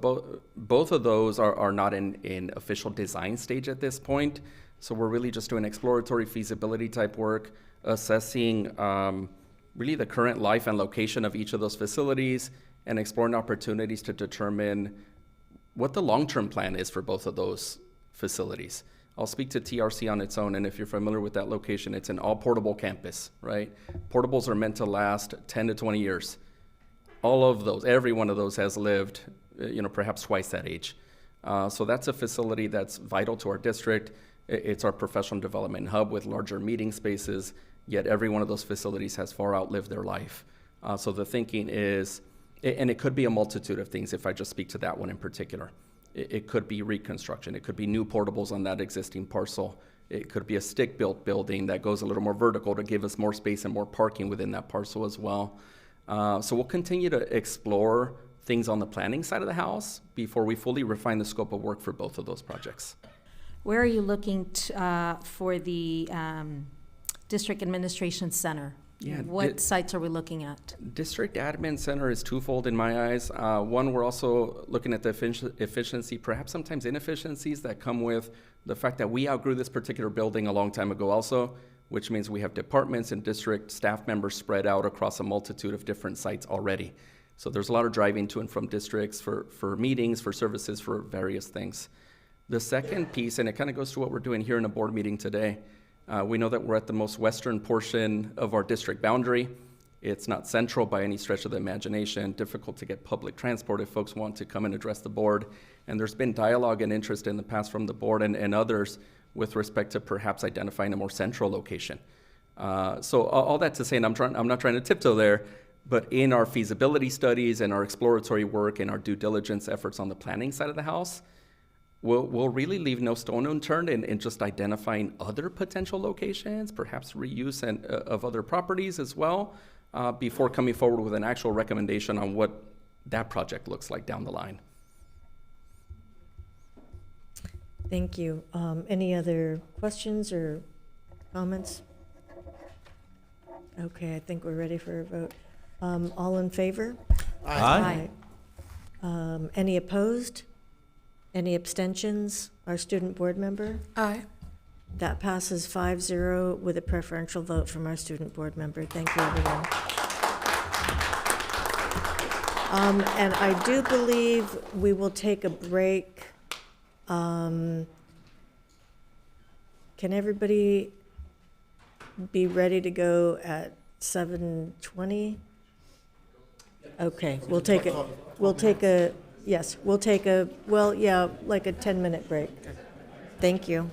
both of those are not in official design stage at this point. So we're really just doing exploratory feasibility type work, assessing really the current life and location of each of those facilities, and exploring opportunities to determine what the long-term plan is for both of those facilities. I'll speak to TRC on its own, and if you're familiar with that location, it's an all-portable campus, right? Portables are meant to last 10 to 20 years. All of those, every one of those has lived, perhaps twice that age. So that's a facility that's vital to our district. It's our professional development hub with larger meeting spaces, yet every one of those facilities has far outlived their life. So the thinking is, and it could be a multitude of things if I just speak to that one in particular. It could be reconstruction. It could be new portables on that existing parcel. It could be a stick-built building that goes a little more vertical to give us more space and more parking within that parcel as well. So we'll continue to explore things on the planning side of the house before we fully refine the scope of work for both of those projects. Where are you looking for the district administration center? Yeah, What sites are we looking at? District Admin Center is twofold in my eyes. One, we're also looking at the efficiency, perhaps sometimes inefficiencies that come with the fact that we outgrew this particular building a long time ago also, which means we have departments and district staff members spread out across a multitude of different sites already. So there's a lot of driving to and from districts for meetings, for services, for various things. The second piece, and it kind of goes to what we're doing here in a board meeting today, we know that we're at the most western portion of our district boundary. It's not central by any stretch of the imagination, difficult to get public transport if folks want to come and address the board. And there's been dialogue and interest in the past from the board and others with respect to perhaps identifying a more central location. So all that to say, and I'm not trying to tiptoe there, but in our feasibility studies and our exploratory work and our due diligence efforts on the planning side of the house, we'll really leave no stone unturned in just identifying other potential locations, perhaps reuse of other properties as well, before coming forward with an actual recommendation on what that project looks like down the line. Thank you. Any other questions or comments? Okay, I think we're ready for a vote. All in favor? Aye. Any opposed? Any abstentions? Our student board member? Aye. That passes 5-0 with a preferential vote from our student board member. Thank you, everyone. And I do believe we will take a break. Can everybody be ready to go at 7:20? Okay, we'll take a, like a 10-minute break. Thank you.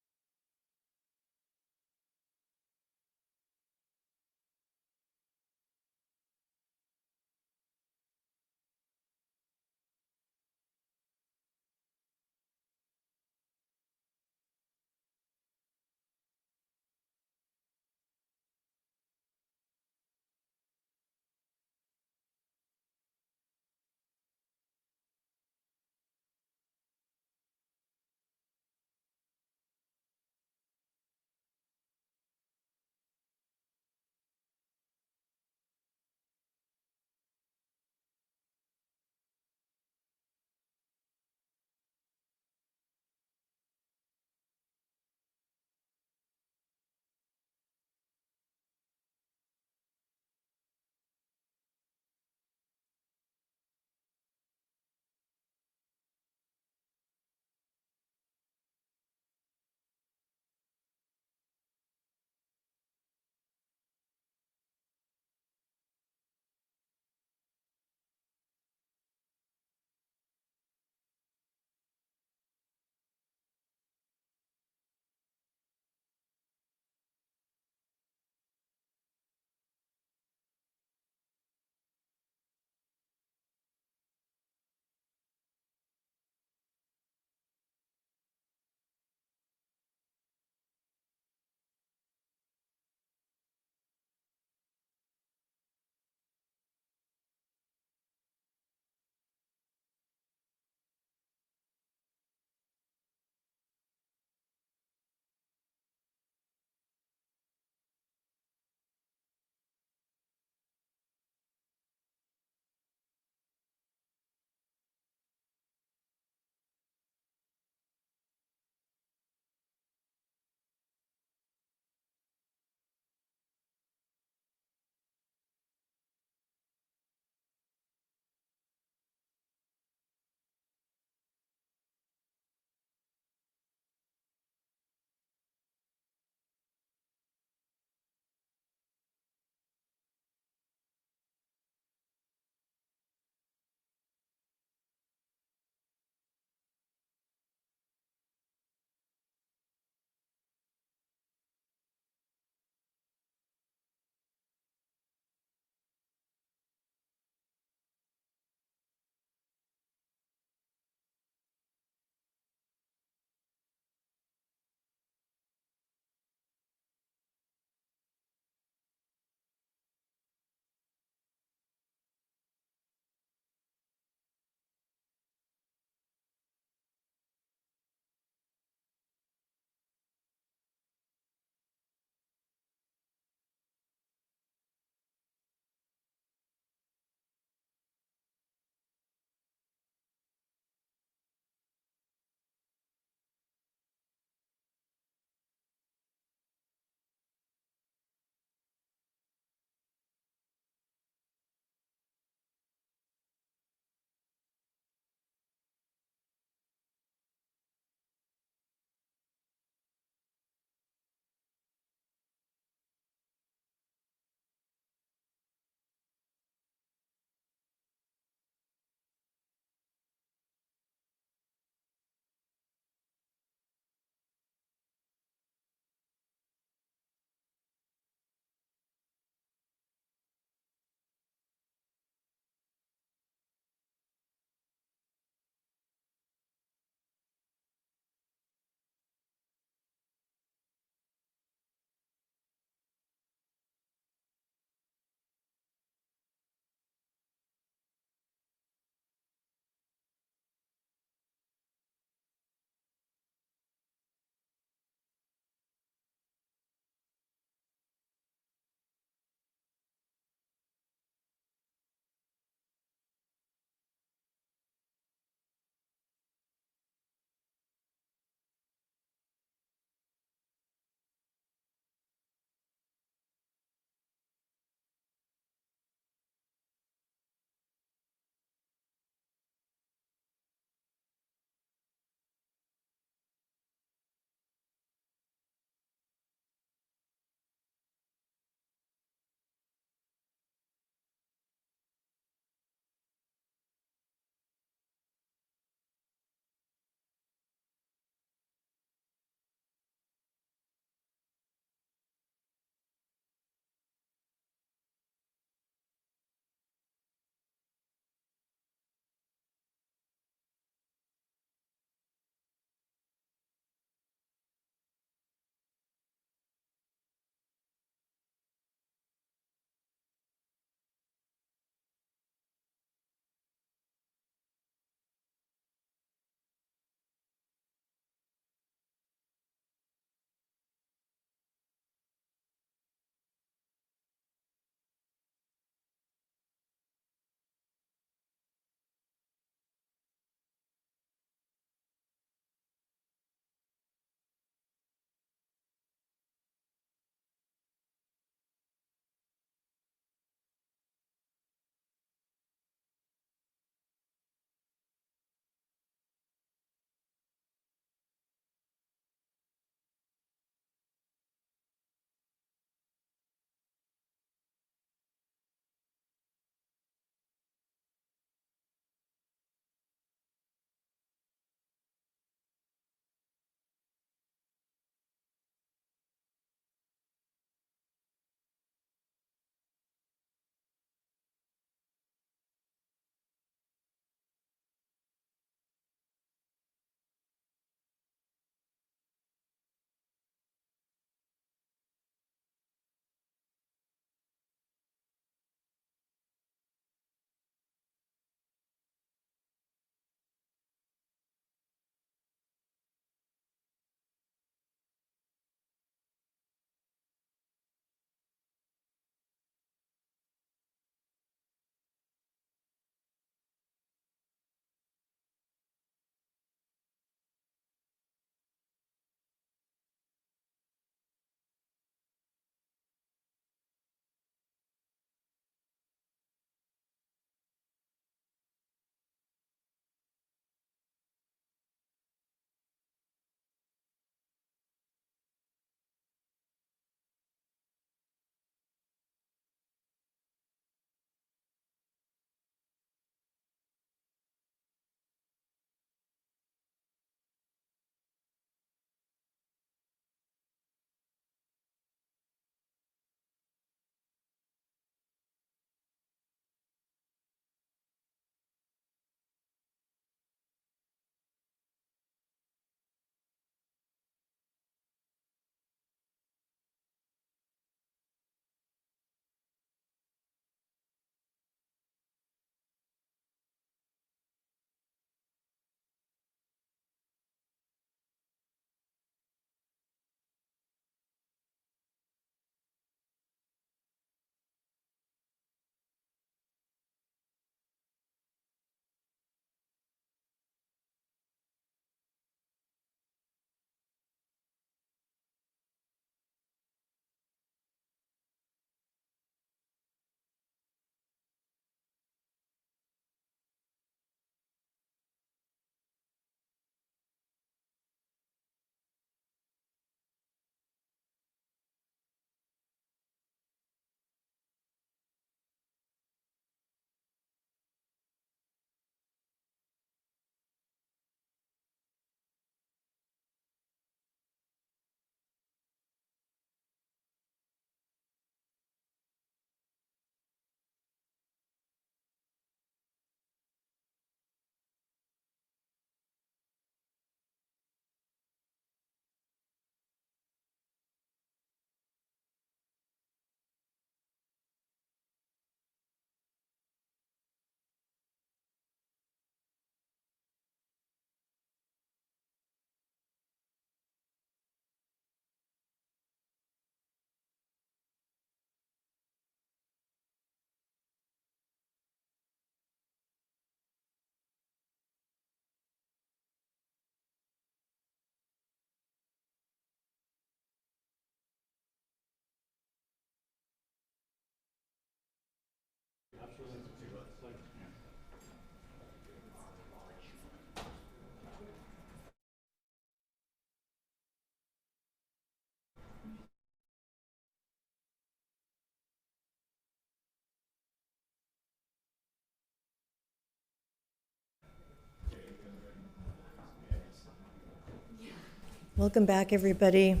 Welcome back, everybody.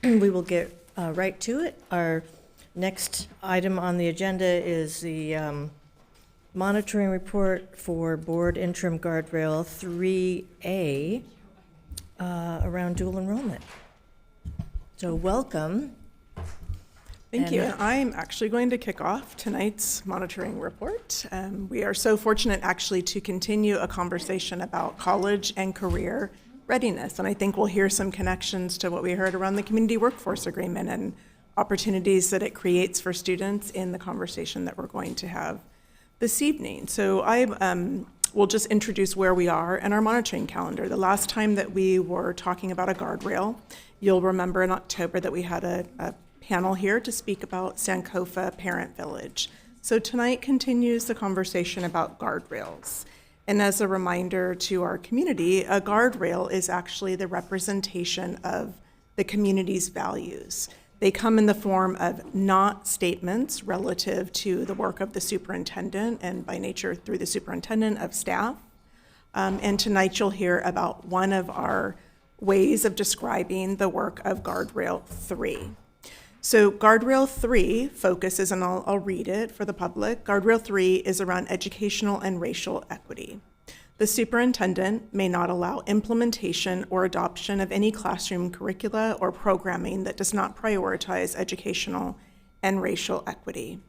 We will get right to it. Our next item on the agenda is the monitoring report for Board Interim Guardrail 3A around dual enrollment. So welcome. Thank you. And- I'm actually going to kick off tonight's monitoring report. We are so fortunate actually to continue a conversation about college and career readiness. And I think we'll hear some connections to what we heard around the community workforce agreement and opportunities that it creates for students in the conversation that we're going to have this evening. So I will just introduce where we are in our monitoring calendar. The last time that we were talking about a guardrail, you'll remember in October that we had a panel here to speak about Sankofa Parent Village. So tonight continues the conversation about guardrails. And as a reminder to our community, a guardrail is actually the representation of the community's values. They come in the form of not statements relative to the work of the superintendent and by nature through the superintendent of staff. And tonight you'll hear about one of our ways of describing the work of Guardrail 3. So Guardrail 3 focuses, and I'll read it for the public. Guardrail 3 is around educational and racial equity. The superintendent may not allow implementation or adoption of any classroom curricula or programming that does not prioritize educational and racial equity.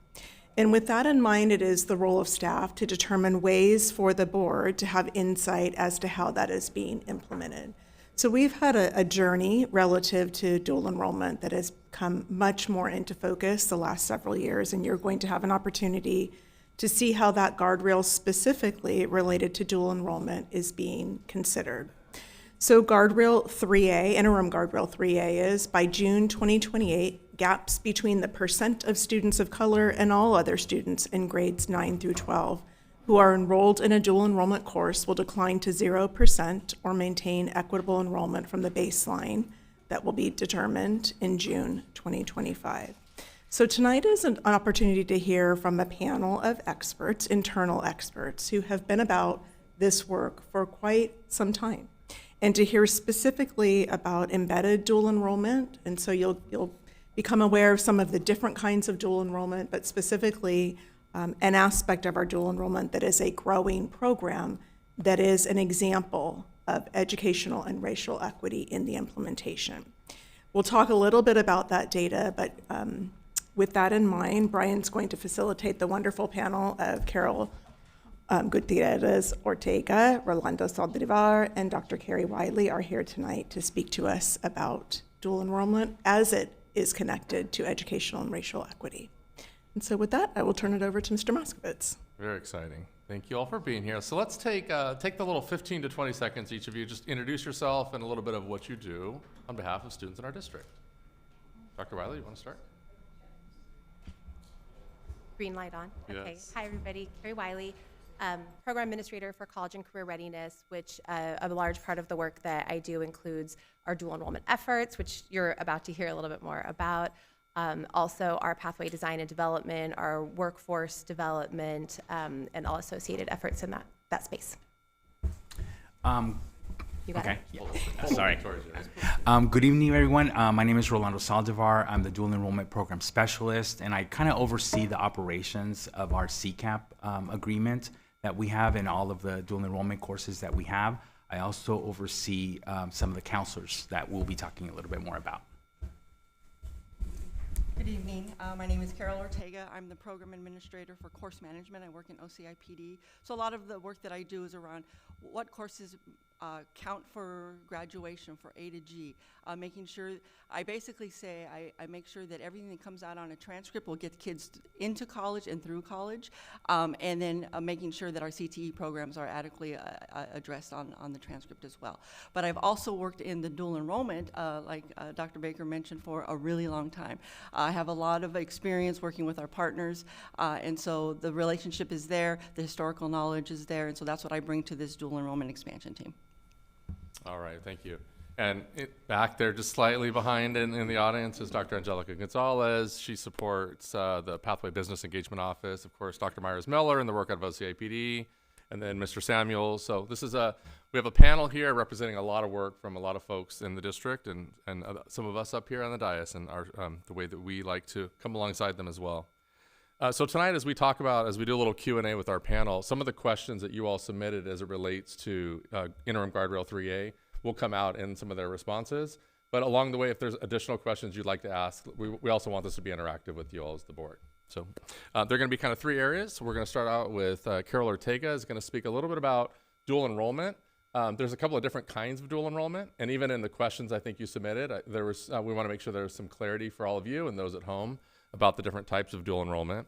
And with that in mind, it is the role of staff to determine ways for the board to have insight as to how that is being implemented. So we've had a journey relative to dual enrollment that has come much more into focus the last several years, and you're going to have an opportunity to see how that guardrail specifically related to dual enrollment is being considered. So Guardrail 3A, interim Guardrail 3A is, by June 2028, gaps between the percent of students of color and all other students in grades 9 through 12 who are enrolled in a dual enrollment course will decline to 0% or maintain equitable enrollment from the baseline that will be determined in June 2025. So tonight is an opportunity to hear from a panel of experts, internal experts, who have been about this work for quite some time, and to hear specifically about embedded dual enrollment. And so you'll become aware of some of the different kinds of dual enrollment, but specifically an aspect of our dual enrollment that is a growing program that is an example of educational and racial equity in the implementation. We'll talk a little bit about that data, but with that in mind, Brian's going to facilitate the wonderful panel of Carol Gutierrez Ortega, Rolando Saldivar, and Dr. Carrie Wiley are here tonight to speak to us about dual enrollment as it is connected to educational and racial equity. And so with that, I will turn it over to Mr. Moskowitz. Very exciting. Thank you all for being here. So let's take the little 15 to 20 seconds, each of you, just introduce yourself and a little bit of what you do on behalf of students in our district. Dr. Wiley, you want to start? Green light on. Okay. Yes. Hi, everybody. Carrie Wiley, Program Administrator for College and Career Readiness, which a large part of the work that I do includes our dual enrollment efforts, which you're about to hear a little bit more about. Also, our pathway design and development, our workforce development, and all associated efforts in that space. You got Okay. it? Yeah. Sorry. Good evening, everyone. My name is Rolando Saldivar. I'm the dual enrollment program specialist, and I kind of oversee the operations of our CCAP agreement that we have in all of the dual enrollment courses that we have. I also oversee some of the counselors that we'll be talking a little bit more about. Good evening. My name is Carol Ortega. I'm the program administrator for course management. I work in OCIPD. So a lot of the work that I do is around what courses count for graduation for A to G, making sure, I basically say I make sure that everything that comes out on a transcript will get kids into college and through college, and then making sure that our CTE programs are adequately addressed on the transcript as well. But I've also worked in the dual enrollment, like Dr. Baker mentioned, for a really long time. I have a lot of experience working with our partners, and so the relationship is there, the historical knowledge is there, and so that's what I bring to this dual enrollment expansion team. All right, thank you. And back there, just slightly behind in the audience, is Dr. Angelica Gonzalez. She supports the Pathway Business Engagement Office. Of course, Dr. Myers Miller and the work out of OCIPD. and then Mr. Samuels. So this is we have a panel here representing a lot of work from a lot of folks in the district, and some of us up here on the dais, and the way that we like to come alongside them as well. So tonight, as we do a little Q&A with our panel, some of the questions that you all submitted as it relates to Interim Guardrail 3A will come out in some of their responses. But along the way, if there's additional questions you'd like to ask, we also want this to be interactive with you all as the board. So there are going to be kind of three areas. We're going to start out with Carol Ortega is going to speak a little bit about dual enrollment. There's a couple of different kinds of dual enrollment, and even in the questions I think you submitted, we want to make sure there's some clarity for all of you and those at home about the different types of dual enrollment.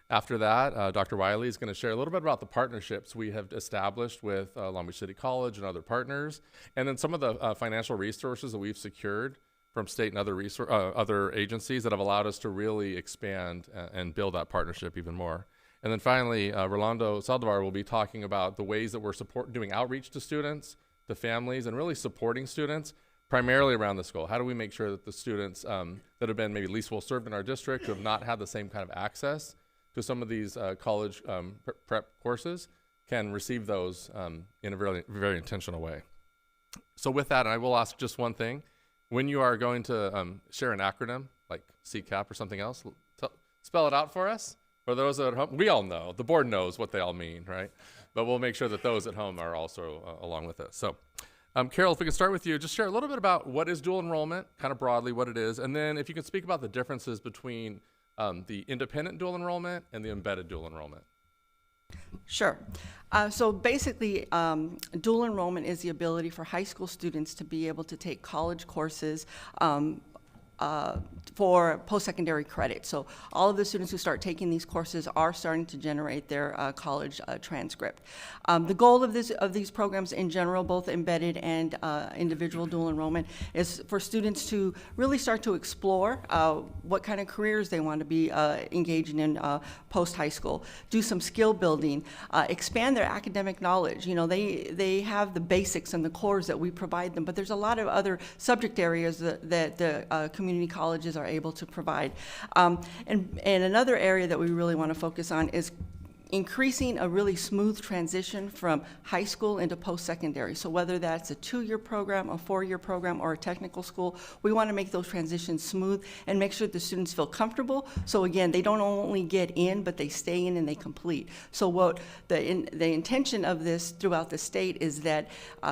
After that, Dr. Wiley is going to share a little bit about the partnerships we have established with Long Beach City College and other partners, and then some of the financial resources that we've secured from state and other agencies that have allowed us to really expand and build that partnership even more. And then finally, Rolando Saldivar will be talking about the ways that we're doing outreach to students, to families, and really supporting students primarily around the school. How do we make sure that the students that have been maybe least well served in our district, who have not had the same kind of access to some of these college prep courses, can receive those in a very, very intentional way. So with that, and I will ask just one thing, when you are going to share an acronym like CCAP or something else, spell it out for us. For those at home, we all know, the board knows what they all mean, right? But we'll make sure that those at home are also along with us. So Carol, if we can start with you, just share a little bit about what is dual enrollment, kind of broadly what it is, and then if you could speak about the differences between the independent dual enrollment and the embedded dual enrollment. Sure. So basically, dual enrollment is the ability for high school students to be able to take college courses for post-secondary credit. So all of the students who start taking these courses are starting to generate their college transcript. The goal of these programs in general, both embedded and individual dual enrollment, is for students to really start to explore what kind of careers they want to be engaging in post-high school, do some skill building, expand their academic knowledge. You know, they have the basics and the cores that we provide them, but there's a lot of other subject areas that the community colleges are able to provide. And another area that we really want to focus on is increasing a really smooth transition from high school into post-secondary. So whether that's a 2-year program, a 4-year program, or a technical school, we want to make those transitions smooth and make sure the students feel comfortable. So again, they don't only get in, but they stay in and they complete. So what the intention of this throughout the state is that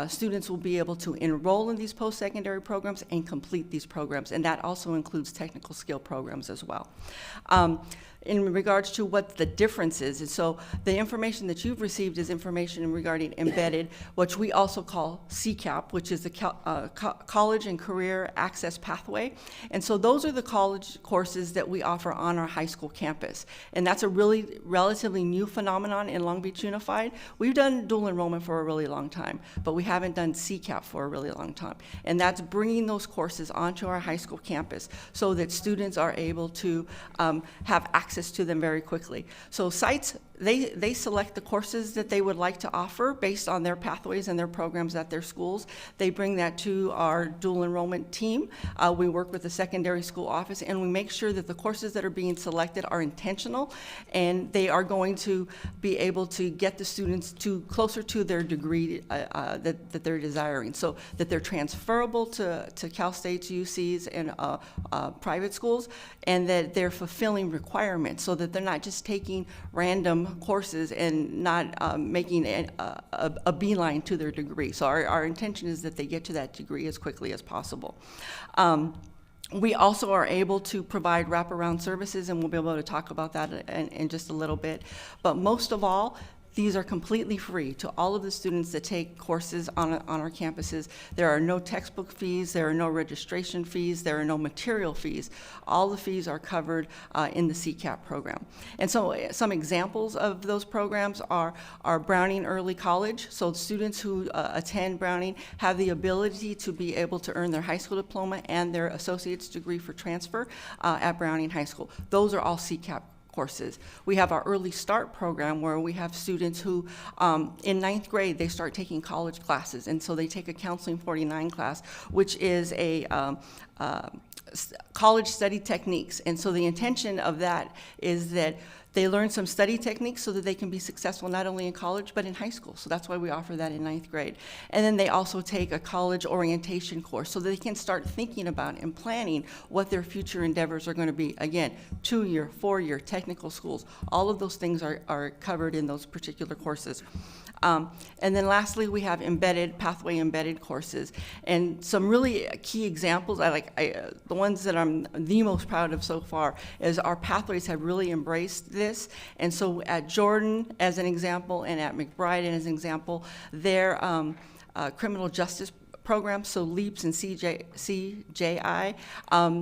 students will be able to enroll in these post-secondary programs and complete these programs, and that also includes technical skill programs as well. In regards to what the difference is, and so the information that you've received is information regarding embedded, which we also call CCAP, which is the College and Career Access Pathway. And so those are the college courses that we offer on our high school campus. And that's a really relatively new phenomenon in Long Beach Unified. We've done dual enrollment for a really long time, but we haven't done CCAP for a really long time. And that's bringing those courses onto our high school campus so that students are able to have access to them very quickly. So sites, they select the courses that they would like to offer based on their pathways and their programs at their schools. They bring that to our dual enrollment team. We work with the secondary school office, and we make sure that the courses that are being selected are intentional, and they are going to be able to get the students to closer to their degree that they're desiring, so that they're transferable to Cal State's, UC's, and private schools, and that they're fulfilling requirements, so that they're not just taking random courses and not making a beeline to their degree. So our intention is that they get to that degree as quickly as possible. We also are able to provide wraparound services, and we'll be able to talk about that in just a little bit. But most of all, these are completely free to all of the students that take courses on our campuses. There are no textbook fees, there are no registration fees, there are no material fees. All the fees are covered in the CCAP program. And so some examples of those programs are Browning Early College. So students who attend Browning have the ability to be able to earn their high school diploma and their associate's degree for transfer at Browning High School. Those are all CCAP courses. We have our Early Start program where we have students who, in 9th grade, they start taking college classes, and so they take a Counseling 49 class, which is a college study techniques. And so the intention of that is that they learn some study techniques so that they can be successful not only in college, but in high school. So that's why we offer that in 9th grade. And then they also take a college orientation course so that they can start thinking about and planning what their future endeavors are going to be. Again, 2-year, 4-year technical schools. All of those things are covered in those particular courses. And then lastly, we have pathway embedded courses. And some really key examples, the ones that I'm the most proud of so far is our pathways have really embraced this. And so at Jordan, as an example, and at McBride, as an example, their criminal justice program, so LEAPS and CJI,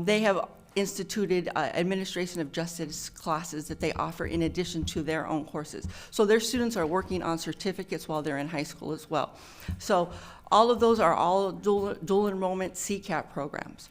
they have instituted administration of justice classes that they offer in addition to their own courses. So their students are working on certificates while they're in high school as well. So all of those are all dual enrollment CCAP programs.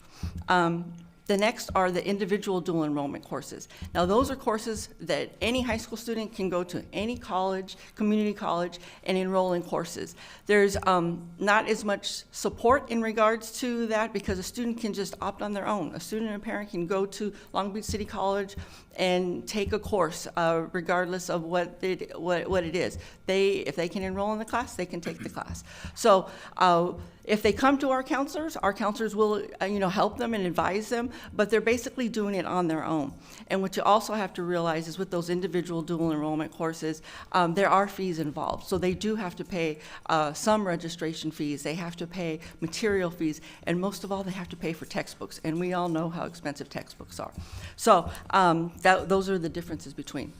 The next are the individual dual enrollment courses. Now those are courses that any high school student can go to any college, community college, and enroll in courses. There's not as much support in regards to that because a student can just opt on their own. A student and a parent can go to Long Beach City College and take a course regardless of what it is. If they can enroll in the class, they can take the class. So if they come to our counselors will help them and advise them, but they're basically doing it on their own. And what you also have to realize is with those individual dual enrollment courses, there are fees involved. So they do have to pay some registration fees, they have to pay material fees, and most of all, they have to pay for textbooks. And we all know how expensive textbooks are. So those are the differences between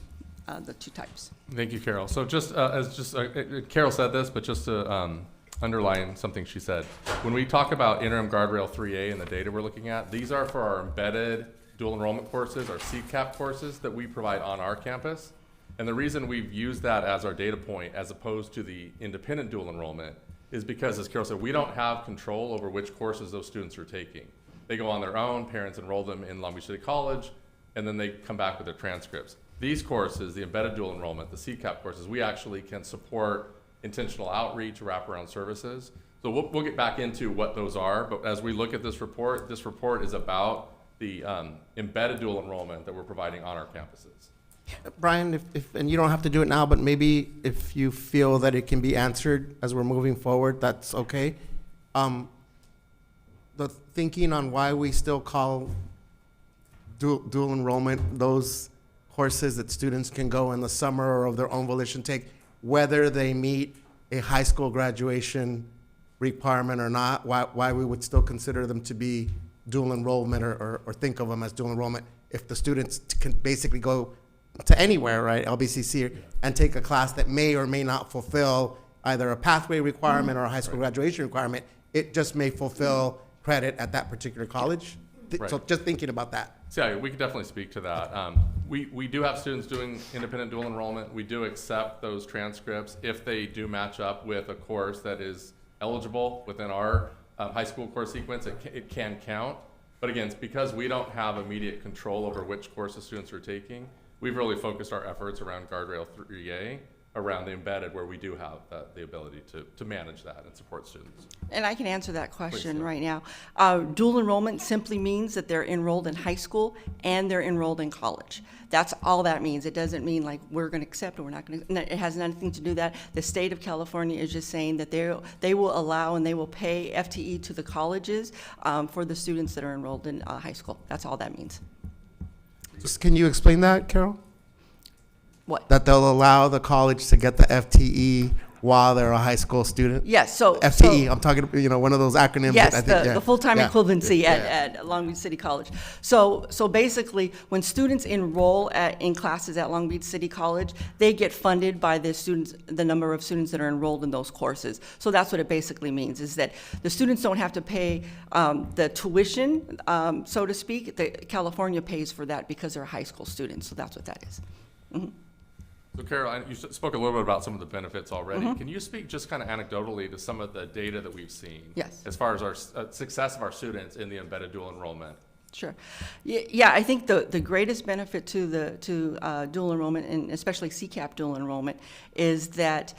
the two types. Thank you, Carol. So Carol said this, but just to underline something she said. When we talk about interim guardrail 3A and the data we're looking at, these are for our embedded dual enrollment courses, our CCAP courses that we provide on our campus. And the reason we've used that as our data point as opposed to the independent dual enrollment is because, as Carol said, we don't have control over which courses those students are taking. They go on their own, parents enroll them in Long Beach City College, and then they come back with their transcripts. These courses, the embedded dual enrollment, the CCAP courses, we actually can support intentional outreach, wraparound services. So we'll get back into what those are, but as we look at this report is about the embedded dual enrollment that we're providing on our campuses. Brian, and you don't have to do it now, but maybe if you feel that it can be answered as we're moving forward, that's okay. The thinking on why we still call dual enrollment those courses that students can go in the summer or of their own volition take, whether they meet a high school graduation requirement or not, why we would still consider them to be dual enrollment or think of them as dual enrollment if the students can basically go to anywhere, right, LBCC, and take a class that may or may not fulfill either a pathway requirement or a high school graduation requirement. It just may fulfill credit at that particular college. So just thinking about that. So yeah, we could definitely speak to that. We do have students doing independent dual enrollment. We do accept those transcripts if they do match up with a course that is eligible within our high school course sequence. It can count. But again, it's because we don't have immediate control over which courses students are taking. We've really focused our efforts around Guardrail 3A, around the embedded, where we do have the ability to manage that and support students. And I can answer that question. Please, right now. Dual enrollment simply means that they're enrolled in high school and they're enrolled in college. That's all that means. It doesn't mean like we're going to accept or we're not going to. It has nothing to do with that. The state of California is just saying that they will allow and they will pay FTE to the colleges for the students that are enrolled in high school. That's all that means. Can you explain that, Carol? What? That they'll allow the college to get the FTE while they're a high school student? Yes, so FTE, I'm talking, one of those acronyms. Yes, I think, the full-time equivalency Yeah. at Long Beach City College. So basically, when students enroll in classes at Long Beach City College, they get funded by the number of students that are enrolled in those courses. So that's what it basically means, is that the students don't have to pay the tuition, so to speak. California pays for that because they're high school students, so that's what that is. Mm-hmm. So Carol, you spoke a little bit about some of the benefits already. Mm-hmm. Can you speak just kind of anecdotally to some of the data that we've seen? Yes. As far as our success of our students in the embedded dual enrollment? Sure. Yeah, I think the greatest benefit to dual enrollment, and especially CCAP dual enrollment, is that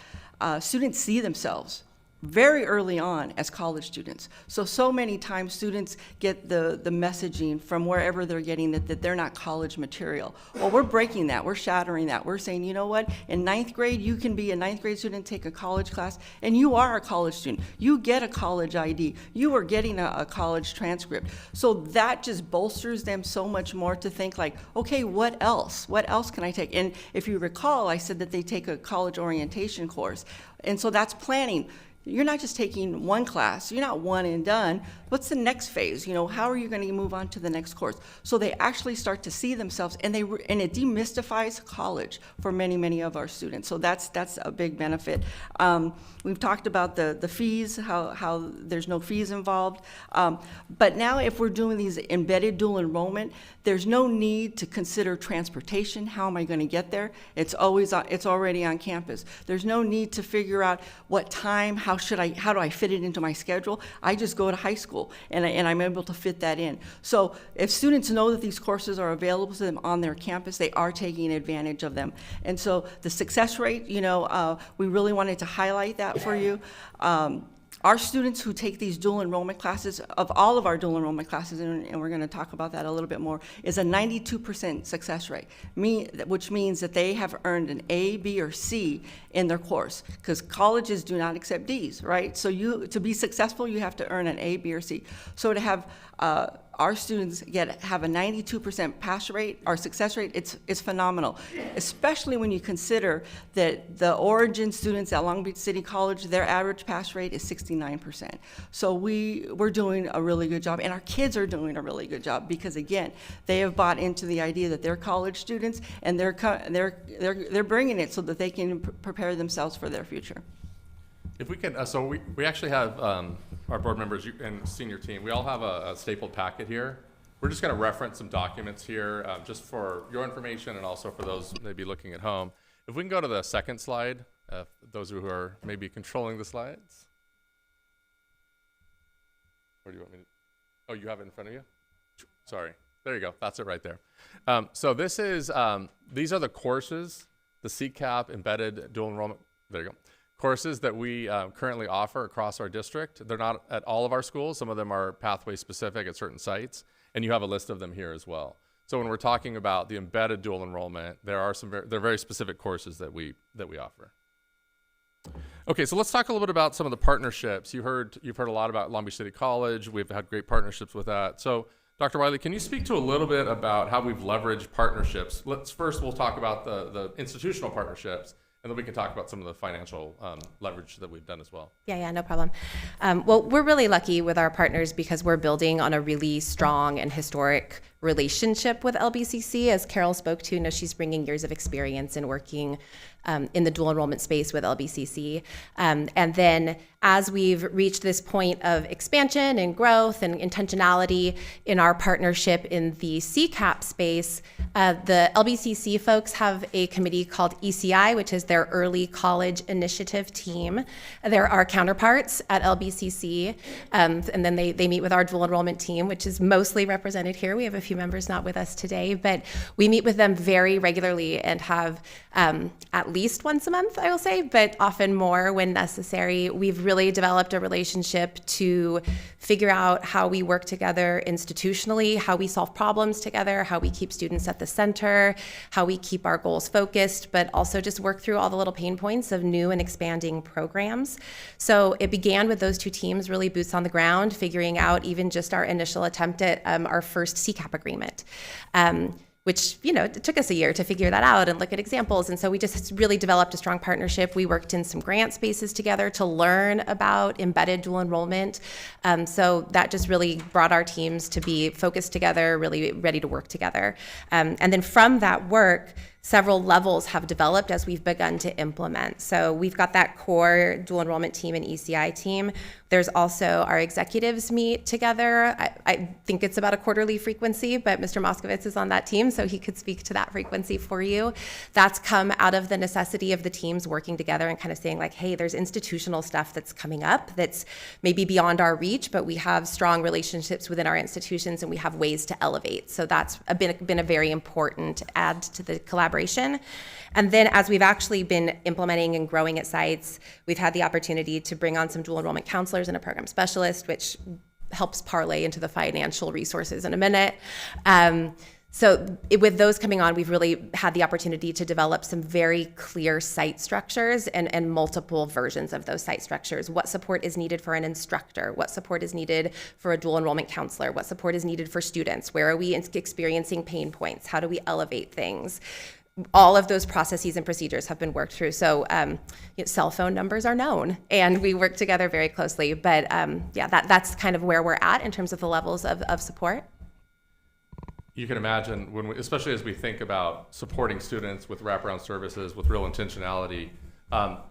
students see themselves very early on as college students. So many times students get the messaging from wherever they're getting it that they're not college material. Well, we're breaking that, we're shattering that. We're saying, you know what, in ninth grade, you can be a ninth grade student, take a college class, and you are a college student. You get a college ID, you are getting a college transcript. So that just bolsters them so much more to think like, okay, what else? What else can I take? And if you recall, I said that they take a college orientation course. And so that's planning. You're not just taking one class, you're not one and done. What's the next phase? You know, how are you going to move on to the next course? So they actually start to see themselves, and it demystifies college for many of our students. So that's a big benefit. We've talked about the fees, how there's no fees involved. But now if we're doing these embedded dual enrollment, there's no need to consider transportation. How am I going to get there? It's already on campus. There's no need to figure out what time, how do I fit it into my schedule? I just go to high school and I'm able to fit that in. So if students know that these courses are available to them on their campus, they are taking advantage of them. And so the success rate, we really wanted to highlight that for you. Our students who take these dual enrollment classes, of all of our dual enrollment classes, and we're going to talk about that a little bit more, is a 92% success rate, which means that they have earned an A, B, or C in their course, because colleges do not accept Ds, right? So to be successful, you have to earn an A, B, or C. So to have our students have a 92% pass rate, our success rate, it's phenomenal, especially when you consider that the origin students at Long Beach City College, their average pass rate is 69%. So we're doing a really good job, and our kids are doing a really good job because, again, they have bought into the idea that they're college students, and they're bringing it so that they can prepare themselves for their future. If we can, so we actually have our board members and senior team, we all have a stapled packet here. We're just going to reference some documents here just for your information and also for those maybe looking at home. If we can go to the second slide, those who are maybe controlling the slides. Where do you want me to? Oh, you have it in front of you? Sorry. There you go. That's it right there. So this is, these are the courses, the CCAP embedded dual enrollment. There you go. Courses that we currently offer across our district. They're not at all of our schools. Some of them are pathway specific at certain sites, and you have a list of them here as well. So when we're talking about the embedded dual enrollment, there are they're very specific courses that we offer. Okay, so let's talk a little bit about some of the partnerships. You've heard a lot about Long Beach City College. We've had great partnerships with that. So Dr. Wiley, can you speak to a little bit about how we've leveraged partnerships? We'll talk about the institutional partnerships, and then we can talk about some of the financial leverage that we've done as well. Yeah, no problem. Well, we're really lucky with our partners because we're building on a really strong and historic relationship with LBCC. As Carol spoke to, she's bringing years of experience in working in the dual enrollment space with LBCC. And then as we've reached this point of expansion and growth and intentionality in our partnership in the CCAP space, the LBCC folks have a committee called ECI, which is their Early College Initiative team. They're our counterparts at LBCC. And then they meet with our dual enrollment team, which is mostly represented here. We have a few members not with us today, but we meet with them very regularly and have at least once a month, I will say, but often more when necessary. We've really developed a relationship to figure out how we work together institutionally, how we solve problems together, how we keep students at the center, how we keep our goals focused, but also just work through all the little pain points of new and expanding programs. So it began with those two teams, really boots on the ground, figuring out even just our initial attempt at our first CCAP agreement. Which, it took us a year to figure that out and look at examples. And so we just really developed a strong partnership. We worked in some grant spaces together to learn about embedded dual enrollment. So that just really brought our teams to be focused together, really ready to work together. And then from that work, several levels have developed as we've begun to implement. So we've got that core dual enrollment team and ECI team. We've There's also our executives meet together. I think it's about a quarterly frequency, but Mr. Moskowitz is on that team, so he could speak to that frequency for you. That's come out of the necessity of the teams working together and kind of saying like, hey, there's institutional stuff that's coming up that's maybe beyond our reach, but we have strong relationships within our institutions and we have ways to elevate. So that's been a very important add to the collaboration. And then as we've actually been implementing and growing at sites, we've had the opportunity to bring on some dual enrollment counselors and a program specialist, which helps parlay into the financial resources in a minute. With those coming on, we've really had the opportunity to develop some very clear site structures and multiple versions of those site structures. What support is needed for an instructor? What support is needed for a dual enrollment counselor? What support is needed for students? Where are we experiencing pain points? How do we elevate things? All of those processes and procedures have been worked through. So cell phone numbers are known and we work together very closely. But that's kind of where we're at in terms of the levels of support. You can imagine, especially as we think about supporting students with wraparound services with real intentionality,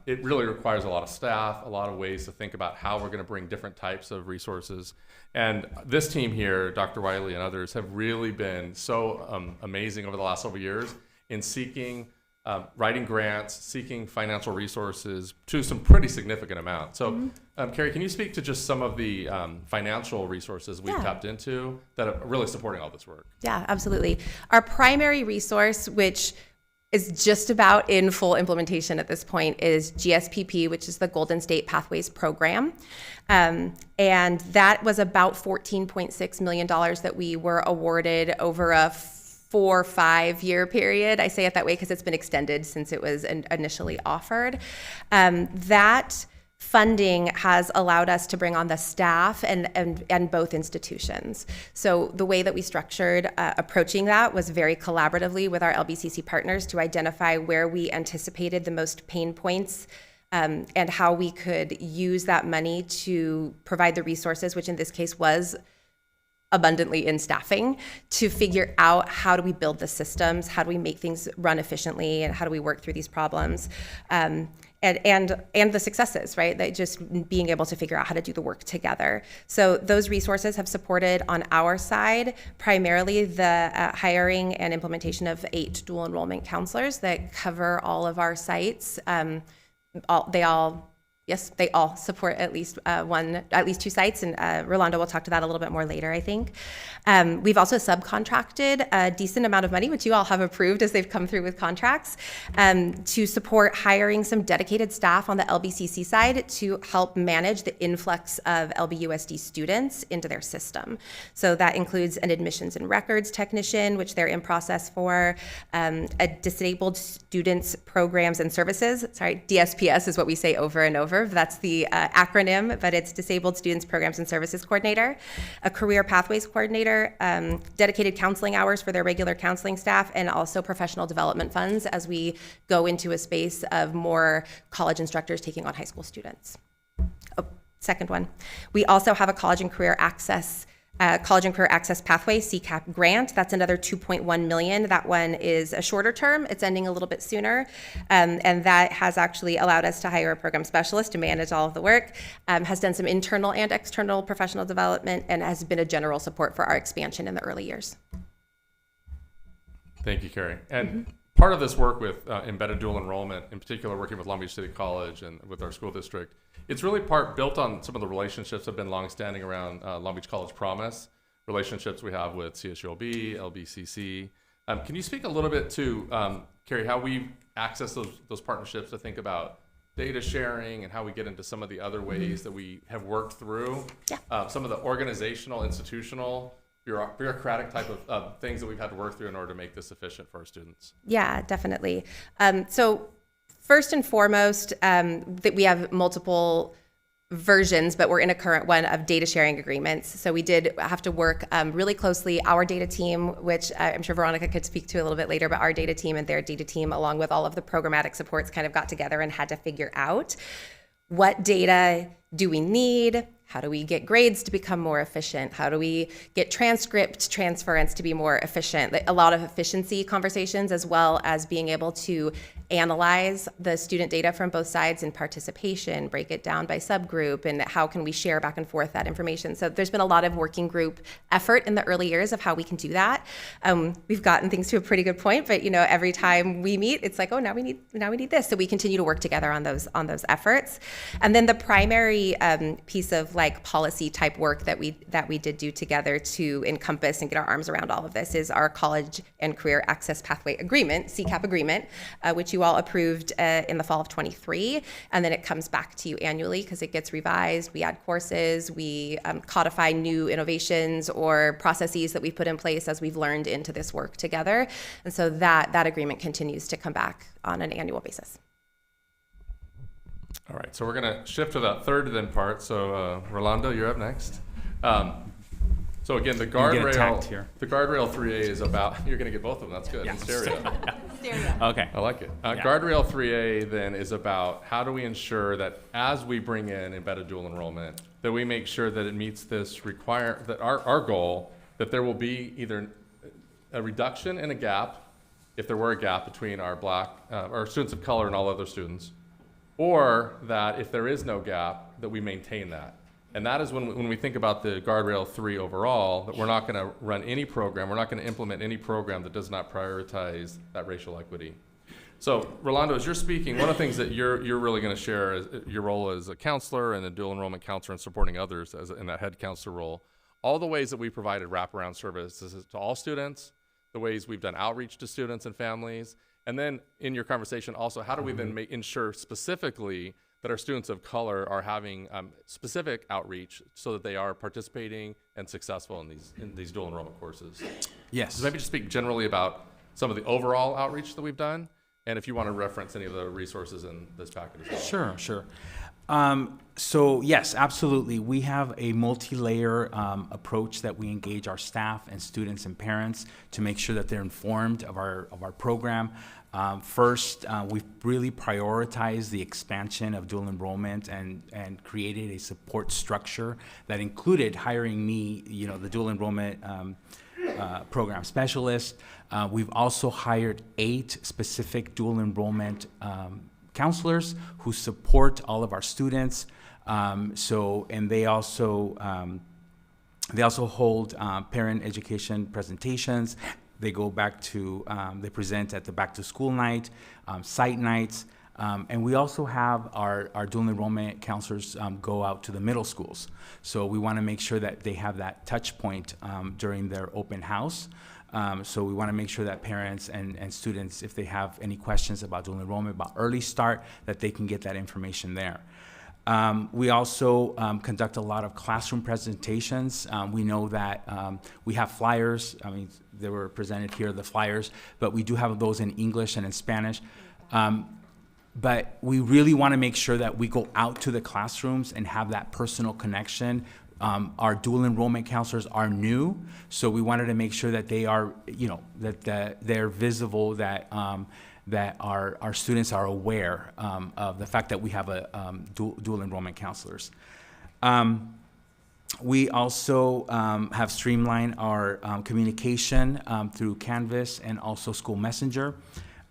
it really requires a lot of staff, a lot of ways to think about how we're going to bring different types of resources. And this team here, Dr. Wiley and others, have really been so amazing over the last several years in seeking, writing grants, seeking financial resources to some pretty significant amounts. So, Carrie, can you speak to just some of the financial resources we've tapped into that are really supporting all this work? Yeah, absolutely. Our primary resource, which is just about in full implementation at this point, is GSPP, which is the Golden State Pathways Program. And that was about $14.6 million that we were awarded over a 4 or 5 year period. I say it that way because it's been extended since it was initially offered. That funding has allowed us to bring on the staff and both institutions. So the way that we structured approaching that was very collaboratively with our LBCC partners to identify where we anticipated the most pain points and how we could use that money to provide the resources, which in this case was abundantly in staffing, to figure out how do we build the systems, how do we make things run efficiently, and how do we work through these problems, and the successes, right? That just being able to figure out how to do the work together. So those resources have supported on our side primarily the hiring and implementation of 8 dual enrollment counselors that cover all of our sites. They all support at least 2 sites, and Rolando will talk to that a little bit more later, I think. We've also subcontracted a decent amount of money, which you all have approved as they've come through with contracts, to support hiring some dedicated staff on the LBCC side to help manage the influx of LBUSD students into their system. So that includes an admissions and records technician, which they're in process for, a disabled students programs and services. Sorry, DSPS is what we say over and over. That's the acronym, but it's Disabled Students Programs and Services Coordinator, a Career Pathways Coordinator, dedicated counseling hours for their regular counseling staff, and also professional development funds as we go into a space of more college instructors taking on high school students. Second one. We also have a College and Career Access Pathway, CCAP grant. That's another $2.1 million. That one is a shorter term. It's ending a little bit sooner. And that has actually allowed us to hire a program specialist to manage all of the work, has done some internal and external professional development, and has been a general support for our expansion in the early years. Thank you, Carrie. And part of this work with embedded dual enrollment, in particular working with Long Beach City College and with our school district, it's really built on some of the relationships that have been longstanding around Long Beach College Promise, relationships we have with CSULB, LBCC. Can you speak a little bit to, Carrie, how we access those partnerships to think about data sharing and how we get into some of the other ways that we have worked through, some of the organizational, institutional, bureaucratic type of things that we've had to work through in order to make this efficient for our students? Yeah, definitely. So first and foremost, that we have multiple versions, but we're in a current one of data sharing agreements. So we did have to work really closely. Our data team, which I'm sure Veronica could speak to a little bit later, but our data team and their data team, along with all of the programmatic supports, kind of got together and had to figure out what data do we need? How do we get grades to become more efficient? How do we get transcript transference to be more efficient? A lot of efficiency conversations, as well as being able to analyze the student data from both sides in participation, break it down by subgroup, and how can we share back and forth that information. So there's been a lot of working group effort in the early years of how we can do that. We've gotten things to a pretty good point, but every time we meet, it's like, oh, now we need this. So we continue to work together on those efforts. And then the primary piece of like policy type work that we did do together to encompass and get our arms around all of this is our College and Career Access Pathway Agreement, CCAP agreement, which you all approved in the fall of 23. And then it comes back to you annually because it gets revised. We add courses, we codify new innovations or processes that we put in place as we've learned into this work together. And so that agreement continues to come back on an annual basis. All right, so we're going to shift to that third then part. So Rolando, you're up next. So again, the guardrail 3A is about, you're going to get both of them, that's good, in stereo. Okay. I like it. Guardrail 3A then is about how do we ensure that as we bring in embedded dual enrollment, that we make sure that it meets this that our goal, that there will be either a reduction in a gap, if there were a gap between our our students of color and all other students, or that if there is no gap, that we maintain that. And that is when we think about the Guardrail 3 overall, that we're not going to run any program, we're not going to implement any program that does not prioritize that racial equity. So, Rolando, as you're speaking, one of the things that you're really going to share is your role as a counselor and a dual enrollment counselor and supporting others in that head counselor role. All the ways that we provided wraparound services to all students, the ways we've done outreach to students and families, and then in your conversation also, how do we then ensure specifically that our students of color are having specific outreach so that they are participating and successful in these dual enrollment courses? Yes. So maybe just speak generally about some of the overall outreach that we've done, and if you want to reference any of the resources in this packet as well. Sure. So yes, absolutely. We have a multi-layer approach that we engage our staff and students and parents to make sure that they're informed of our program. First, we've really prioritized the expansion of dual enrollment and created a support structure that included hiring me, the dual enrollment program specialist. We've also hired 8 specific dual enrollment counselors who support all of our students. And they also hold parent education presentations. They go back to, they present at the back to school night, site nights, and we also have our dual enrollment counselors go out to the middle schools. So we want to make sure that they have that touch point during their open house. So we want to make sure that parents and students, if they have any questions about dual enrollment, about early start, that they can get that information there. We also conduct a lot of classroom presentations. We know that we have flyers. I mean, they were presented here, the flyers, but we do have those in English and in Spanish. But we really want to make sure that we go out to the classrooms and have that personal connection. Our dual enrollment counselors are new, so we wanted to make sure that they are, that they're visible, that our students are aware of the fact that we have a dual enrollment counselors. We also have streamlined our communication through Canvas and also School Messenger.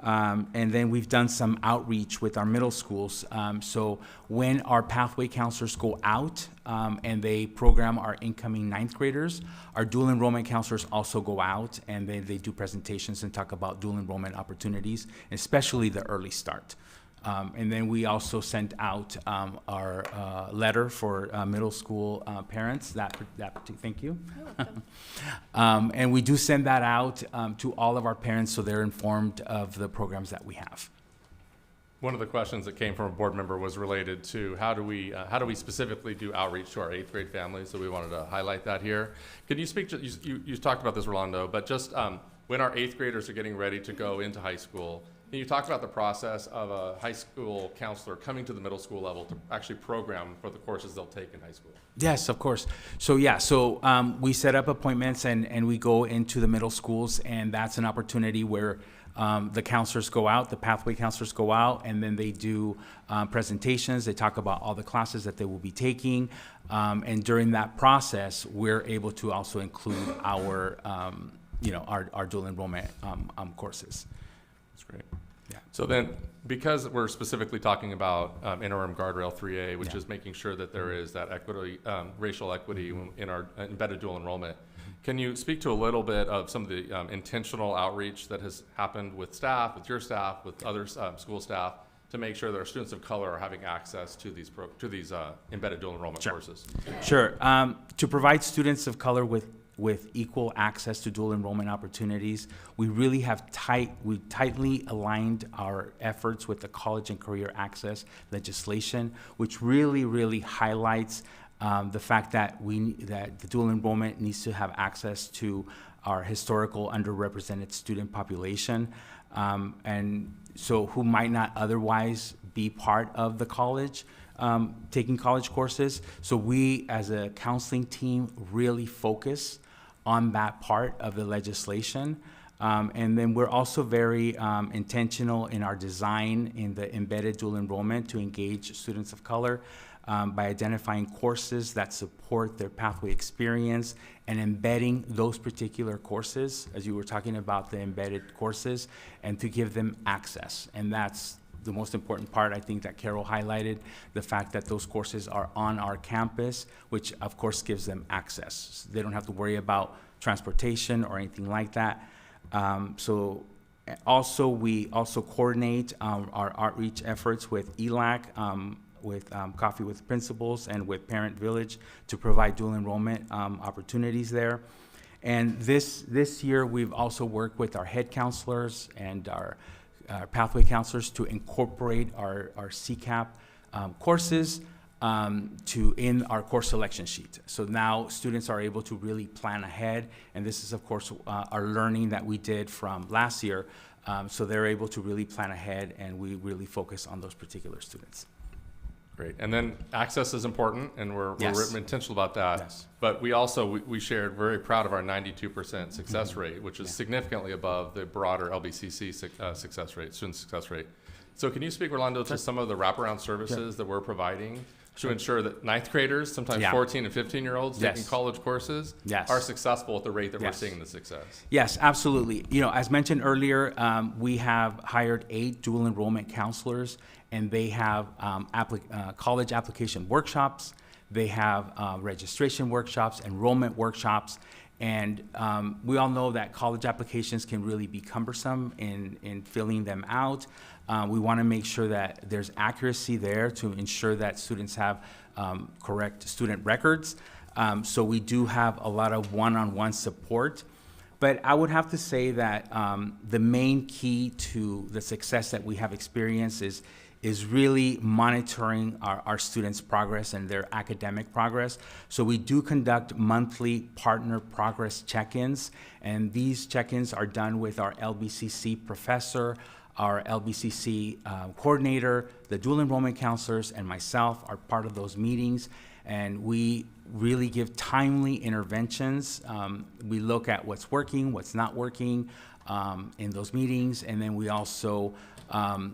And then we've done some outreach with our middle schools. So when our pathway counselors go out and they program our incoming 9th graders, our dual enrollment counselors also go out and they do presentations and talk about dual enrollment opportunities, especially the early start. And then we also sent out our letter for middle school parents. Thank you. And we do send that out to all of our parents so they're informed of the programs that we have. One of the questions that came from a board member was related to how do we specifically do outreach to our 8th grade families? So we wanted to highlight that here. Could you speak to, you talked about this, Rolando, but just when our 8th graders are getting ready to go into high school, can you talk about the process of a high school counselor coming to the middle school level to actually program for the courses they'll take in high school? Yes, of course. So we set up appointments and we go into the middle schools, and that's an opportunity where the counselors go out, the pathway counselors go out, and then they do presentations. They talk about all the classes that they will be taking. And during that process, we're able to also include our dual enrollment courses. That's great. Yeah. So then because we're specifically talking about interim guardrail 3A, which Yeah. is making sure that there is that equity, racial equity in our embedded dual enrollment, can you speak to a little bit of some of the intentional outreach that has happened with staff, with your staff, with other school staff, to make sure that our students of color are having access to these embedded dual enrollment courses? Sure. To provide students of color with equal access to dual enrollment opportunities, we really have tightly aligned our efforts with the college and career access legislation, which really highlights the fact that that the dual enrollment needs to have access to our historical underrepresented student population, and so who might not otherwise be part of the college, taking college courses. So we, as a counseling team, really focus on that part of the legislation. And then we're also very intentional in our design in the embedded dual enrollment to engage students of color by identifying courses that support their pathway experience and embedding those particular courses, as you were talking about the embedded courses, and to give them access. And that's the most important part, I think, that Carol highlighted, the fact that those courses are on our campus, which of course gives them access. They don't have to worry about transportation or anything like that. So also, we also coordinate our outreach efforts with ELAC, with Coffee with Principals and with Parent Village to provide dual enrollment opportunities there. And this year, we've also worked with our head counselors and our pathway counselors to incorporate our CCAP courses in our course selection sheet. So now students are able to really plan ahead, and this is of course our learning that we did from last year. So they're able to really plan ahead, and we really focus on those particular students. Great. And then access is important, and we're intentional about that. Yes. But we also, we shared, very proud of our 92% success rate, which is significantly above the broader LBCC success rate, student success rate. So can you speak, Rolando, to some of the wraparound services that we're providing to ensure that ninth graders, sometimes 14 and 15-year-olds taking college courses, are successful at the rate that we're seeing the success? Yes, absolutely. You know, as mentioned earlier, we have hired 8 dual enrollment counselors, and they have college application workshops. They have registration workshops, enrollment workshops, and we all know that college applications can really be cumbersome in filling them out. We want to make sure that there's accuracy there to ensure that students have correct student records. So we do have a lot of one-on-one support. But I would have to say that the main key to the success that we have experienced is really monitoring our students' progress and their academic progress. So we do conduct monthly partner progress check-ins, and these check-ins are done with our LBCC professor, our LBCC coordinator, the dual enrollment counselors, and myself are part of those meetings, and we really give timely interventions. We look at what's working, what's not working in those meetings, and then we also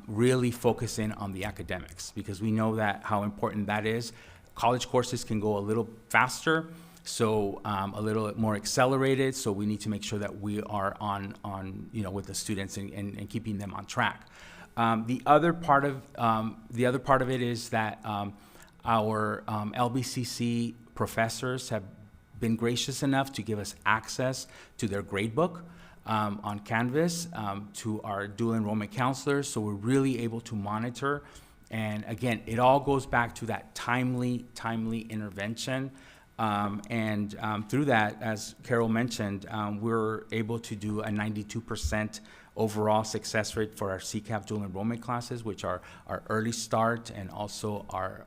really focus in on the academics, because we know that how important that is. College courses can go a little faster, so a little more accelerated, so we need to make sure that we are on with the students and keeping them on track. The other part of it is that our LBCC professors have been gracious enough to give us access to their gradebook on Canvas, to our dual enrollment counselors, so we're really able to monitor. And again, it all goes back to that timely intervention. Through that, as Carol mentioned, we're able to do a 92% overall success rate for our CCAP dual enrollment classes, which are our early start and also our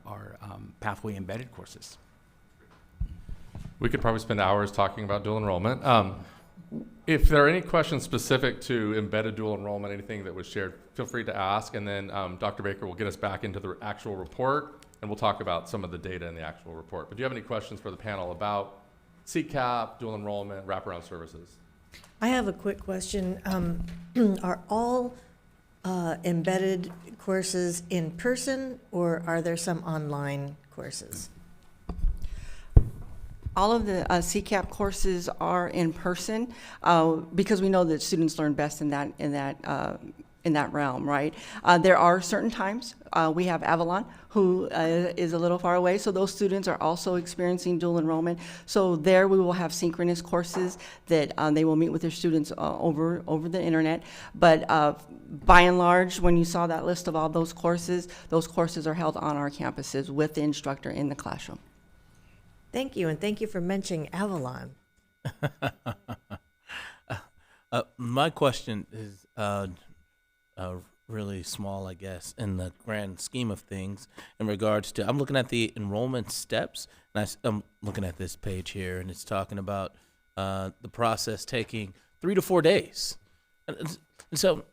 pathway embedded courses. We could probably spend hours talking about dual enrollment. If there are any questions specific to embedded dual enrollment, anything that was shared, feel free to ask, and then Dr. Baker will get us back into the actual report, and we'll talk about some of the data in the actual report. But do you have any questions for the panel about CCAP, dual enrollment, wraparound services? I have a quick question. Are all embedded courses in person, or are there some online courses? All of the CCAP courses are in person because we know that students learn best in that in that realm, right? There are certain times, we have Avalon, who is a little far away, so those students are also experiencing dual enrollment. So there we will have synchronous courses that they will meet with their students over the internet. But by and large, when you saw that list of all those courses are held on our campuses with the instructor in the classroom. Thank you, and thank you for mentioning Avalon. My question is really small, I guess, in the grand scheme of things in regards to, I'm looking at the enrollment steps, and I'm looking at this page here, and it's talking about the process taking 3 to 4 days. And so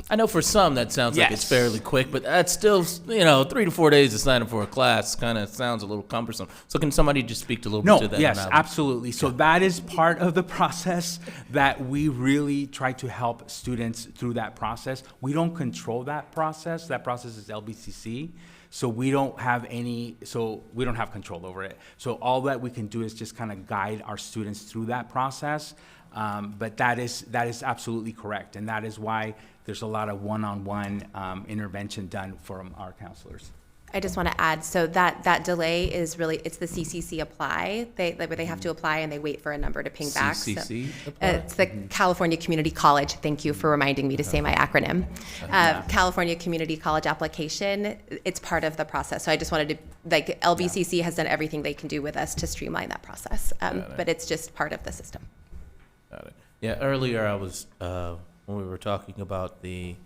I know for some that sounds like it's fairly quick, but that's still, 3 to 4 days to sign up for a class kind of sounds a little cumbersome. So can somebody just speak a little bit to that? Yes, absolutely. So that is part of the process that we really try to help students through that process. We don't control that process. That process is LBCC. So we don't have control over it. So all that we can do is just kind of guide our students through that process. But that is absolutely correct. And that is why there's a lot of one-on-one intervention done from our counselors. I just want to add, so that delay is really, it's the CCC apply. They have to apply and they wait for a number to ping back. CCC So, it's the California Community College. Thank you for reminding me to say my acronym. California Community College application, it's part of the process. So I just wanted to, LBCC has done everything they can do with us to streamline that process. But it's just part of the system. Got it. Yeah, earlier I was, when we were talking about the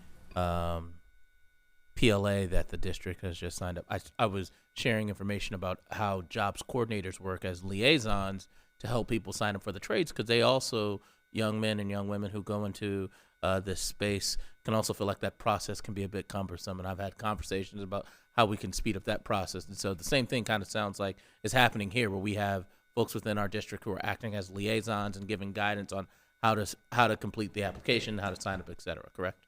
PLA that the district has just signed up, I was sharing information about how jobs coordinators work as liaisons to help people sign up for the trades, because they also, young men and young women who go into this space can also feel like that process can be a bit cumbersome. And I've had conversations about how we can speed up that process. And so the same thing kind of sounds like is happening here, where we have folks within our district who are acting as liaisons and giving guidance on how to complete the application, how to sign up, et cetera, correct?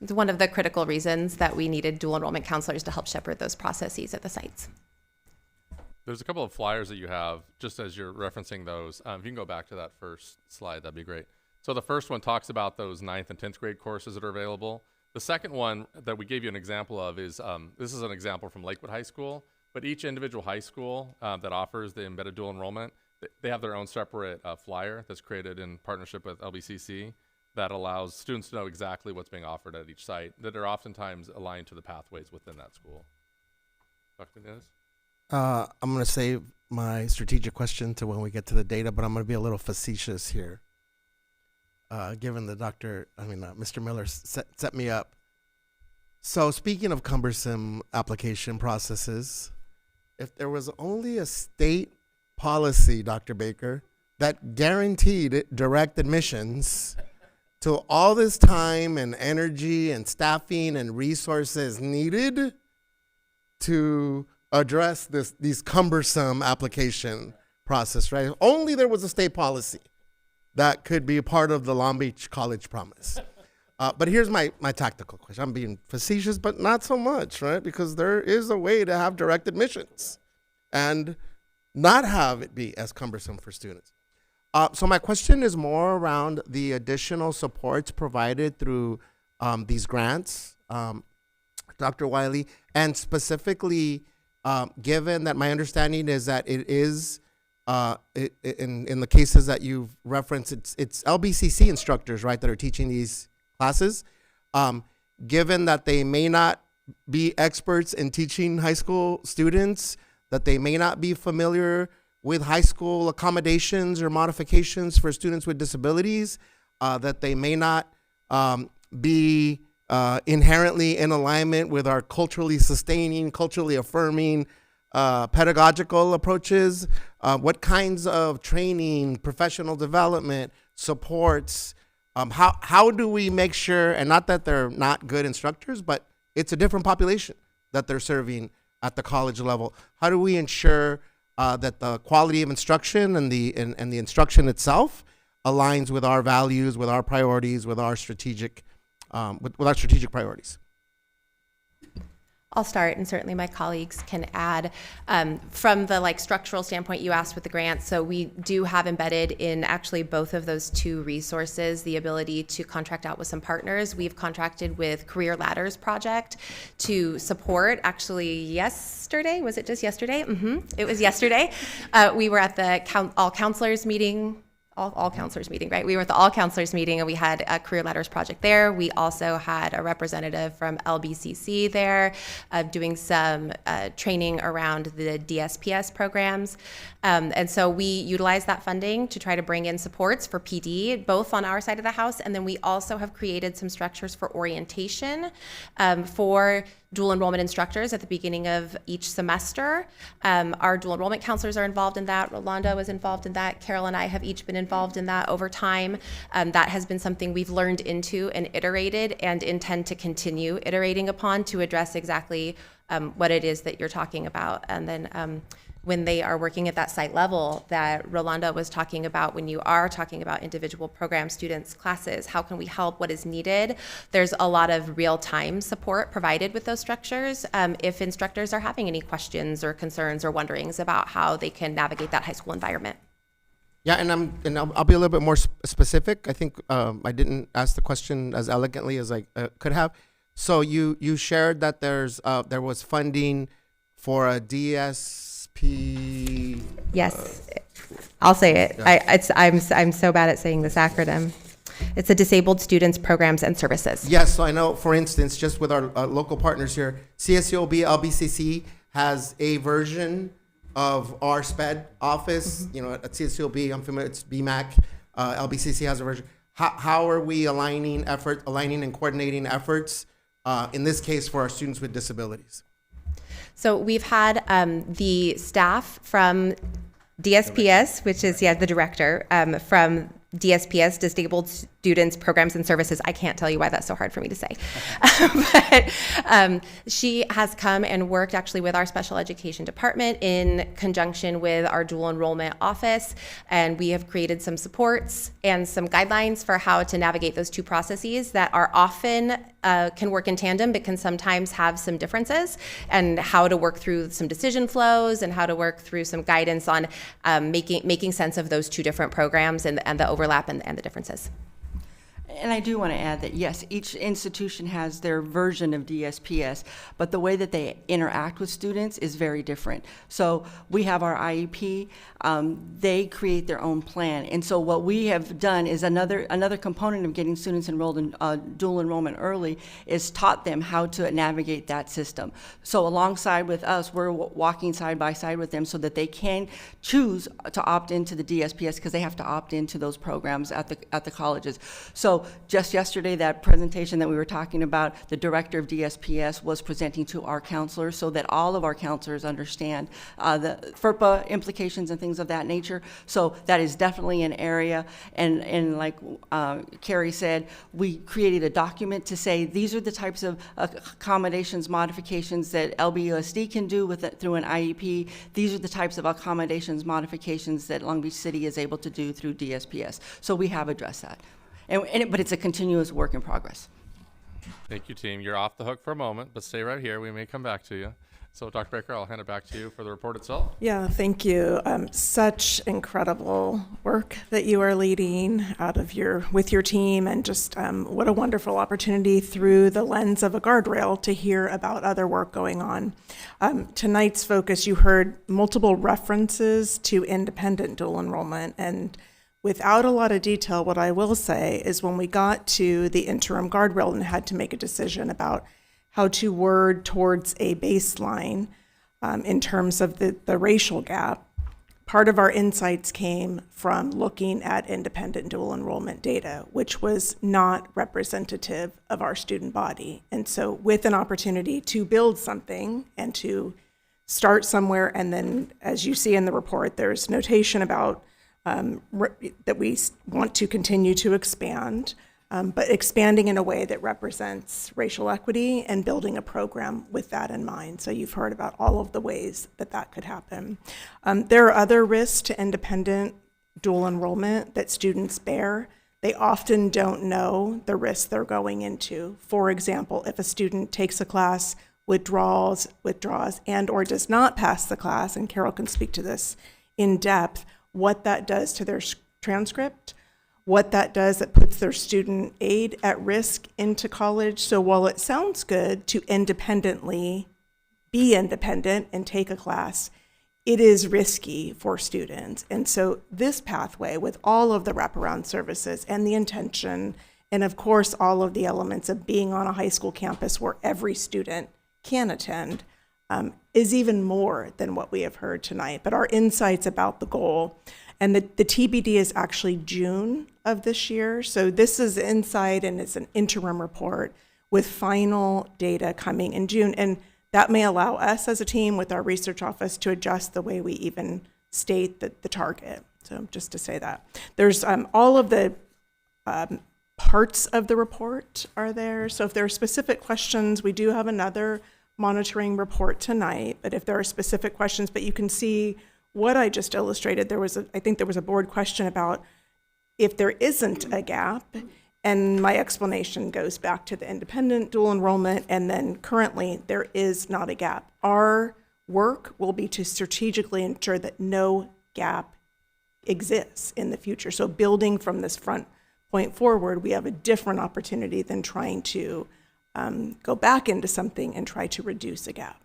It's one of the critical reasons that we needed dual enrollment counselors to help shepherd those processes at the sites. There's a couple of flyers that you have, just as you're referencing those. If you can go back to that first slide, that'd be great. So the first one talks about those 9th and 10th grade courses that are available. The second one that we gave you an example of is, this is an example from Lakewood High School, but each individual high school that offers the embedded dual enrollment, they have their own separate flyer that's created in partnership with LBCC that allows students to know exactly what's being offered at each site, that are oftentimes aligned to the pathways within that school. Dr. Nunez? I'm going to save my strategic question to when we get to the data, but I'm going to be a little facetious here. Given the Mr. Miller set me up. So speaking of cumbersome application processes, if there was only a state policy, Dr. Baker, that guaranteed direct admissions to all this time and energy and staffing and resources needed to address these cumbersome application process, right? If only there was a state policy that could be a part of the Long Beach College Promise. But here's my tactical question. I'm being facetious, but not so much, right? Because there is a way to have direct admissions and not have it be as cumbersome for students. So my question is more around the additional supports provided through these grants, Dr. Wiley, and specifically, given that my understanding is that it is, in the cases that you've referenced, it's LBCC instructors, right, that are teaching these classes. Given that they may not be experts in teaching high school students, that they may not be familiar with high school accommodations or modifications for students with disabilities, that they may not be inherently in alignment with our culturally sustaining, culturally affirming pedagogical approaches. What kinds of training, professional development, supports, how do we make sure, and not that they're not good instructors, but it's a different population that they're serving at the college level. How do we ensure that the quality of instruction and the instruction itself aligns with our values, with our priorities, with our strategic, with our strategic priorities? I'll start, and certainly my colleagues can add. From the structural standpoint you asked with the grants, so we do have embedded in actually both of those two resources the ability to contract out with some partners. We've contracted with Career Ladders Project to support, actually yesterday, was it just yesterday? It was yesterday. We were at the all counselors meeting, all counselors meeting, right? We were at the all counselors meeting and we had a Career Ladders Project there. We also had a representative from LBCC there doing some training around the DSPS programs. And so we utilized that funding to try to bring in supports for PD, both on our side of the house. And then we also have created some structures for orientation for dual enrollment instructors at the beginning of each semester. Our dual enrollment counselors are involved in that. Rolanda was involved in that. Carol and I have each been involved in that over time. That has been something we've learned into and iterated and intend to continue iterating upon to address exactly what it is that you're talking about. And then when they are working at that site level that Rolanda was talking about, when you are talking about individual programs, students, classes, how can we help, what is needed? There's a lot of real-time support provided with those structures if instructors are having any questions or concerns or wonderings about how they can navigate that high school environment. Yeah, and I'll be a little bit more specific. I think I didn't ask the question as elegantly as I could have. So you shared that there was funding for a DSP. Yes, I'll say it. Yeah. I'm so bad at saying this acronym. It's a Disabled Students Programs and Services. Yes, so I know, for instance, just with our local partners here, CSULB, LBCC has a version of our SPED office. You know, at CSULB, I'm familiar, it's BMAC. LBCC has a version. How are we aligning and coordinating efforts, in this case, for our students with disabilities? So we've had the staff from DSPS, which is, the director, from DSPS, Disabled Students Programs and Services. I can't tell you why that's so hard for me to say. But she has come and worked actually with our special education department in conjunction with our dual enrollment office. And we have created some supports and some guidelines for how to navigate those two processes that are often can work in tandem, but can sometimes have some differences, and how to work through some decision flows and how to work through some guidance on making sense of those two different programs and the overlap and the differences. And I do want to add that, yes, each institution has their version of DSPS, but the way that they interact with students is very different. So we have our IEP, they create their own plan. And so what we have done is another component of getting students enrolled in dual enrollment early is taught them how to navigate that system. So alongside with us, we're walking side by side with them so that they can choose to opt into the DSPS, because they have to opt into those programs at the colleges. So just yesterday, that presentation that we were talking about, the director of DSPS was presenting to our counselors so that all of our counselors understand the FERPA implications and things of that nature. So that is definitely an area. And like Carrie said, we created a document to say these are the types of accommodations, modifications that LBUSD can do through an IEP. These are the types of accommodations, modifications that Long Beach City is able to do through DSPS. So we have addressed that. But it's a continuous work in progress. Thank you, team. You're off the hook for a moment, but stay right here. We may come back to you. So, Dr. Baker, I'll hand it back to you for the report itself. Yeah, thank you. Such incredible work that you are leading with your team, and just what a wonderful opportunity through the lens of a guardrail to hear about other work going on. Tonight's focus, you heard multiple references to independent dual enrollment, and without a lot of detail, what I will say is when we got to the interim guardrail and had to make a decision about how to word towards a baseline in terms of the racial gap, part of our insights came from looking at independent dual enrollment data, which was not representative of our student body. And so with an opportunity to build something and to start somewhere, and then as you see in the report, there's notation about that we want to continue to expand, but expanding in a way that represents racial equity and building a program with that in mind. So you've heard about all of the ways that could happen. There are other risks to independent dual enrollment that students bear. They often don't know the risks they're going into. For example, if a student takes a class withdraws, and or does not pass the class, and Carol can speak to this in depth, what that does to their transcript, what that does that puts their student aid at risk into college. So while it sounds good to independently be independent and take a class, it is risky for students. And so this pathway, with all of the wraparound services and the intention, and of course all of the elements of being on a high school campus where every student can attend, is even more than what we have heard tonight. But our insights about the goal, and the TBD is actually June of this year. So this is insight, and it's an interim report with final data coming in June. And that may allow us as a team with our research office to adjust the way we even state the target. So just to say that. There's all of the parts of the report are there. So if there are specific questions, we do have another monitoring report tonight. But if there are specific questions, but you can see what I just illustrated, I think there was a board question about if there isn't a gap. And my explanation goes back to the independent dual enrollment, and then currently there is not a gap. Our work will be to strategically ensure that no gap exists in the future. So building from this front point forward, we have a different opportunity than trying to go back into something and try to reduce a gap.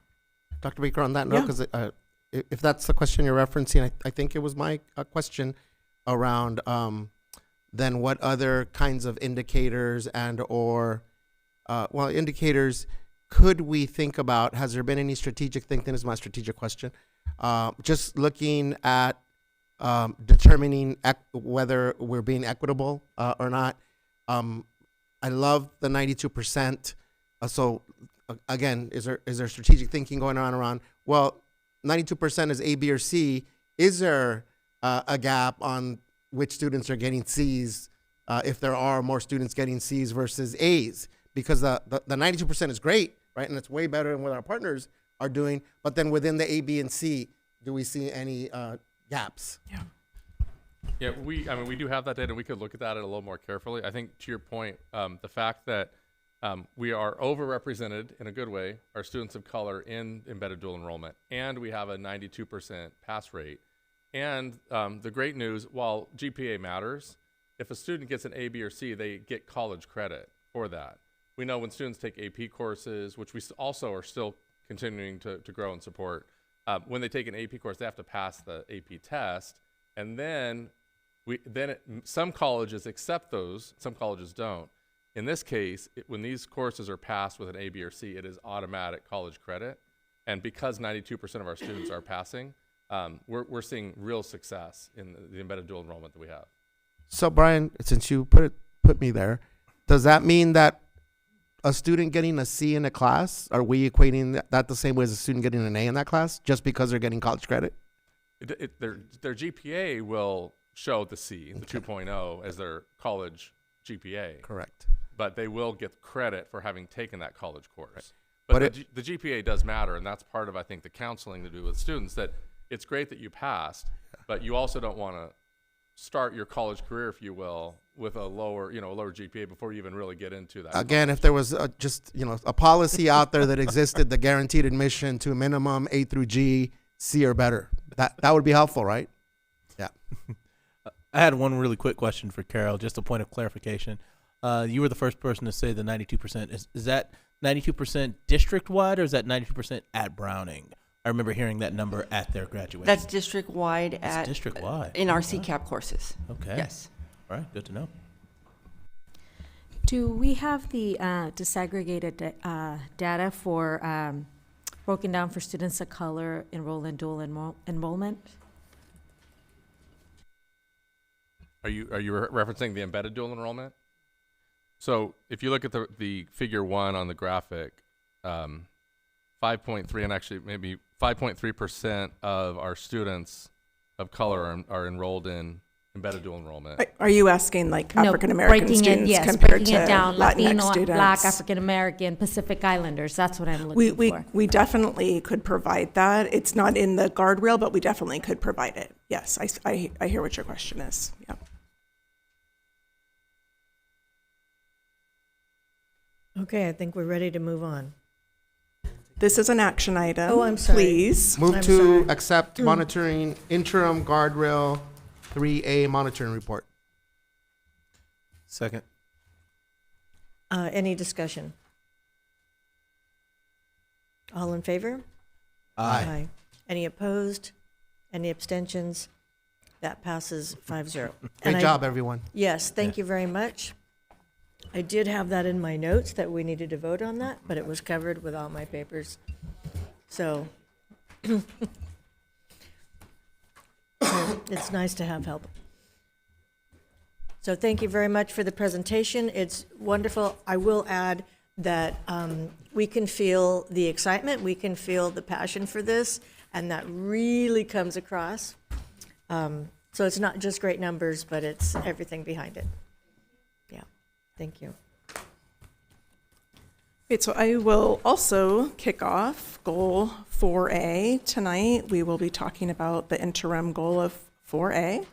Dr. Baker, on that note, because if that's the question you're referencing, I think it was my question around then what other kinds of indicators and or, indicators could we think about? Has there been any strategic thinking? Is my strategic question. Just looking at determining whether we're being equitable or not. I love the 92%. Again, is there strategic thinking going on around, well, 92% is A, B, or C. Is there a gap on which students are getting C's if there are more students getting C's versus A's? Because the 92% is great, right? And it's way better than what our partners are doing. But then within the A, B, and C, do we see any gaps? Yeah, we do have that data. We could look at that a little more carefully. I think to your point, the fact that we are overrepresented in a good way, our students of color in embedded dual enrollment, and we have a 92% pass rate. And the great news, while GPA matters, if a student gets an A, B, or C, they get college credit for that. We know when students take AP courses, which we also are still continuing to grow and support, when they take an AP course, they have to pass the AP test. And then some colleges accept those, some colleges don't. In this case, when these courses are passed with an A, B, or C, it is automatic college credit. And because 92% of our students are passing, we're seeing real success in the embedded dual enrollment that we have. So Brian, since you put me there, does that mean that a student getting a C in a class, are we equating that the same way as a student getting an A in that class just because they're getting college credit? Their GPA will show the C, the 2.0, as their college GPA. Correct. But they will get credit for having taken that college course. Right. But the GPA does matter, and that's part of, I think, the counseling to do with students, that it's great that you passed, but you also don't want to start your college career, if you will, with a lower GPA before you even really get into that. Again, if there was a policy out there that existed, the guaranteed admission to a minimum A through G, C or better, that would be helpful, right? Yeah. I had one really quick question for Carol, just a point of clarification. You were the first person to say the 92%. Is that 92% district-wide, or is that 92% at Browning? I remember hearing that number at their graduation. That's district-wide in our CCAP courses. Okay. Yes. All right, good to know. Do we have the disaggregated data for broken down for students of color enrolled in dual enrollment? Are you referencing the embedded dual enrollment? So if you look at the figure 1 on the graphic, 5.3 and actually maybe 5.3% of our students of color are enrolled in embedded dual enrollment. Are you asking like African American students compared to down, Latinx Latino, students? Black, African American, Pacific Islanders. That's what I'm looking for. We definitely could provide that. It's not in the guardrail, but we definitely could provide it. Yes, I hear what your question is. Yeah. Okay, I think we're ready to move on. This is an action item. Oh, I'm sorry. Please. Move I'm to sorry. accept monitoring interim guardrail 3A monitoring report. Second. Any discussion? All in favor? Aye. Any opposed? Any abstentions? That passes 5-0. Great job, everyone. Yes, thank you very much. I did have that in my notes that we needed to vote on that, but it was covered with all my papers. So it's nice to have help. So thank you very much for the presentation. It's wonderful. I will add that we can feel the excitement, we can feel the passion for this, and that really comes across. So it's not just great numbers, but it's everything behind it. Yeah, thank you. Great, so I will also kick off goal 4A. Tonight, we will be talking about the interim goal of 4A.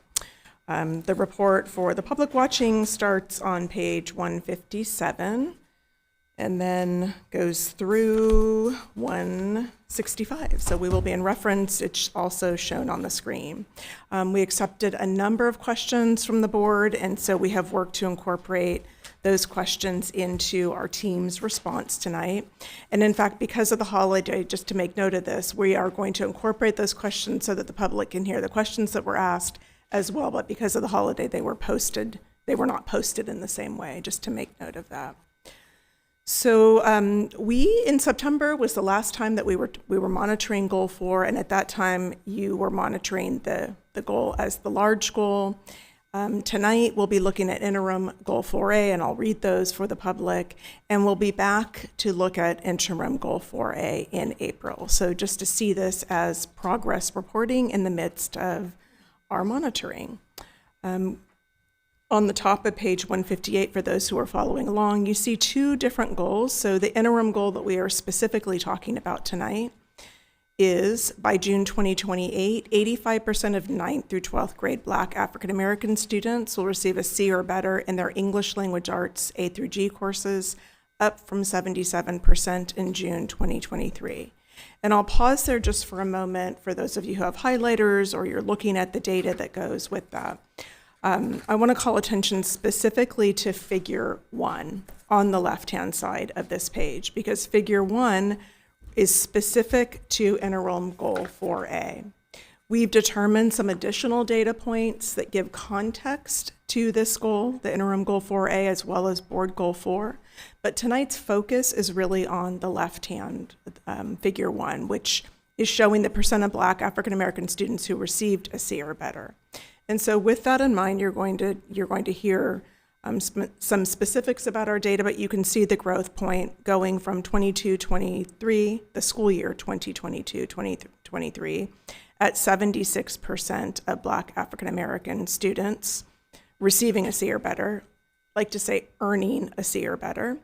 The report for the public watching starts on page 157 and then goes through 165. So we will be in reference. It's also shown on the screen. We accepted a number of questions from the board, and so we have worked to incorporate those questions into our team's response tonight. And in fact, because of the holiday, just to make note of this, we are going to incorporate those questions so that the public can hear the questions that were asked as well, but because of the holiday, they were not posted in the same way, just to make note of that. So in September was the last time that we were monitoring goal 4, and at that time you were monitoring the goal as the large goal. Tonight we'll be looking at interim goal 4A, and I'll read those for the public, and we'll be back to look at interim goal 4A in April. So just to see this as progress reporting in the midst of our monitoring. On the top of page 158, for those who are following along, you see two different goals. So the interim goal that we are specifically talking about tonight is by June 2028, 85% of 9th through 12th grade Black African American students will receive a C or better in their English language arts A through G courses, up from 77% in June 2023. And I'll pause there just for a moment for those of you who have highlighters or you're looking at the data that goes with that. I want to call attention specifically to figure 1 on the left-hand side of this page, because figure 1 is specific to interim goal 4A. We've determined some additional data points that give context to this goal, the interim goal 4A, as well as board goal 4. But tonight's focus is really on the left-hand figure 1, which is showing the percent of Black African American students who received a C or better. And so with that in mind, you're going to hear some specifics about our data, but you can see the growth point going from 22-23, the school year 2022-2023, at 76% of Black African American students receiving a C or better, like to say earning a C or better.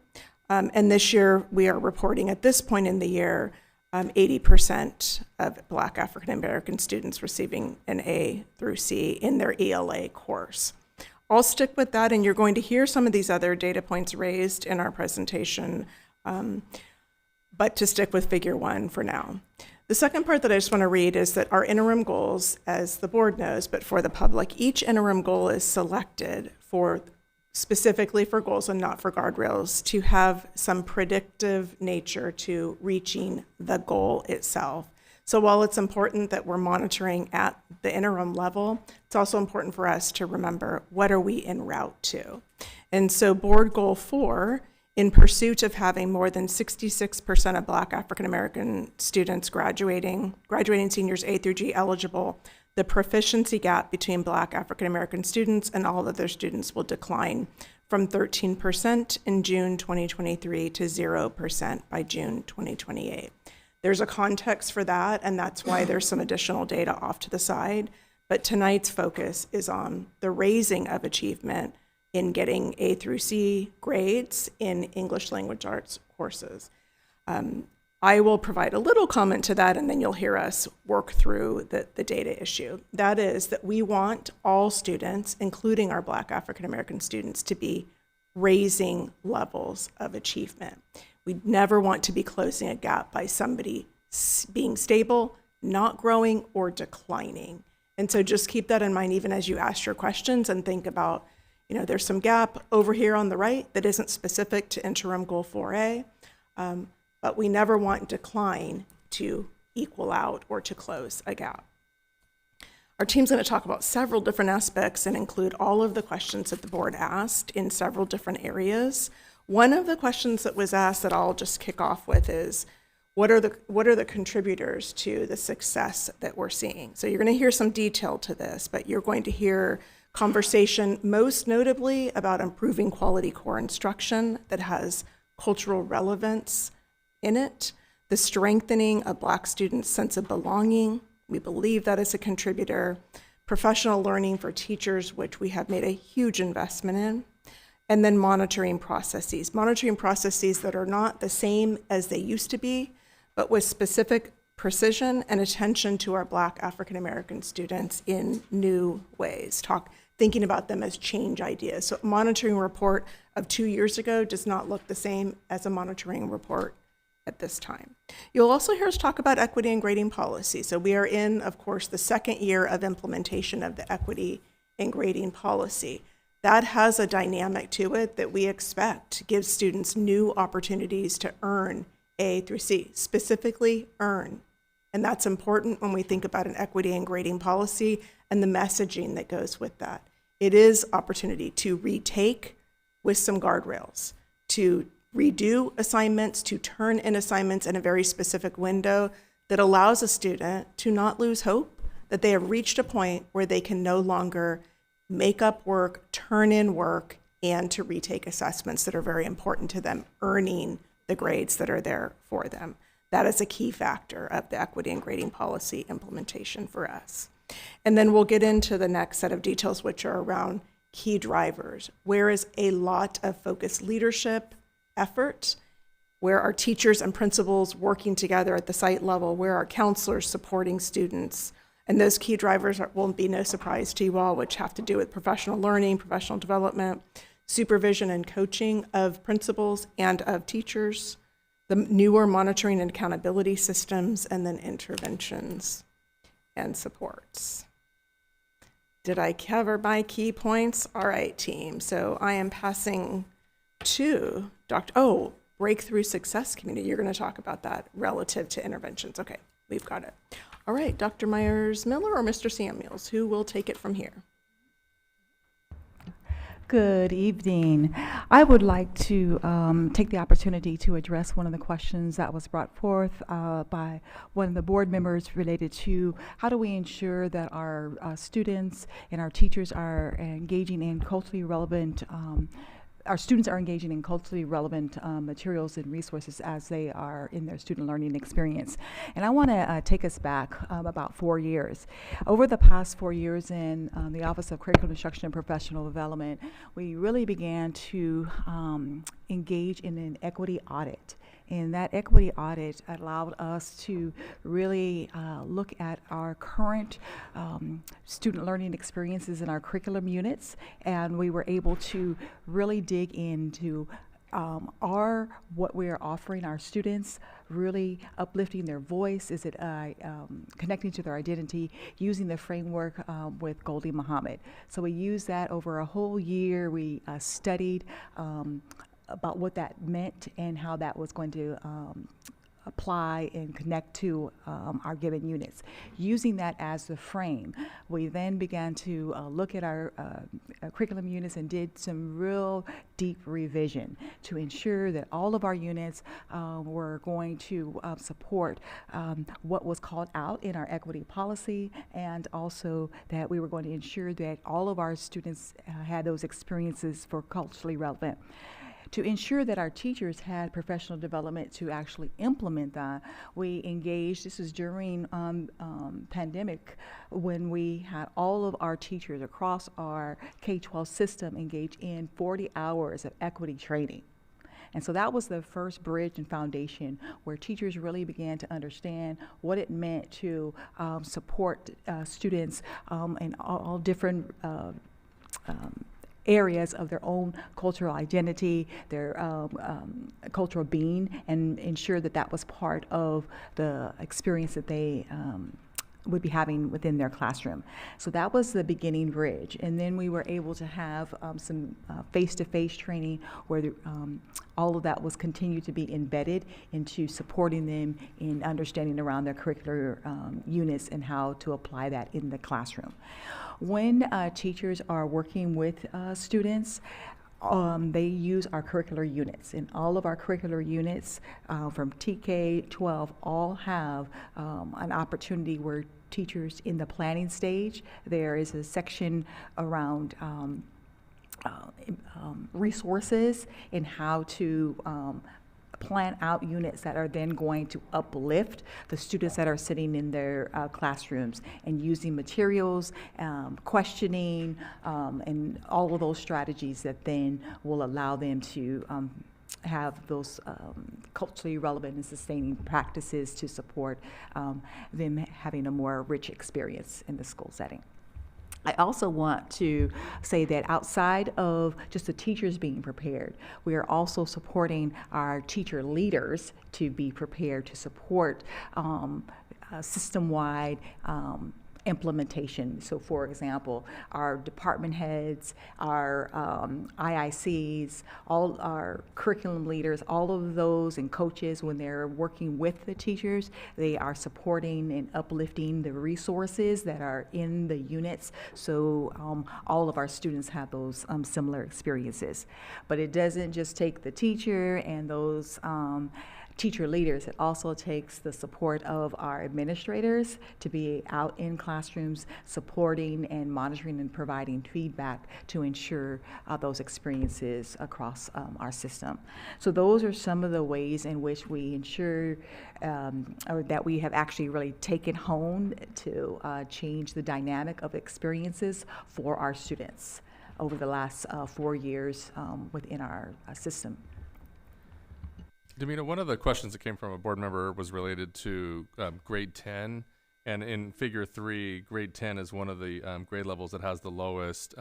And this year, we are reporting at this point in the year 80% of Black African American students receiving an A through C in their ELA course. I'll stick with that, and you're going to hear some of these other data points raised in our presentation, but to stick with figure 1 for now. The second part that I just want to read is that our interim goals, as the board knows, but for the public, each interim goal is selected specifically for goals and not for guardrails, to have some predictive nature to reaching the goal itself. So while it's important that we're monitoring at the interim level, it's also important for us to remember, what are we en route to? And so board goal 4, in pursuit of having more than 66% of Black African American students graduating seniors A through G eligible, the proficiency gap between Black African American students and all other students will decline from 13% in June 2023 to 0% by June 2028. There's a context for that, and that's why there's some additional data off to the side. But tonight's focus is on the raising of achievement in getting A through C grades in English language arts courses. I will provide a little comment to that, and then you'll hear us work through the data issue. That is that we want all students, including our Black African American students, to be raising levels of achievement. We never want to be closing a gap by somebody being stable, not growing, or declining. And so just keep that in mind even as you ask your questions and think about, there's some gap over here on the right that isn't specific to interim goal 4A, but we never want decline to equal out or to close a gap. Our team's going to talk about several different aspects and include all of the questions that the board asked in several different areas. One of the questions that was asked that I'll just kick off with is, what are the contributors to the success that we're seeing? So you're going to hear some detail to this, but you're going to hear conversation most notably about improving quality core instruction that has cultural relevance in it, the strengthening of Black students' sense of belonging. We believe that is a contributor. Professional learning for teachers, which we have made a huge investment in. And then monitoring processes that are not the same as they used to be, but with specific precision and attention to our Black African American students in new ways. Thinking about them as change ideas. So a monitoring report of 2 years ago does not look the same as a monitoring report at this time. You'll also hear us talk about equity and grading policy. So we are in, of course, the second year of implementation of the equity and grading policy. That has a dynamic to it that we expect gives students new opportunities to earn A through C, specifically earn. And that's important when we think about an equity and grading policy and the messaging that goes with that. It is opportunity to retake with some guardrails, to redo assignments, to turn in assignments in a very specific window that allows a student to not lose hope that they have reached a point where they can no longer make up work, turn in work, and to retake assessments that are very important to them, earning the grades that are there for them. That is a key factor of the equity and grading policy implementation for us. And then we'll get into the next set of details, which are around key drivers. Where is a lot of focused leadership effort? Where are teachers and principals working together at the site level? Where are counselors supporting students? And those key drivers will be no surprise to you all, which have to do with professional learning, professional development, supervision and coaching of principals and of teachers, the newer monitoring and accountability systems, and then interventions and supports. Did I cover my key points? All right, team. So I am passing to Breakthrough Success Community. You're going to talk about that relative to interventions. Okay, we've got it. All right, Dr. Myers-Miller or Mr. Samuels, who will take it from here? Good evening. I would like to take the opportunity to address one of the questions that was brought forth by one of the board members related to how do we ensure that our students and our teachers are engaging in culturally relevant our students are engaging in culturally relevant materials and resources as they are in their student learning experience. And I want to take us back about 4 years. Over the past 4 years in the Office of Curriculum Instruction and Professional Development, we really began to engage in an equity audit. And that equity audit allowed us to really look at our current student learning experiences in our curriculum units, and we were able to really dig into what we are offering our students, really uplifting their voice, is it connecting to their identity, using the framework with Goldie Muhammad. So we used that over a whole year. We studied about what that meant and how that was going to apply and connect to our given units. Using that as the frame, we then began to look at our curriculum units and did some real deep revision to ensure that all of our units were going to support what was called out in our equity policy, and also that we were going to ensure that all of our students had those experiences for culturally relevant. To ensure that our teachers had professional development to actually implement that, we engaged, this was during pandemic, when we had all of our teachers across our K-12 system engage in 40 hours of equity training. And so that was the first bridge and foundation where teachers really began to understand what it meant to support students in all different areas of their own cultural identity, their cultural being, and ensure that that was part of the experience that they would be having within their classroom. So that was the beginning bridge. And then we were able to have some face-to-face training where all of that was continued to be embedded into supporting them in understanding around their curricular units and how to apply that in the classroom. When teachers are working with students, they use our curricular units, and all of our curricular units from TK-12 all have an opportunity where teachers in the planning stage, there is a section around resources and how to plan out units that are then going to uplift the students that are sitting in their classrooms and using materials, questioning, and all of those strategies that then will allow them to have those culturally relevant and sustaining practices to support them having a more rich experience in the school setting. I also want to say that outside of just the teachers being prepared, we are also supporting our teacher leaders to be prepared to support system-wide implementation. So for example, our department heads, our IICs, all our curriculum leaders, all of those and coaches, when they're working with the teachers, they are supporting and uplifting the resources that are in the units. So all of our students have those similar experiences. But it doesn't just take the teacher and those teacher leaders. It also takes the support of our administrators to be out in classrooms supporting and monitoring and providing feedback to ensure those experiences across our system. So those are some of the ways in which we ensure or that we have actually really taken home to change the dynamic of experiences for our students over the last 4 years within our system. Damina, one of the questions that came from a board member was related to grade 10. And in figure 3, grade 10 is one of the grade levels that has the lowest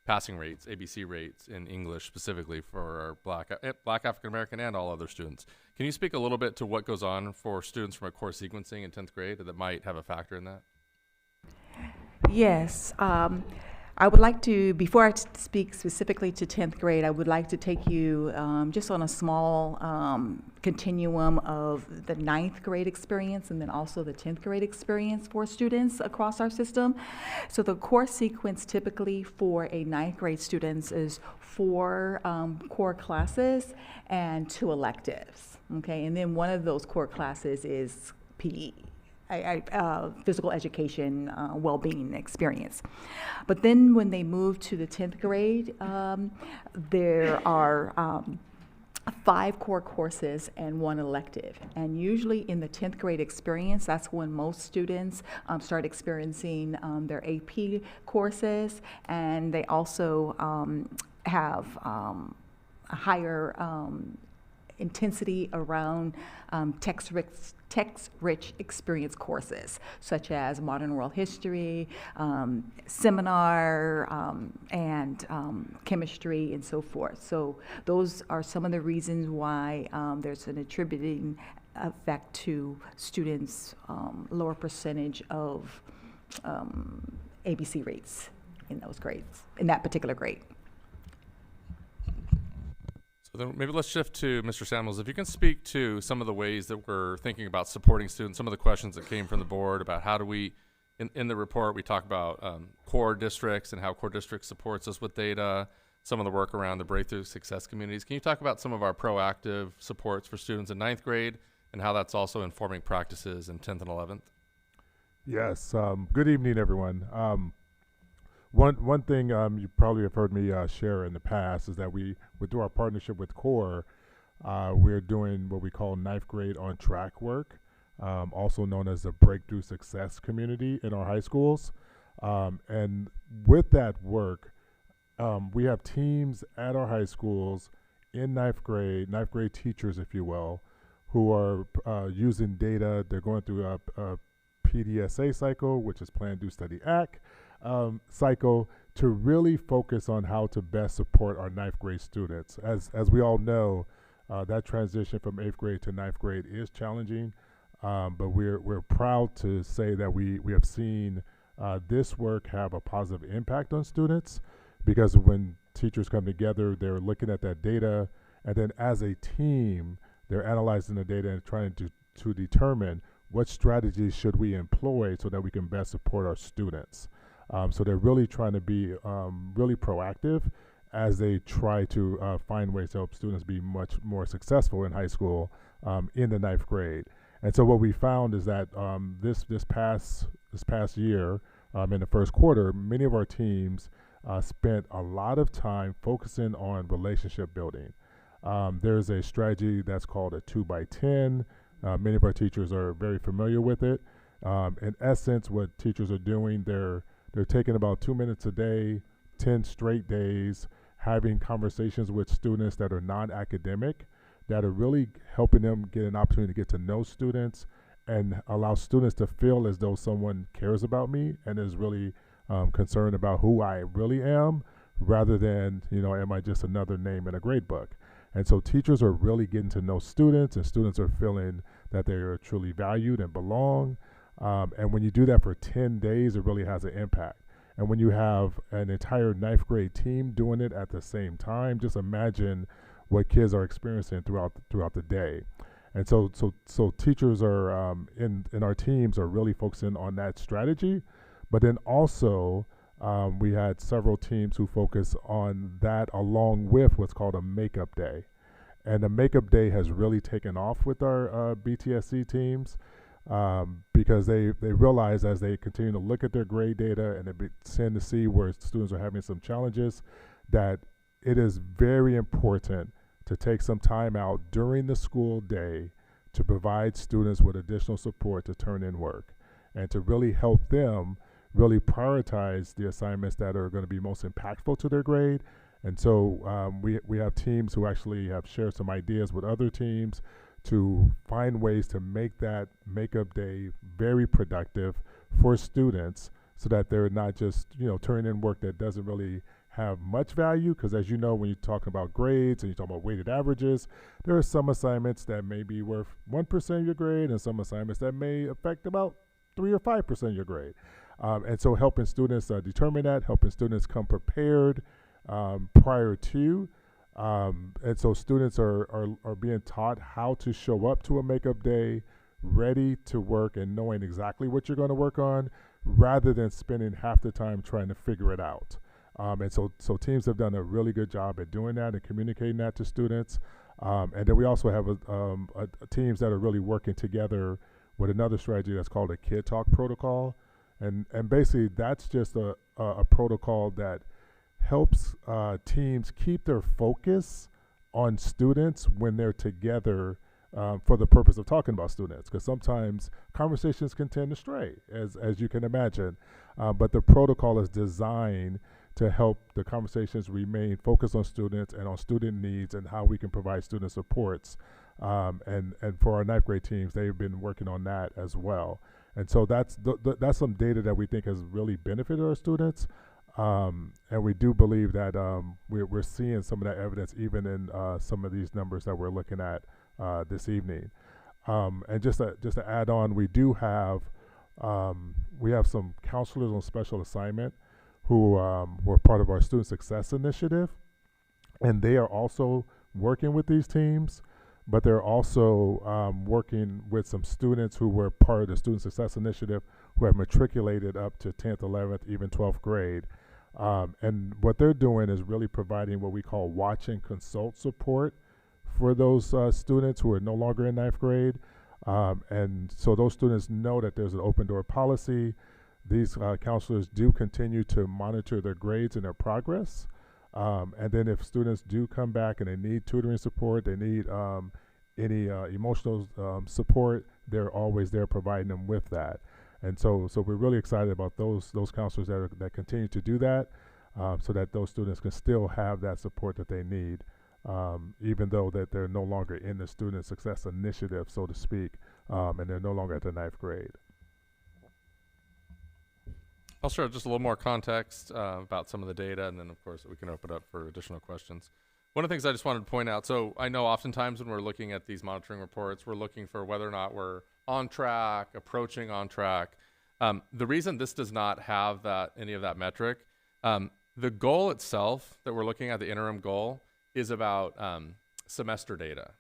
passing rates, ABC rates in English specifically for our Black African American and all other students. Can you speak a little bit to what goes on for students from a course sequencing in 10th grade that might have a factor in that? Yes. I would like to, before I speak specifically to 10th grade, I would like to take you just on a small continuum of the 9th grade experience and then also the 10th grade experience for students across our system. So the course sequence typically for a 9th grade students is 4 core classes and 2 electives, okay? And then one of those core classes is PE. Physical education, well-being experience. But then when they move to the 10th grade, there are 5 core courses and 1 elective. And usually in the 10th grade experience, that's when most students start experiencing their AP courses, and they also have a higher intensity around text-rich experience courses, such as modern world history, seminar, and chemistry, and so forth. So those are some of the reasons why there's an attributing effect to students' lower percentage of ABC rates in those grades, in that particular grade. Then maybe let's shift to Mr. Samuels. If you can speak to some of the ways that we're thinking about supporting students, some of the questions that came from the board about how do we, in the report, we talk about core districts and how core districts supports us with data, some of the work around the breakthrough success communities. Can you talk about some of our proactive supports for students in 9th grade and how that's also informing practices in 10th and 11th? Yes. Good evening, everyone. One thing you probably have heard me share in the past is that through our partnership with CORE, we're doing what we call 9th grade on track work, also known as the breakthrough success community in our high schools. And with that work, we have teams at our high schools in 9th grade teachers, if you will, who are using data. They're going through a PDSA cycle, which is Plan, Do, Study, Act, cycle to really focus on how to best support our ninth grade students. As we all know, that transition from 8th grade to ninth grade is challenging, but we're proud to say that we have seen this work have a positive impact on students, because when teachers come together, they're looking at that data, and then as a team, they're analyzing the data and trying to determine what strategies should we employ so that we can best support our students. So they're really trying to be really proactive as they try to find ways to help students be much more successful in high school in the ninth grade. And so what we found is that this past year, in the first quarter, many of our teams spent a lot of time focusing on relationship building. There's a strategy that's called a 2x10. Many of our teachers are very familiar with it. In essence, what teachers are doing, they're taking about 2 minutes a day, 10 straight days, having conversations with students that are non-academic, that are really helping them get an opportunity to get to know students and allow students to feel as though someone cares about me and is really concerned about who I really am, rather than, am I just another name in a grade book? And so teachers are really getting to know students, and students are feeling that they are truly valued and belong. And when you do that for 10 days, it really has an impact. And when you have an entire ninth grade team doing it at the same time, just imagine what kids are experiencing throughout the day. And so teachers are in our teams are really focusing on that strategy. But then also we had several teams who focus on that along with what's called a makeup day. And the makeup day has really taken off with our BTSC teams, because they realize, as they continue to look at their grade data and they tend to see where students are having some challenges, that it is very important to take some time out during the school day to provide students with additional support to turn in work and to really help them really prioritize the assignments that are going to be most impactful to their grade. And so we have teams who actually have shared some ideas with other teams to find ways to make that makeup day very productive for students, so that they're not just turning in work that doesn't really have much value. Because as you know, when you're talking about grades and you're talking about weighted averages, there are some assignments that may be worth 1% of your grade, and some assignments that may affect about 3 or 5% of your grade. And so helping students determine that, helping students come prepared prior to. And so students are being taught how to show up to a makeup day ready to work and knowing exactly what you're going to work on, rather than spending half the time trying to figure it out. And so teams have done a really good job at doing that and communicating that to students. And then we also have teams that are really working together with another strategy that's called a Kid Talk protocol. And basically that's just a protocol that helps teams keep their focus on students when they're together for the purpose of talking about students, because sometimes conversations can tend to stray, as you can imagine. But the protocol is designed to help the conversations remain focused on students and on student needs and how we can provide student supports. And for our ninth grade teams, they've been working on that as well. And so that's some data that we think has really benefited our students. And we do believe that we're seeing some of that evidence even in some of these numbers that we're looking at this evening. And just to add on, we have some counselors on special assignment who were part of our Student Success Initiative, and they are also working with these teams, but they're also working with some students who were part of the Student Success Initiative who have matriculated up to 10th, 11th, even 12th grade. And what they're doing is really providing what we call watch and consult support for those students who are no longer in ninth grade. And so those students know that there's an open door policy. These counselors do continue to monitor their grades and their progress. And then if students do come back and they need tutoring support, they need any emotional support, they're always there providing them with that. And so we're really excited about those counselors that continue to do that, so that those students can still have that support that they need, even though that they're no longer in the Student Success Initiative, so to speak, and they're no longer at the ninth grade. I'll share just a little more context about some of the data, and then of course we can open up for additional questions. One of the things I just wanted to point out, so I know oftentimes when we're looking at these monitoring reports, we're looking for whether or not we're on track, approaching on track. The reason this does not have any of that metric, the goal itself that we're looking at, the interim goal, is about semester data.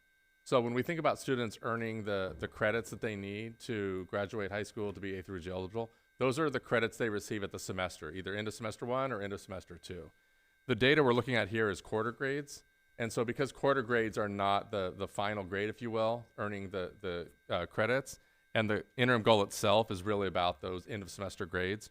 So when we think about students earning the credits that they need to graduate high school to be A through G eligible, those are the credits they receive at the semester, either end of semester 1 or end of semester 2. The data we're looking at here is quarter grades. And so because quarter grades are not the final grade, if you will, earning the credits, and the interim goal itself is really about those end of semester grades,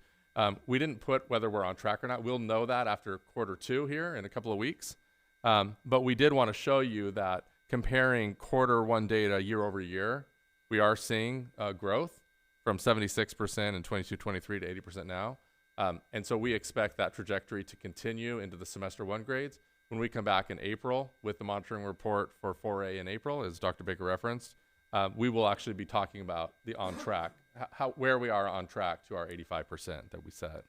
we didn't put whether we're on track or not. We'll know that after quarter 2 here in a couple of weeks. But we did want to show you that comparing quarter 1 data year over year, we are seeing growth from 76% in 22-23 to 80% now. And so we expect that trajectory to continue into the semester 1 grades. When we come back in April with the monitoring report for 4A in April, as Dr. Baker referenced, we will actually be talking about the on track, where we are on track to our 85% that we set.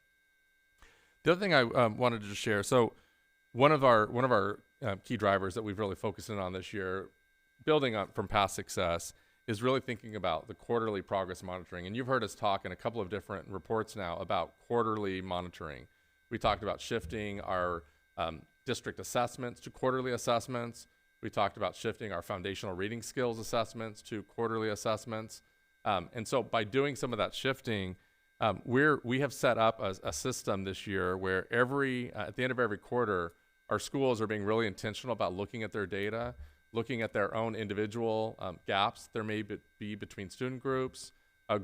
The other thing I wanted to just share, so one of our key drivers that we've really focused in on this year, building on from past success, is really thinking about the quarterly progress monitoring. And you've heard us talk in a couple of different reports now about quarterly monitoring. We talked about shifting our district assessments to quarterly assessments. We talked about shifting our foundational reading skills assessments to quarterly assessments. And so by doing some of that shifting, we have set up a system this year where at the end of every quarter, our schools are being really intentional about looking at their data, looking at their own individual gaps there may be between student groups,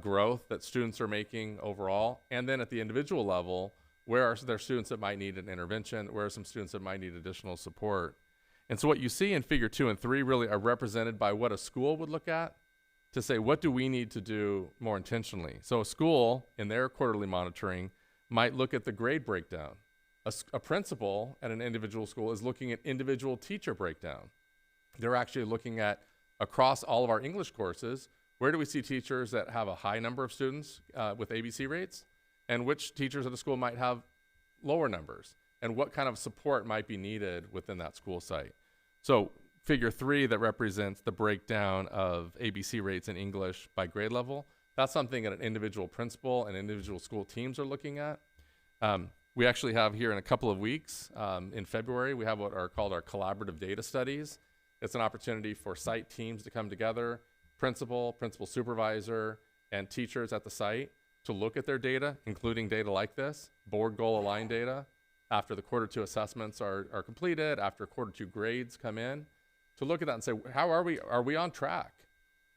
growth that students are making overall, and then at the individual level, where are there students that might need an intervention, where are some students that might need additional support. And so what you see in figure 2 and 3 really are represented by what a school would look at to say, what do we need to do more intentionally? So a school in their quarterly monitoring might look at the grade breakdown. A principal at an individual school is looking at individual teacher breakdown. They're actually looking at, across all of our English courses, where do we see teachers that have a high number of students with ABC rates, and which teachers at the school might have lower numbers, and what kind of support might be needed within that school site. So figure 3 that represents the breakdown of ABC rates in English by grade level, that's something that an individual principal and individual school teams are looking at. We actually have here in a couple of weeks, in February, we have what are called our collaborative data studies. It's an opportunity for site teams to come together, principal supervisor, and teachers at the site to look at their data, including data like this, board goal aligned data, after the quarter 2 assessments are completed, after quarter 2 grades come in, to look at that and say, how are we on track?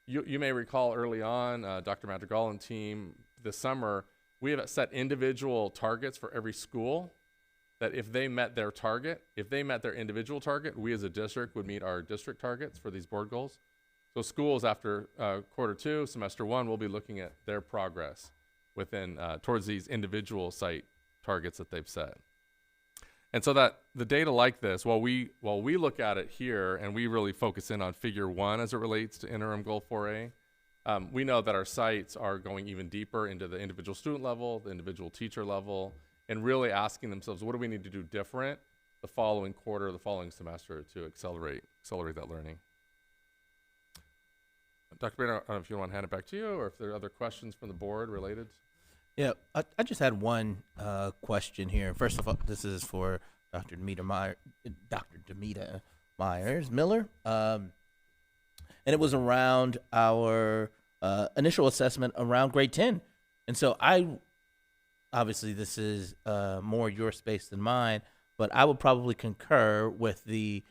You may recall early on, Dr. Madrigal and team this summer, we have set individual targets for every school that if they met their target, if they met their individual target, we as a district would meet our district targets for these board goals. So schools after quarter 2, semester 1, will be looking at their progress within towards these individual site targets that they've set. And so that the data like this, while we look at it here and we really focus in on figure 1 as it relates to interim goal 4A, we know that our sites are going even deeper into the individual student level, the individual teacher level, and really asking themselves, what do we need to do different the following quarter, the following semester to accelerate that learning? Dr. Bader, I don't know if you want to hand it back to you or if there are other questions from the board related. Yeah, I just had one question here. First of all, this is for Dr. Demita Myers-Miller. And it was around our initial assessment around grade 10. And so obviously this is more your space than mine, but I would probably concur with the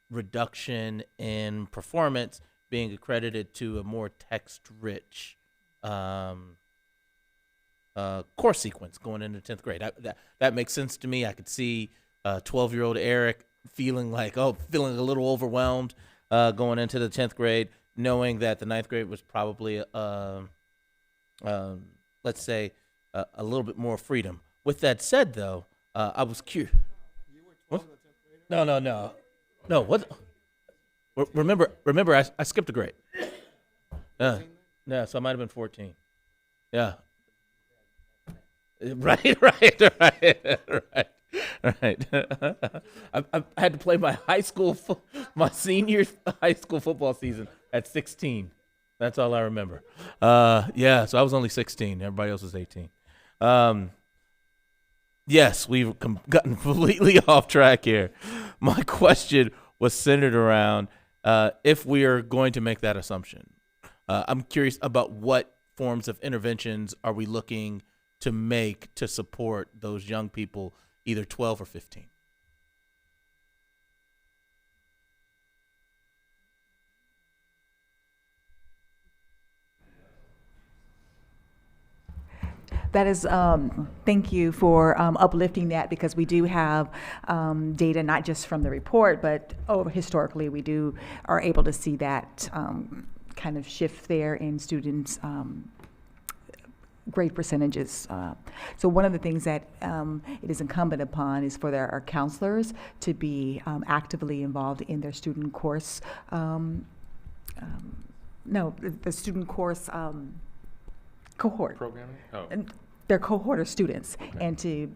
reduction in performance being accredited to a more text-rich course sequence going into 10th grade. That makes sense to me. I could see 12-year-old Eric feeling a little overwhelmed going into the 10th grade, knowing that the 9th grade was probably, let's say, a little bit more freedom. With that said, though, I was curious. What? No. What? Remember, I skipped a grade. Yeah, so I might have been 14. Yeah. Right. I had to play my my senior high school football season at 16. That's all I remember. Yeah, so I was only 16. Everybody else was 18. Yes, we've gotten completely off track here. My question was centered around if we are going to make that assumption. I'm curious about what forms of interventions are we looking to make to support those young people, either 12 or 15. That is, thank you for uplifting that, because we do have data not just from the report, but historically we are able to see that kind of shift there in students' grade percentages. So one of the things that it is incumbent upon is for our counselors to be actively involved in their student course. The student course cohort. Programming? Oh. And their cohort of students, and to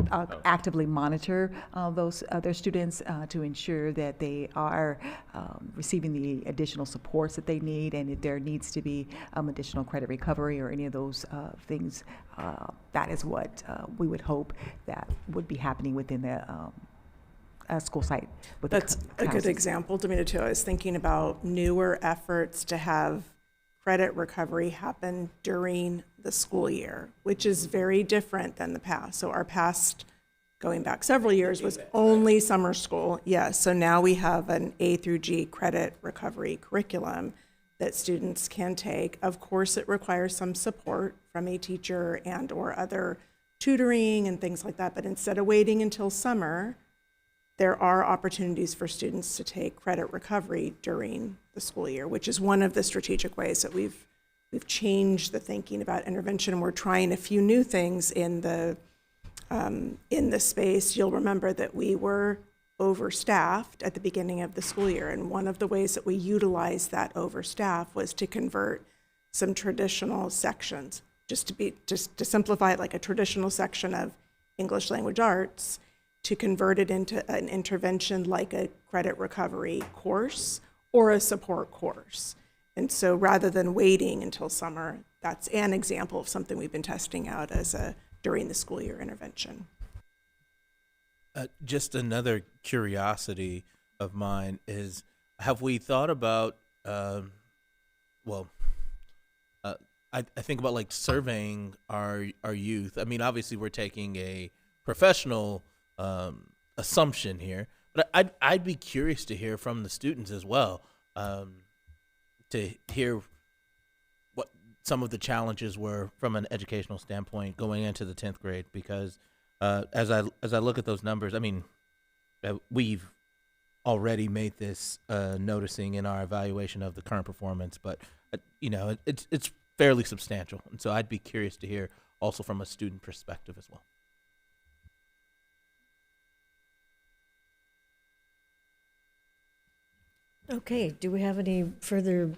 actively monitor those other students to ensure that they are receiving the additional supports that they need, and if there needs to be additional credit recovery or any of those things, that is what we would hope that would be happening within the school site. That's a good example, Domingo. I was thinking about newer efforts to have credit recovery happen during the school year, which is very different than the past. So our past, going back several years, was only summer school. Yes, so now we have an A through G credit recovery curriculum that students can take. Of course, it requires some support from a teacher and or other tutoring and things like that, but instead of waiting until summer, there are opportunities for students to take credit recovery during the school year, which is one of the strategic ways that we've changed the thinking about intervention. And we're trying a few new things in the space. You'll remember that we were overstaffed at the beginning of the school year, and one of the ways that we utilized that overstaff was to convert some traditional sections, just to simplify it, like a traditional section of English language arts, to convert it into an intervention like a credit recovery course or a support course. And so rather than waiting until summer, that's an example of something we've been testing out as a during the school year intervention. Just another curiosity of mine is, have we thought about, I think about like surveying our youth. I mean, obviously we're taking a professional assumption here, but I'd be curious to hear from the students as well, to hear what some of the challenges were from an educational standpoint going into the 10th grade, because as I look at those numbers, I mean, we've already made this noticing in our evaluation of the current performance, but it's fairly substantial, and so I'd be curious to hear also from a student perspective as well. Okay, do we have any further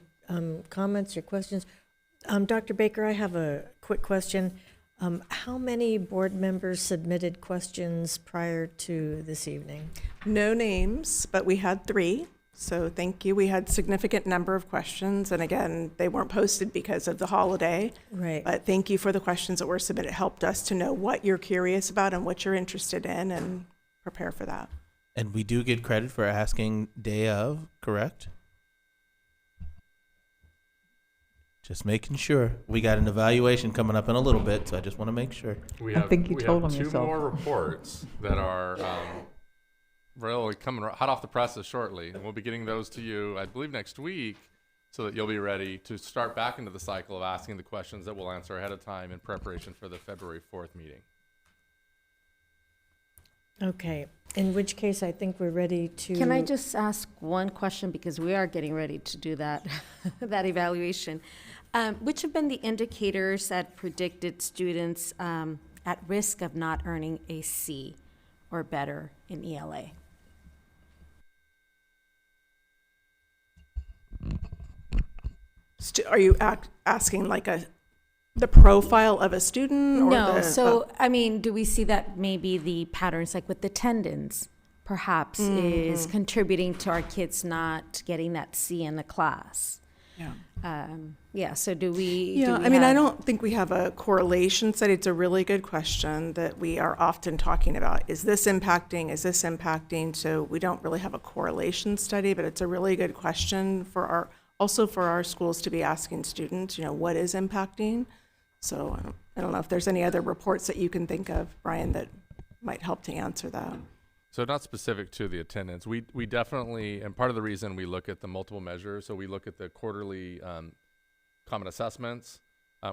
comments or questions? Dr. Baker, I have a quick question. How many board members submitted questions prior to this evening? No names, but we had 3. So thank you. We had significant number of questions. And again, they weren't posted because of the holiday. Right. But thank you for the questions that were submitted. It helped us to know what you're curious about and what you're interested in and prepare for that. And we do get credit for asking day of, correct? Just making sure. We got an evaluation coming up in a little bit, so I just want to make sure. We I have, think you we told have them 2 yourself. more reports that are really coming hot off the presses shortly. And we'll be getting those to you, I believe, next week, so that you'll be ready to start back into the cycle of asking the questions that we'll answer ahead of time in preparation for the February 4th meeting. Okay, in which case I think we're ready to. Can I just ask one question, because we are getting ready to do that, that evaluation. Which have been the indicators that predicted students at risk of not earning a C or better in ELA? Are you asking like a The profile of a student? Or No, the, so, I mean, do we see that maybe the patterns, like with attendance, perhaps is contributing to our kids not getting that C in the class? Yeah. So do we? Yeah, do we I mean, I have- don't think we have a correlation study. It's a really good question that we are often talking about. Is this impacting? Is this impacting? So we don't really have a correlation study, but it's a really good question for our schools to be asking students, what is impacting? So I don't know if there's any other reports that you can think of, Brian, that might help to answer that. So not specific to the attendance, we definitely, and part of the reason we look at the multiple measures, so we look at the quarterly common assessments,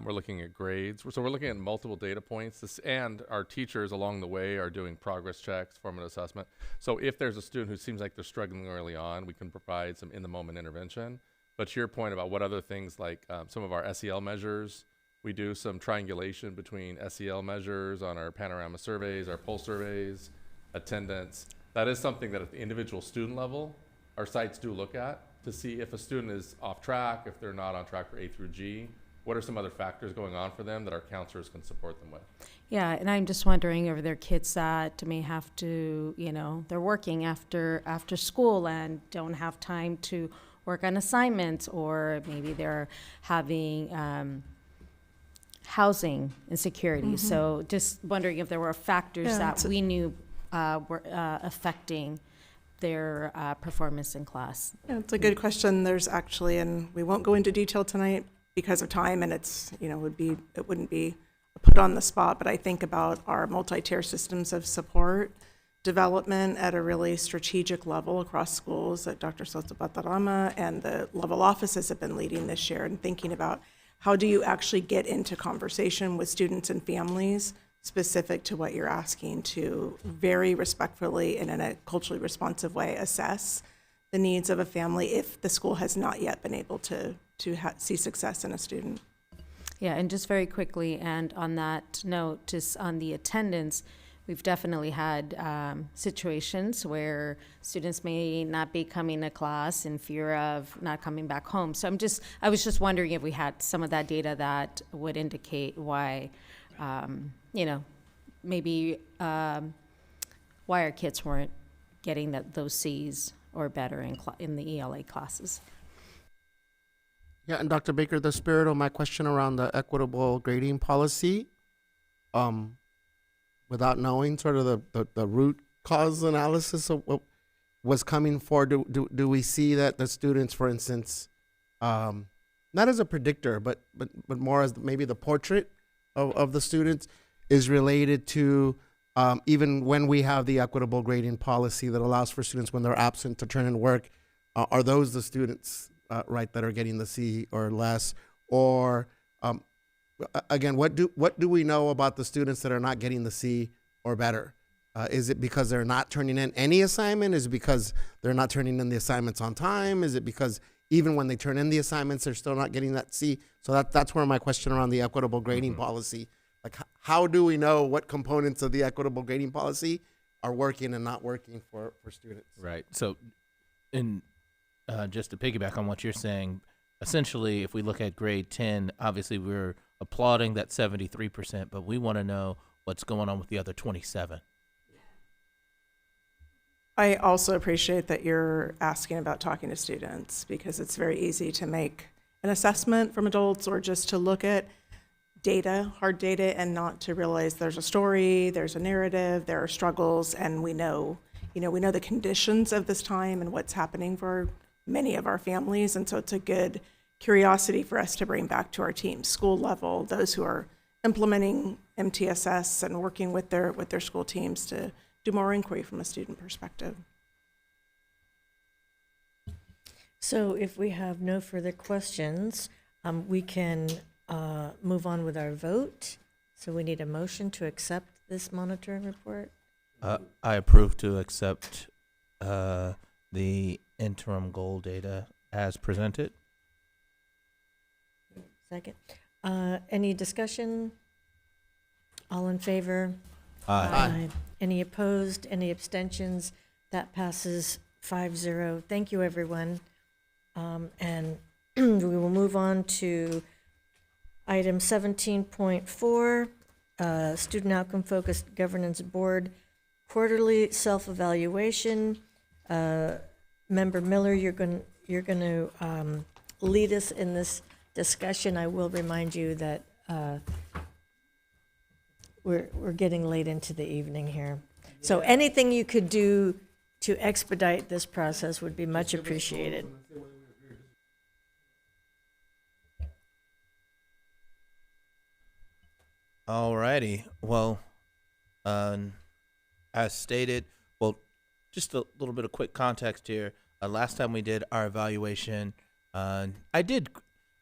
we're looking at grades, so we're looking at multiple data points, and our teachers along the way are doing progress checks, formative assessment. So if there's a student who seems like they're struggling early on, we can provide some in-the-moment intervention. But to your point about what other things, like some of our SEL measures, we do some triangulation between SEL measures on our panorama surveys, our pulse surveys, attendance. That is something that at the individual student level, our sites do look at to see if a student is off track, if they're not on track for A through G, what are some other factors going on for them that our counselors can support them with. Yeah, and I'm just wondering if there are kids that may have to, they're working after school and don't have time to work on assignments, or maybe they're having housing insecurity. So just wondering if there were factors that we knew were affecting their performance in class. Yeah, it's a good question. There's actually, and we won't go into detail tonight because of time, and it's, it wouldn't be put on the spot, but I think about our multi-tier systems of support development at a really strategic level across schools that Dr. Soto Batarama and the level offices have been leading this year, and thinking about how do you actually get into conversation with students and families specific to what you're asking, to very respectfully and in a culturally responsive way assess the needs of a family if the school has not yet been able to see success in a student. Yeah, and just very quickly, and on that note, just on the attendance, we've definitely had situations where students may not be coming to class in fear of not coming back home. So I was just wondering if we had some of that data that would indicate why, maybe why our kids weren't getting those C's or better in the ELA classes. Yeah, and Dr. Baker, the spirit of my question around the equitable grading policy, without knowing sort of the root cause analysis of what was coming for, do we see that the students, for instance, not as a predictor, but more as maybe the portrait of the students is related to even when we have the equitable grading policy that allows for students when they're absent to turn in work, are those the students, right, that are getting the C or less? Or again, what do we know about the students that are not getting the C or better? Is it because they're not turning in any assignment? Is it because they're not turning in the assignments on time? Is it because even when they turn in the assignments, they're still not getting that C? So that's where my question around the equitable grading policy, like how do we know what components of the equitable grading policy are working and not working for students? Right. So just to piggyback on what you're saying, essentially, if we look at grade 10, obviously we're applauding that 73%, but we want to know what's going on with the other 27. I also appreciate that you're asking about talking to students, because it's very easy to make an assessment from adults or just to look at data, hard data, and not to realize there's a story, there's a narrative, there are struggles, and we know the conditions of this time and what's happening for many of our families. And so it's a good curiosity for us to bring back to our team, school level, those who are implementing MTSS and working with their school teams to do more inquiry from a student perspective. So if we have no further questions, we can move on with our vote. So we need a motion to accept this monitoring report. I approve to accept the interim goal data as presented. Second. Any discussion? All in favor? Aye. Any opposed? Any abstentions? That passes 5-0. Thank you, everyone. And we will move on to Item 17.4, Student Outcome Focused Governance Board Quarterly Self-Evaluation. Member Miller, you're going to lead us in this discussion. I will remind you that we're getting late into the evening here. So anything you could do to expedite this process would be much appreciated. Alrighty. Well, as stated, well, just a little bit of quick context here. Last time we did our evaluation, I did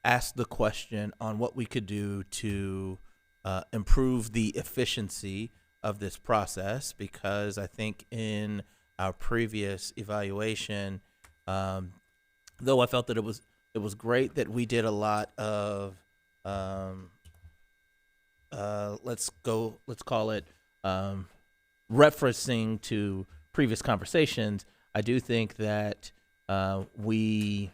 ask the question on what we could do to improve the efficiency of this process, because I think in our previous evaluation, though I felt that it was great that we did a lot of let's call it referencing to previous conversations. I do think that we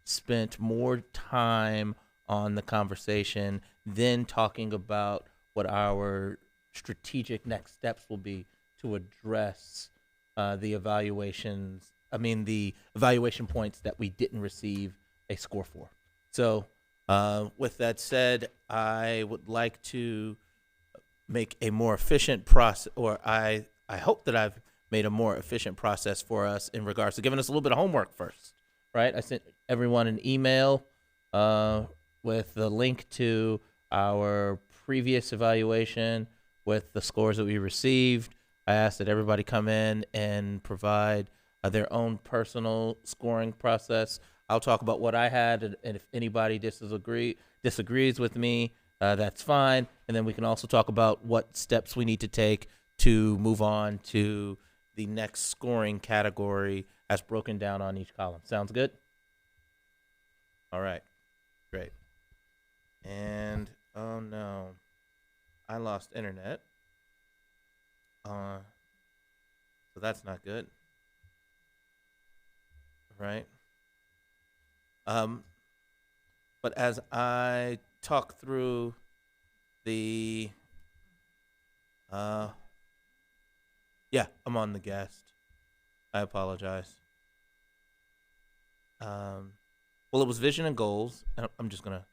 spent more time on the conversation than talking about what our strategic next steps will be to address the evaluation points that we didn't receive a score for. So with that said, I would like to make a more efficient process, or I hope that I've made a more efficient process for us in regards to giving us a little bit of homework first, right? I sent everyone an email with the link to our previous evaluation with the scores that we received. I asked that everybody come in and provide their own personal scoring process. I'll talk about what I had, and if anybody disagrees with me, that's fine. And then we can also talk about what steps we need to take to move on to the next scoring category as broken down on each column. Sounds good? All right, great. And, oh no, I lost internet. So that's not good. Right? But as I talk through the, yeah, I'm on the guest. I apologize. Well, it was vision and goals. And I'm just going to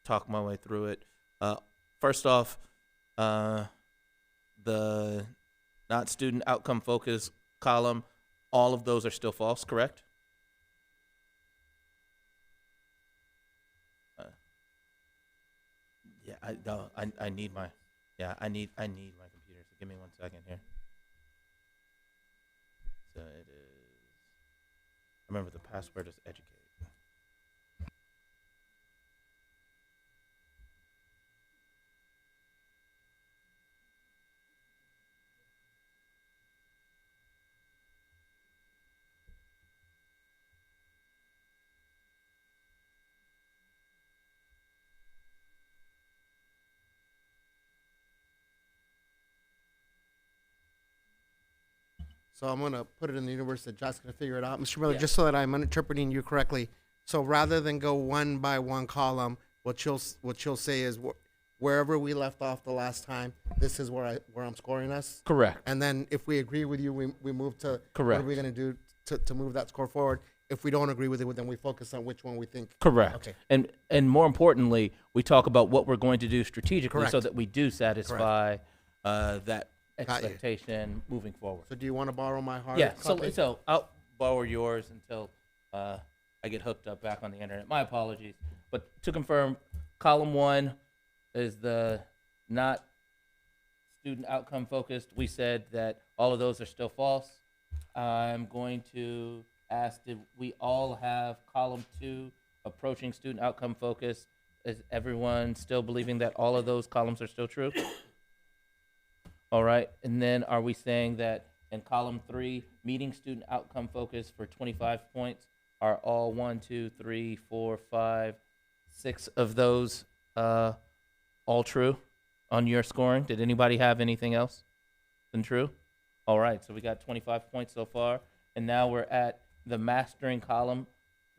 talk my way through it. First off, the not student outcome focus column, all of those are still false, correct? Yeah, I need my computer. So give me 1 second here. So it is. Remember, the password is educate. So I'm going to put it in the universe that Josh's going to figure it out. Mr. Miller, Yeah. just so that I'm interpreting you correctly. So rather than go one by one column, what you'll say is wherever we left off the last time, this is where I'm scoring us. Correct. And then if we agree with you, we move to Correct. what are we going to do to move that score forward. If we don't agree with it, then we focus on which one we think. Correct. Okay. And more importantly, we talk about what we're going to do strategically so Correct. that we do satisfy that Got you. expectation moving forward. So do you want to borrow my hard Yeah, copy? so I'll borrow yours until I get hooked up back on the internet. My apologies. But to confirm, column 1 is the not student outcome focused. We said that all of those are still false. I'm going to ask, did we all have column 2 approaching student outcome focused? Is everyone still believing that all of those columns are still true? All right, and then are we saying that in column 3, meeting student outcome focus for 25 points, are all 1, 2, 3, 4, 5, 6 of those all true on your scoring? Did anybody have anything else than true? All right, so we got 25 points so far, and now we're at the mastering column,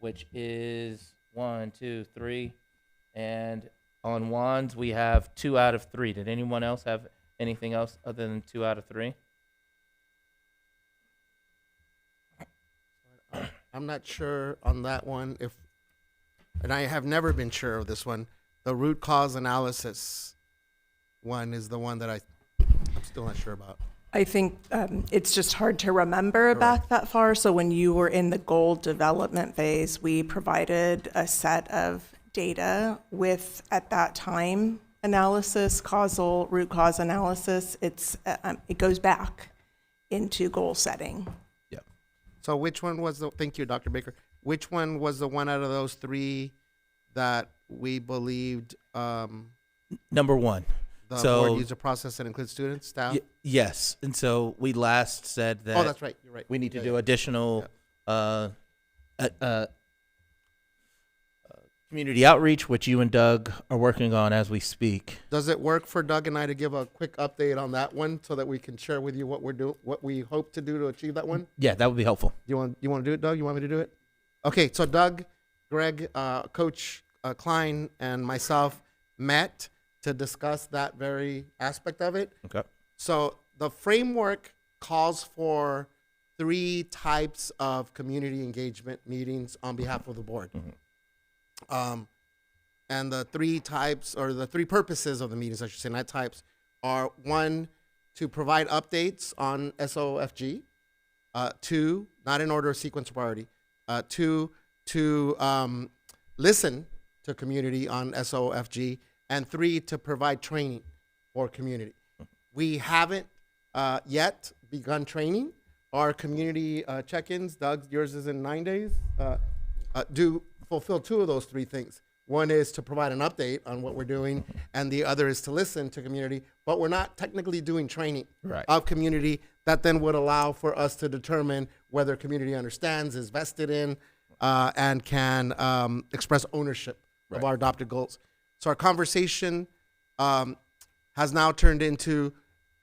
which is 1, 2, 3, and On wands, we have 2 out of 3. Did anyone else have anything else other than 2 out of 3? I'm not sure on that one if, and I have never been sure of this one. The root cause analysis one is the one that I'm still not sure about. I think it's just hard to remember back that far. So when you were in the goal development phase, we provided a set of data with, at that time, analysis, root cause analysis. It goes back into goal setting. So which one was thank you, Dr. Baker. Which one was the one out of those 3 that we believed Number 1. the So- board user process that includes students, staff? Yes, and so we last said that. Oh, that's right. You're right. We need to Yeah, do yeah. additional community outreach, which you and Doug are working on as we speak. Does it work for Doug and I to give a quick update on that one so that we can share with you what we're doing, what we hope to do to achieve that one? Yeah, that would be helpful. You want to do it, Doug? You want me to do it? Okay, so Doug, Greg, Coach Klein, and myself met to discuss that very aspect of it. Okay. So the framework calls for 3 types of community engagement meetings on behalf of the board. And the 3 types, or the 3 purposes of the meetings, I should say, not types, are 1, to provide updates on SOFG, 2, not in order of sequence of priority, 2, to listen to community on SOFG, and 3, to provide training for community. We haven't yet begun training. Our community check-ins, Doug, yours is in 9 days, do fulfill 2 of those 3 things. One is to provide an update on what we're doing, and the other is to listen to community, but we're not technically doing training of community that then would allow for us to determine whether community understands, is vested in, and can express ownership of our adopted goals. So our conversation has now turned into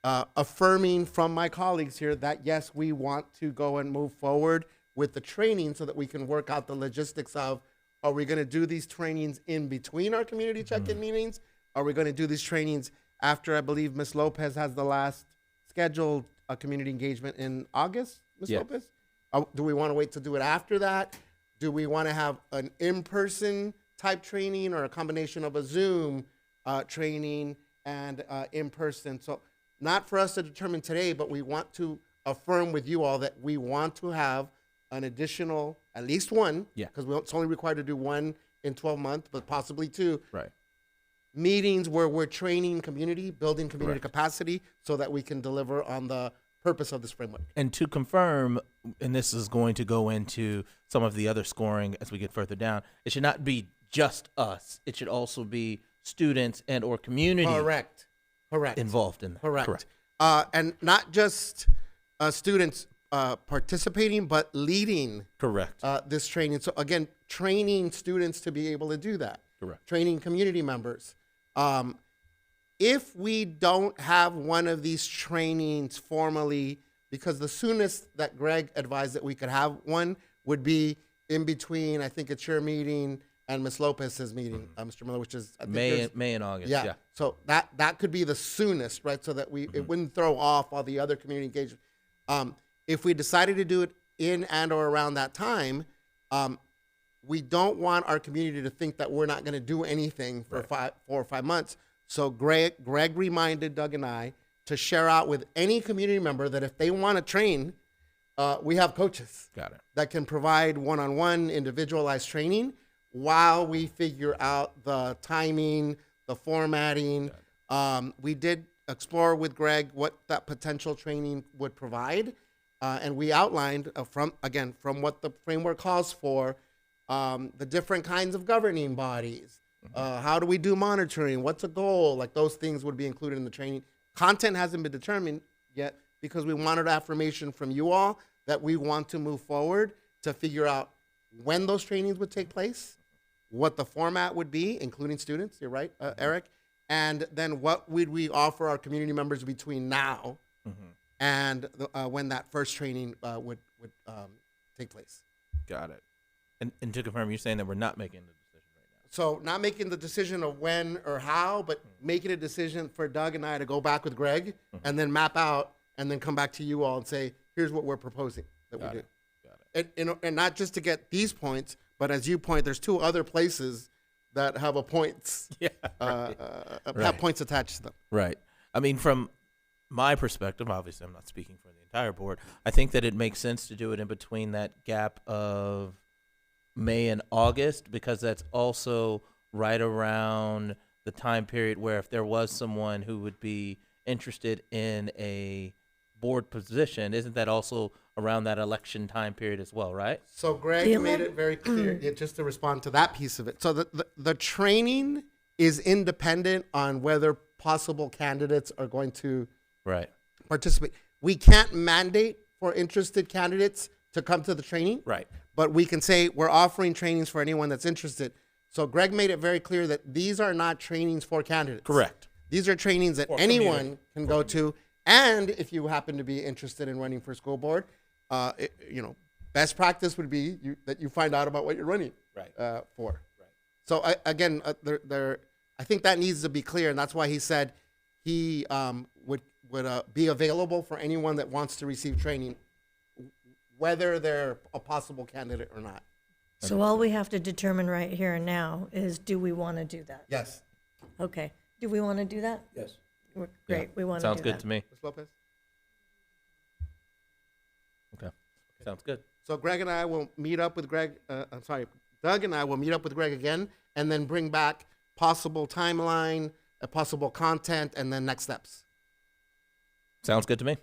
affirming from my colleagues here that yes, we want to go and move forward with the training so that we can work out the logistics of, are we going to do these trainings in between our community check-in meetings? Are we going to do these trainings after, I believe, Ms. Lopez has the last scheduled community engagement in August, Ms. Lopez? Do we want to wait to do it after that? Do we want to have an in-person type training or a combination of a Zoom training and in-person? So not for us to determine today, but we want to affirm with you all that we want to have an additional, at least 1, because it's only required to do 1 in 12 months, but possibly 2. Meetings where we're training community, building community capacity so that we can deliver on the purpose of this framework. And to confirm, and this is going to go into some of the other scoring as we get further down, it should not be just us. It should also be students and or community Correct. involved in that. Correct. And not just students participating, but leading this training. So again, training students to be able to do that. Training community members. If we don't have one of these trainings formally, because the soonest that Greg advised that we could have one would be in between, I think it's your meeting and Ms. Lopez's meeting, Mr. Miller, which is I think May and August. Yeah. So that could be the soonest, right? So that it wouldn't throw off all the other community engagement. If we decided to do it in and or around that time, we don't want our community to think that we're not going to do anything for 4 or 5 months. So Greg reminded Doug and I to share out with any community member that if they want to train, we have coaches that can provide one-on-one individualized training while we figure out the timing, the formatting. We did explore with Greg what that potential training would provide. And we outlined from what the framework calls for, the different kinds of governing bodies. How do we do monitoring? What's a goal? Like those things would be included in the training. Content hasn't been determined yet because we wanted affirmation from you all that we want to move forward to figure out when those trainings would take place, what the format would be, including students, you're right, Eric, and then what would we offer our community members between now and when that first training would take place. Got it. And to confirm, you're saying that we're not making the decision right now. So not making the decision of when or how, but making a decision for Doug and I to go back with Greg and then map out and then come back to you all and say, here's what we're proposing that we do. And not just to get these points, but as you point, there's 2 other places that have a points, have points attached to them. Right. I mean, from my perspective, obviously I'm not speaking for the entire board, I think that it makes sense to do it in between that gap of May and August, because that's also right around the time period where if there was someone who would be interested in a board position, isn't that also around that election time period as well, right? So Greg made it very clear, just to respond to that piece of it. So the training is independent on whether possible candidates are going to participate. We can't mandate for interested candidates to come to the training. Right. But we can say we're offering trainings for anyone that's interested. So Greg made it very clear that these are not trainings for candidates. Correct. These are trainings that anyone can go to. And if you happen to be interested in running for school board, best practice would be that you find out about what you're running for. Right. So again, I think that needs to be clear, and that's why he said he would be available for anyone that wants to receive training, whether they're a possible candidate or not. So all we have to determine right here and now is, do we want to do that? Yes. Okay. Do we want to do that? Yes. Great. We want to do that. Sounds good to me. Ms. Lopez? Okay. Sounds good. So Greg and I will meet up with Doug and I will meet up with Greg again and then bring back possible timeline, possible content, and then next steps. Sounds good to me.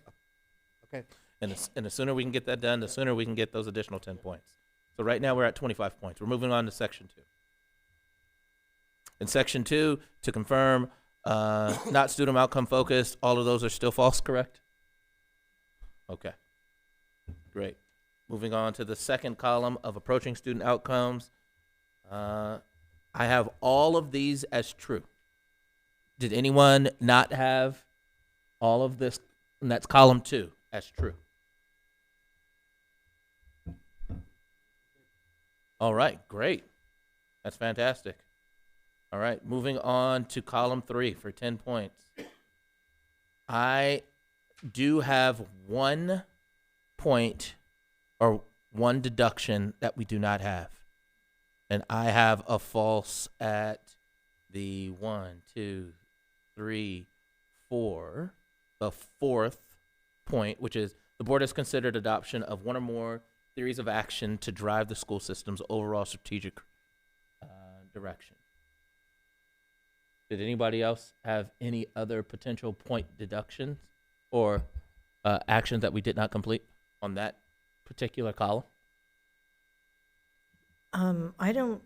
Okay. And the sooner we can get that done, the sooner we can get those additional 10 points. So right now we're at 25 points. We're moving on to Section 2. In Section 2, to confirm, not student outcome focused, all of those are still false, correct? Okay. Great. Moving on to the second column of approaching student outcomes. I have all of these as true. Did anyone not have all of this? And that's column 2 as true. All right, great. That's fantastic. All right, moving on to column 3 for 10 points. I do have 1 point or 1 deduction that we do not have. And I have a false at the 1, 2, 3, 4, the 4th point, which is the board has considered adoption of 1 or more theories of action to drive the school system's overall strategic direction. Did anybody else have any other potential point deductions or actions that we did not complete on that particular column? I don't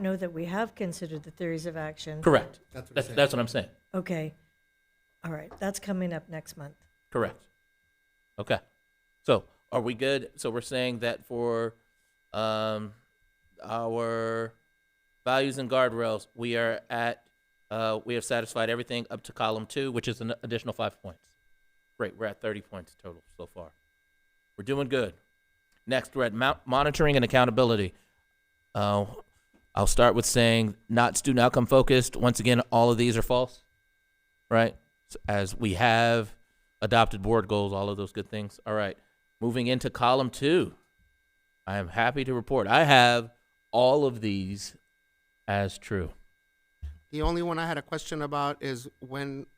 know that we have considered the theories of action. Correct. That's what I'm saying. Okay. All right. That's coming up next month. Correct. Okay. So are we good? So we're saying that for our values and guardrails, we are at we have satisfied everything up to column 2, which is an additional 5 points. Great. We're at 30 points total so far. We're doing good. Next, we're at monitoring and accountability. I'll start with saying not student outcome focused. Once again, all of these are false, right? So as we have adopted board goals, all of those good things. All right, moving into column 2. I am happy to report I have all of these as true. The only one I had a question about is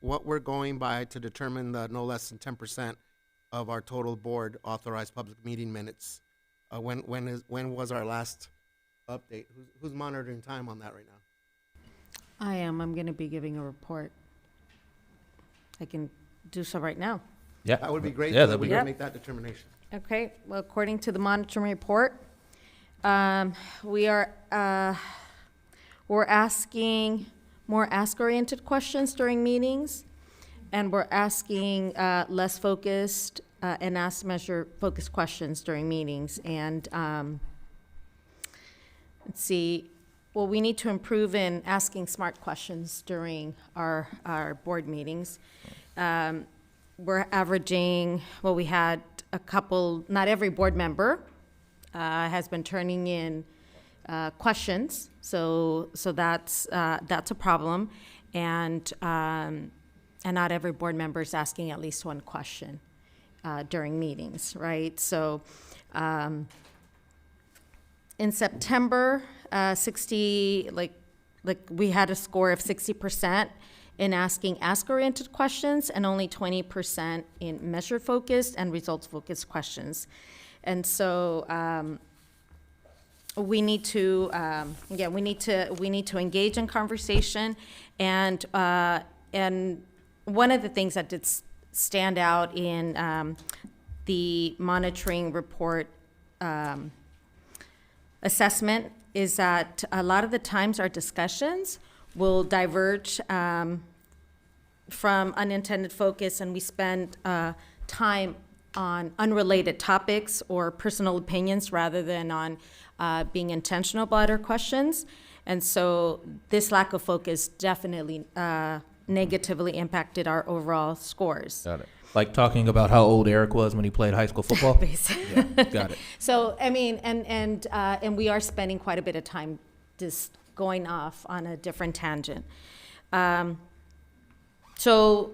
what we're going by to determine the no less than 10% of our total board authorized public meeting minutes. When was our last update? Who's monitoring time on that right now? I am. I'm going to be giving a report. I can do so right now. Yeah, that would be great. Yeah, that we can make that determination. Okay. Well, according to the monitoring report, we're asking more ask-oriented questions during meetings, and we're asking less focused and ask-measure-focused questions during meetings. And let's see. Well, we need to improve in asking smart questions during our board meetings. We're averaging, well, we had a couple, not every board member has been turning in questions. So that's a problem, and not every board member is asking at least one question during meetings, right? So in September, 60 like we had a score of 60% in asking ask-oriented questions and only 20% in measure-focused and results-focused questions. And so we need to engage in conversation, and one of the things that did stand out in the monitoring report assessment is that a lot of the times our discussions will diverge from unintended focus, and we spend time on unrelated topics or personal opinions rather than on being intentional about our questions. And so this lack of focus definitely negatively impacted our overall scores. Got it. Like talking about how old Eric was when he played high school football? Basically. Yeah, got it. So, I mean, and we are spending quite a bit of time just going off on a different tangent. So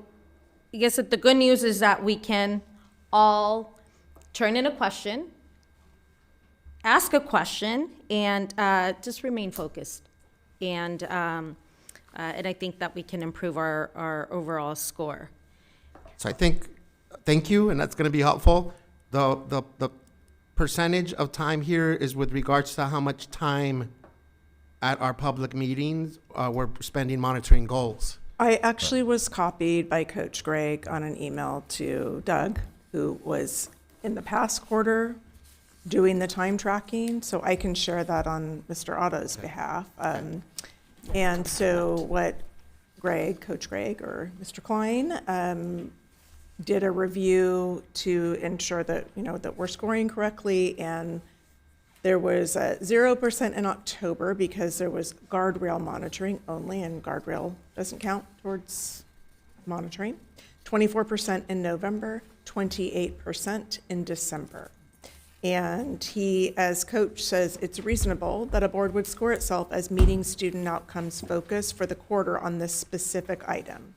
I guess that the good news is that we can all turn in a question, ask a question, and just remain focused. And I think that we can improve our overall score. So I think, thank you, and that's going to be helpful. The percentage of time here is with regards to how much time at our public meetings we're spending monitoring goals. I actually was copied by Coach Greg on an email to Doug, who was in the past quarter doing the time tracking, so I can share that on Mr. Otto's behalf. And so what Coach Greg or Mr. Klein did a review to ensure that, that we're scoring correctly, and there was 0% in October because there was guardrail monitoring only, and guardrail doesn't count towards monitoring. 24% in November, 28% in December. And he, as coach, says it's reasonable that a board would score itself as meeting student outcomes focus for the quarter on this specific item.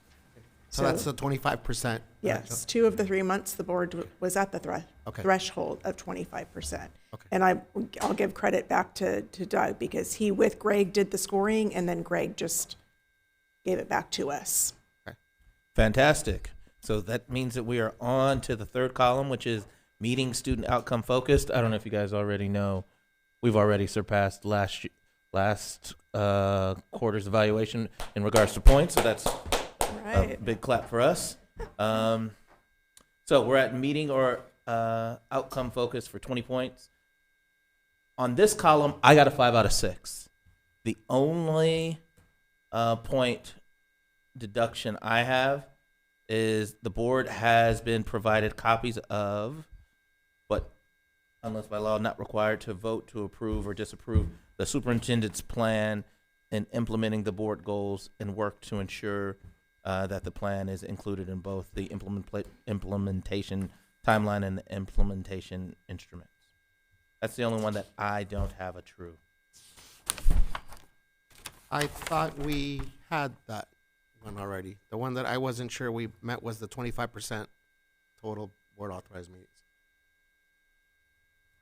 So that's the 25%. Yes, 2 of the 3 months the board was at the threshold of 25%. Okay. And I'll give credit back to Doug, because he with Greg did the scoring, and then Greg just gave it back to us. Okay. Fantastic. So that means that we are on to the third column, which is meeting student outcome focused. I don't know if you guys already know, we've already surpassed last quarter's evaluation in regards to points. So that's a big clap for us. So we're at meeting or outcome focused for 20 points. On this column, I got a 5 out of 6. The only point deduction I have is the board has been provided copies of, but unless by law not required to vote to approve or disapprove the superintendent's plan in implementing the board goals and work to ensure that the plan is included in both the implementation timeline and the implementation instruments. That's the only one that I don't have a true. I thought we had that one already. The one that I wasn't sure we met was the 25% total board authorized meetings.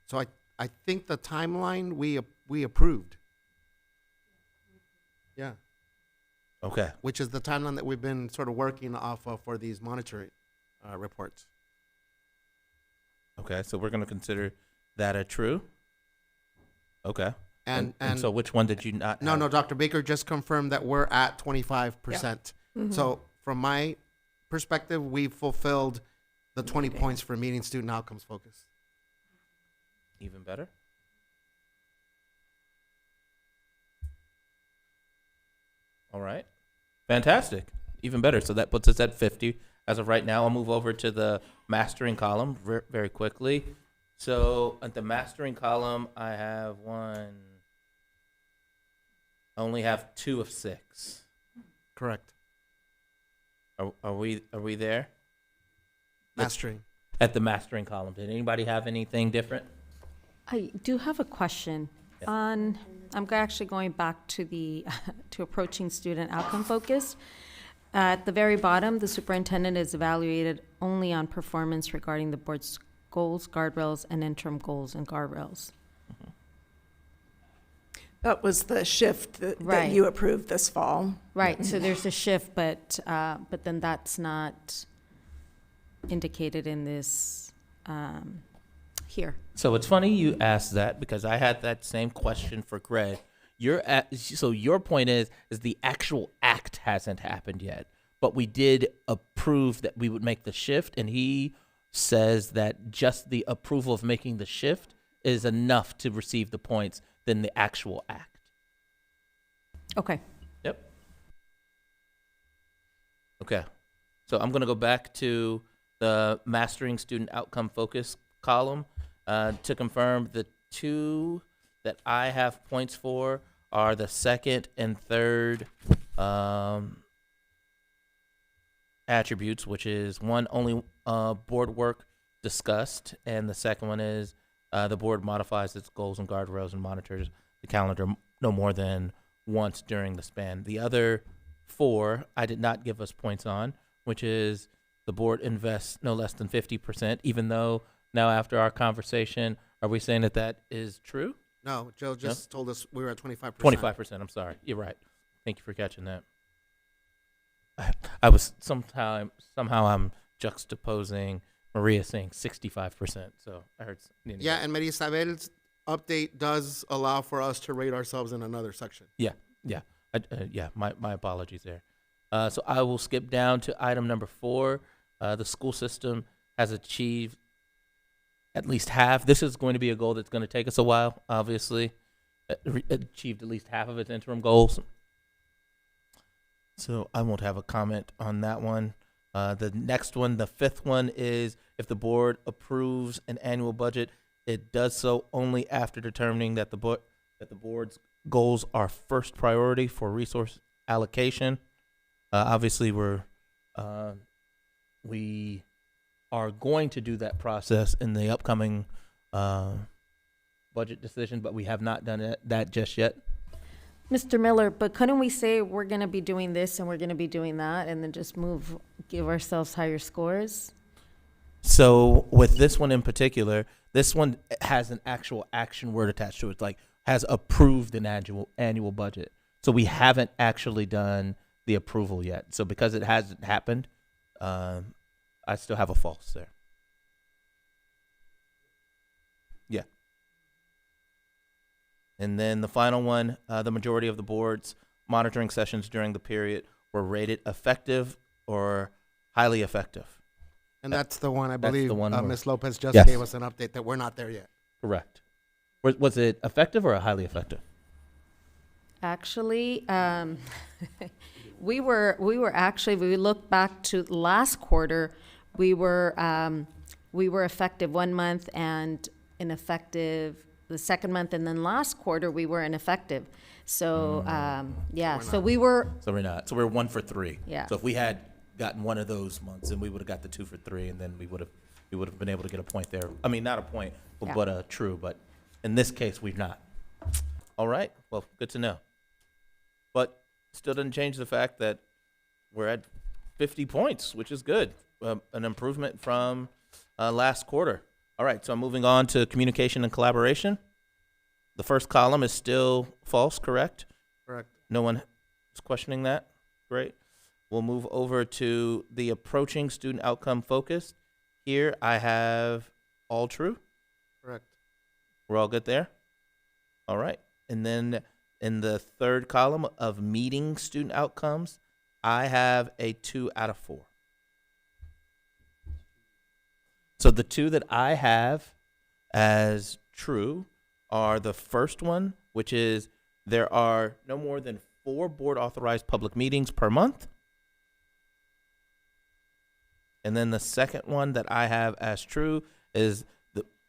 So I think the timeline we approved. Yeah. Okay. Which is the timeline that we've been sort of working off of for these monitoring reports. Okay, so we're going to consider that a true. Okay. And so which one did you not have? No, Dr. Baker just confirmed that we're at 25%. Mm-hmm. So from my perspective, we've fulfilled the 20 points for meeting student outcomes focus. Even better. All right. Fantastic. Even better. So that puts us at 50 as of right now. I'll move over to the mastering column very quickly. So at the mastering column, I only have 2 of 6. Correct. Are we there? Mastering. At the mastering column. Did anybody have anything different? I do have a question. I'm actually going back to to approaching student outcome focused. At the very bottom, the superintendent is evaluated only on performance regarding the board's goals, guardrails, and interim goals and guardrails. That was the shift that Right. you approved this fall. Right, so there's a shift, but then that's not indicated in this here. So it's funny you asked that because I had that same question for Greg. So your point is the actual act hasn't happened yet, but we did approve that we would make the shift, and he says that just the approval of making the shift is enough to receive the points than the actual act. Okay. Yep. Okay. So I'm going to go back to the Mastering Student Outcome Focus column to confirm the two that I have points for are the second and third attributes, which is one, only board work discussed, and the second one is the board modifies its goals and guardrails and monitors the calendar no more than once during the span. The other four I did not give us points on, which is the board invests no less than 50%, even though now after our conversation, are we saying that that is true? No, Joe just told us we were at 25%. 25%, I'm sorry. You're right. Thank you for catching that. I was somehow I'm juxtaposing Maria saying 65%. So I heard. Yeah, and Maria Isabel's update does allow for us to rate ourselves in another section. Yeah. My apologies there. So I will skip down to item number 4. The school system has achieved at least half. This is going to be a goal that's going to take us a while, obviously. Achieved at least half of its interim goals. So I won't have a comment on that one. The next one, the fifth one, is if the board approves an annual budget, it does so only after determining that the board's goals are first priority for resource allocation. Obviously, we are going to do that process in the upcoming budget decision, but we have not done that just yet. Mr. Miller, but couldn't we say we're going to be doing this and we're going to be doing that and then just give ourselves higher scores? So with this one in particular, this one has an actual action word attached to it, like has approved an annual budget. So we haven't actually done the approval yet. So because it hasn't happened, I still have a false there. Yeah. And then the final one, the majority of the board's monitoring sessions during the period were rated effective or highly effective. And that's the one I believe Ms. Lopez just Yes. gave us an update that we're not there yet. Correct. Was it effective or highly effective? Actually, we look back to last quarter, we were effective 1 month and ineffective the second month, and then last quarter we were ineffective. So so we were. So we're not. So we're 1 for 3. Yeah. So if we had gotten one of those months, then we would have got the 2 for 3, and then we would have been able to get a point there. I mean, not a point, but a true. But in this case, we've not. All right. Well, good to know. But still doesn't change the fact that we're at 50 points, which is good. An improvement from last quarter. All right, so I'm moving on to communication and collaboration. The first column is still false, correct? Correct. No one is questioning that? Great. We'll move over to the approaching student outcome focus. Here I have all true. Correct. We're all good there? All right. And then in the third column of meeting student outcomes, I have a 2 out of 4. So the 2 that I have as true are the first one, which is there are no more than 4 board authorized public meetings per month. And then the second one that I have as true is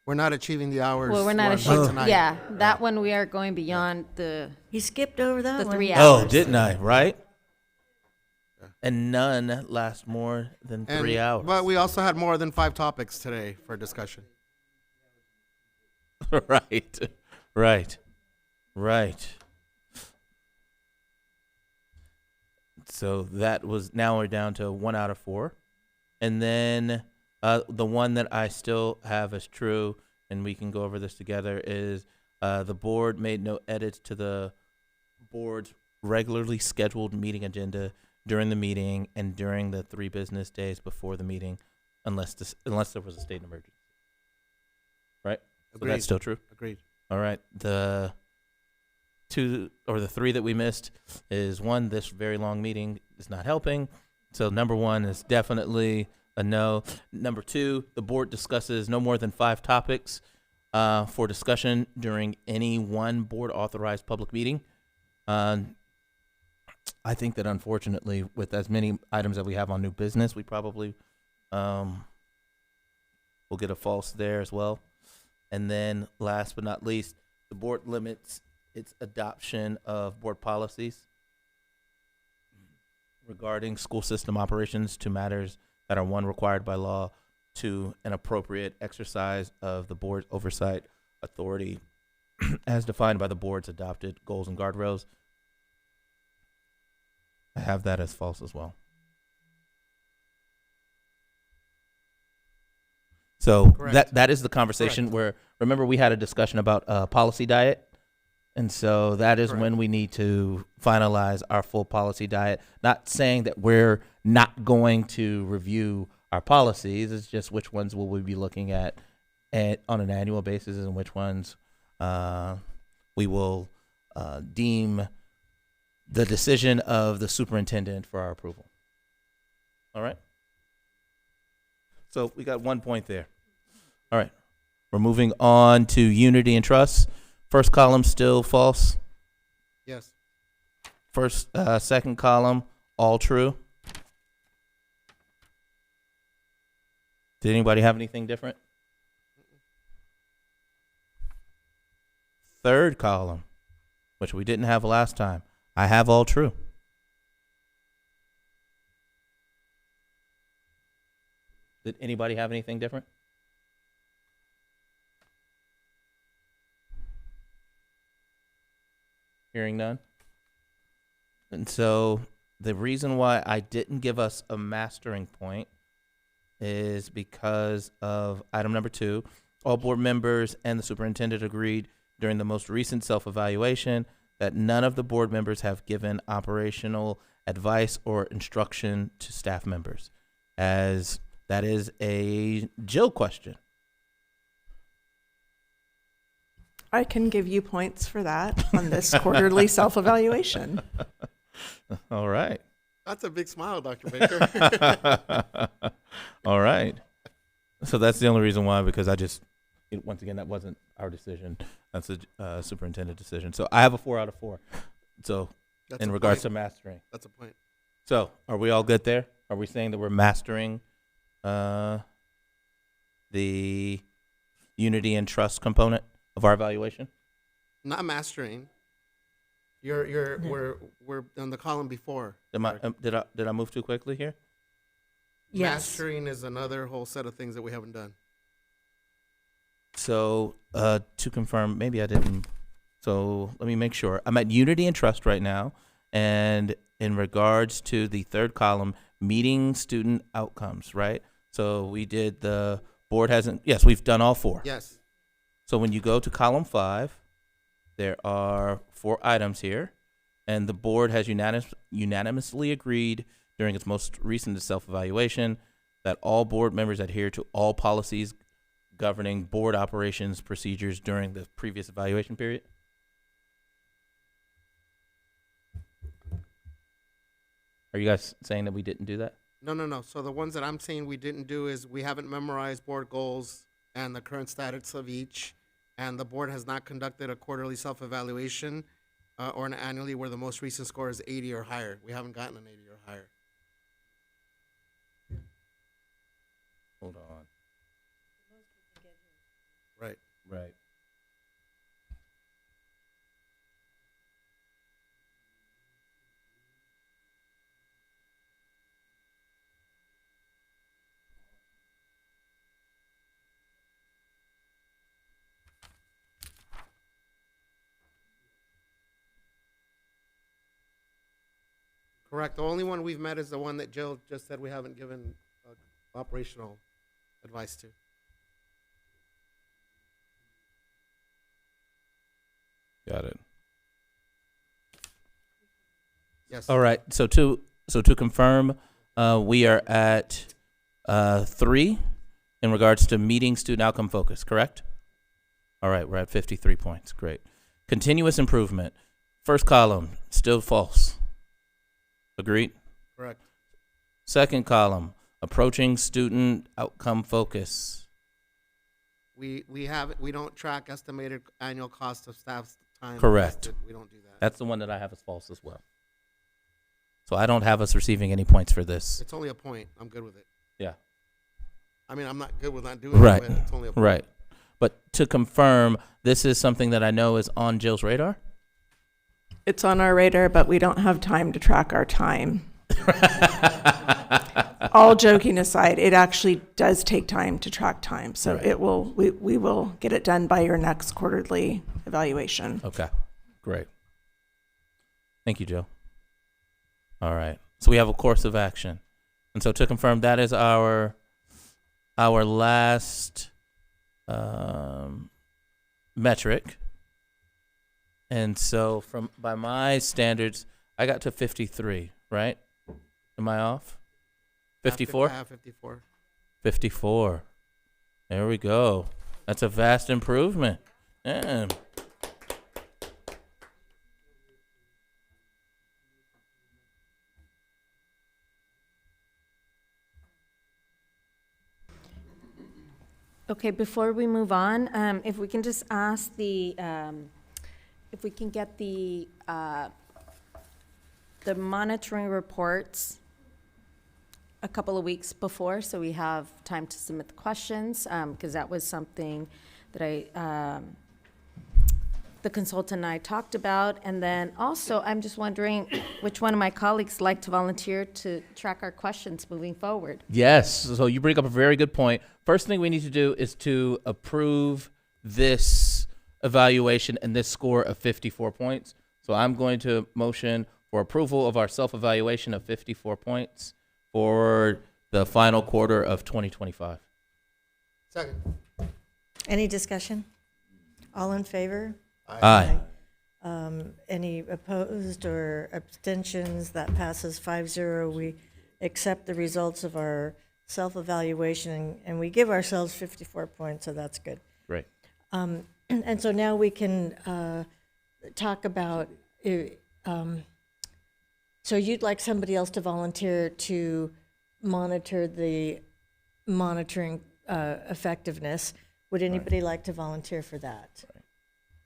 we're not achieving the hours. Well, we're not tonight. Yeah, that one we are going beyond He skipped over that the one. 3 hours. Oh, didn't I? Right? And none last more than 3 hours. But we also had more than 5 topics today for discussion. Right. Right. So that was, now we're down to 1 out of 4. And then the one that I still have as true, and we can go over this together, is the board made no edits to the board's regularly scheduled meeting agenda during the meeting and during the 3 business days before the meeting, unless there was a state emergency. Right? So Agreed. that's still true? Agreed. All right. The 2 or the 3 that we missed is, 1, this very long meeting is not helping. So number 1 is definitely a no. Number 2, the board discusses no more than 5 topics for discussion during any one board authorized public meeting. I think that unfortunately, with as many items that we have on new business, we probably will get a false there as well. And then last but not least, the board limits its adoption of board policies regarding school system operations to matters that are, 1, required by law, 2, an appropriate exercise of the board's oversight authority as defined by the board's adopted goals and guardrails. I have that as false as well. So that is the conversation where, remember, we had a discussion about policy diet. And so that is when we need to finalize our full policy diet. Not saying that we're not going to review our policies. It's just which ones will we be looking at on an annual basis and which ones we will deem the decision of the superintendent for our approval. All right? So we got 1 point there. All right. We're moving on to unity and trust. First column still false. Yes. Second column, all true. Did anybody have anything different? Third column, which we didn't have last time, I have all true. Did anybody have anything different? Hearing none. And so the reason why I didn't give us a mastering point is because of item number 2. All board members and the superintendent agreed during the most recent self-evaluation that none of the board members have given operational advice or instruction to staff members, as that is a Jill question. I can give you points for that on this quarterly self-evaluation. All right. That's a big smile, Dr. Baker. All right. So that's the only reason why, because once again, that wasn't our decision. That's a superintendent decision. So I have a 4 out of 4. So That's in a regards point. to mastering. That's a point. So are we all good there? Are we saying that we're mastering the unity and trust component of our evaluation? Not mastering. We're on the column before. Did I move too quickly here? Yes. Mastering is another whole set of things that we haven't done. So to confirm, maybe I didn't. So let me make sure. I'm at unity and trust right now. And in regards to the third column, meeting student outcomes, right? So we did the board hasn't, yes, we've done all 4. Yes. So when you go to column 5, there are 4 items here. And the board has unanimously agreed during its most recent self-evaluation that all board members adhere to all policies governing board operations procedures during the previous evaluation period. Are you guys saying that we didn't do that? No. So the ones that I'm saying we didn't do is we haven't memorized board goals and the current status of each, and the board has not conducted a quarterly self-evaluation or an annually where the most recent score is 80 or higher. We haven't gotten an 80 or higher. Hold on. Right. Right. Correct. The only one we've met is the one that Jill just said we haven't given operational advice to. Got it. Yes. All right. So to confirm, we are at 3 in regards to meeting student outcome focus, correct? All right, we're at 53 points. Great. Continuous improvement. First column, still false. Agreed? Correct. Second column, approaching student outcome focus. We don't track estimated annual cost of staff's time. Correct. invested. We don't do that. That's the one that I have as false as well. So I don't have us receiving any points for this. It's only a point. I'm good with it. Yeah. I mean, I'm not good with not doing Right. it, but it's only a point. Right. But to confirm, this is something that I know is on Jill's radar? It's on our radar, but we don't have time to track our time. All joking aside, it actually does take time to track time. So Right. we will get it done by your next quarterly evaluation. Okay, great. Thank you, Jill. All right, so we have a course of action. And so to confirm, that is our last metric. And so by my standards, I got to 53, right? Am I off? 54? 54. 54. There we go. That's a vast improvement. Yeah. Okay, before we move on, if we can just ask if we can get the monitoring reports a couple of weeks before, so we have time to submit the questions, because that was something that the consultant and I talked about. And then also, I'm just wondering which one of my colleagues like to volunteer to track our questions moving forward. Yes, so you bring up a very good point. First thing we need to do is to approve this evaluation and this score of 54 points. So I'm going to motion for approval of our self-evaluation of 54 points for the final quarter of 2025. Second. Any discussion? All in favor? Aye. Any opposed or abstentions? That passes 5-0. We accept the results of our self-evaluation, and we give ourselves 54 points, so that's good. Great. And so now we can talk about, so you'd like somebody else to volunteer to monitor the monitoring effectiveness. Would anybody like to volunteer for that?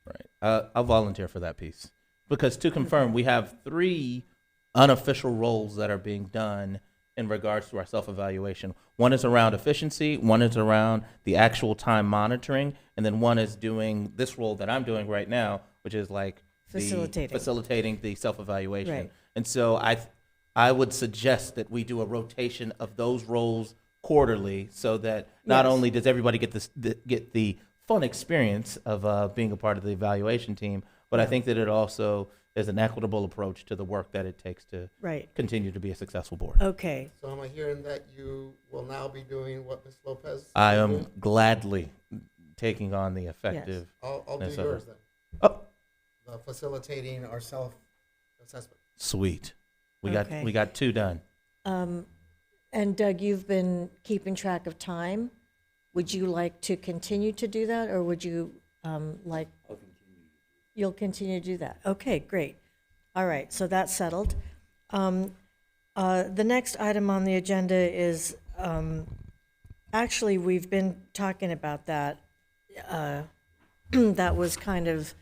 Right. I'll volunteer for that piece. Because to confirm, we have 3 unofficial roles that are being done in regards to our self-evaluation. One is around efficiency, one is around the actual time monitoring, and then one is doing this role that I'm doing right now, which is like facilitating the self-evaluation. Right. And so I would suggest that we do a rotation of those roles quarterly, so that not Yes. only does everybody get get the fun experience of being a part of the evaluation team, but I think that it also is an equitable approach to the work that it takes to Right. continue to be a successful board. Okay. So am I hearing that you will now be doing what Ms. Lopez? I is am doing? gladly taking on the effective. I'll do yours then. Oh, The facilitating our self-assessment. sweet. We Okay. got 2 done. And Doug, you've been keeping track of time. Would you like to continue to do that, or would you like? You'll continue to do that. Okay, great. All right, so that's settled. The next item on the agenda is, actually, we've been talking about that. That was kind of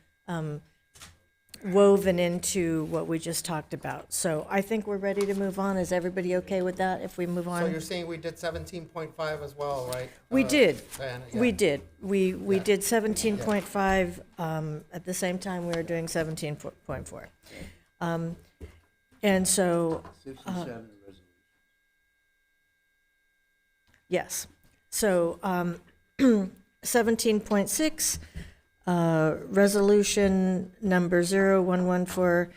woven into what we just talked about. So I think we're ready to move on. Is everybody okay with that if we move on? So you're saying we did 17.5 as well, right? We did. Diana? We Yeah. did. We did 17.5. At the same time, we were doing 17.4. And so. 67 Yes. So 17.6, resolution number 0114,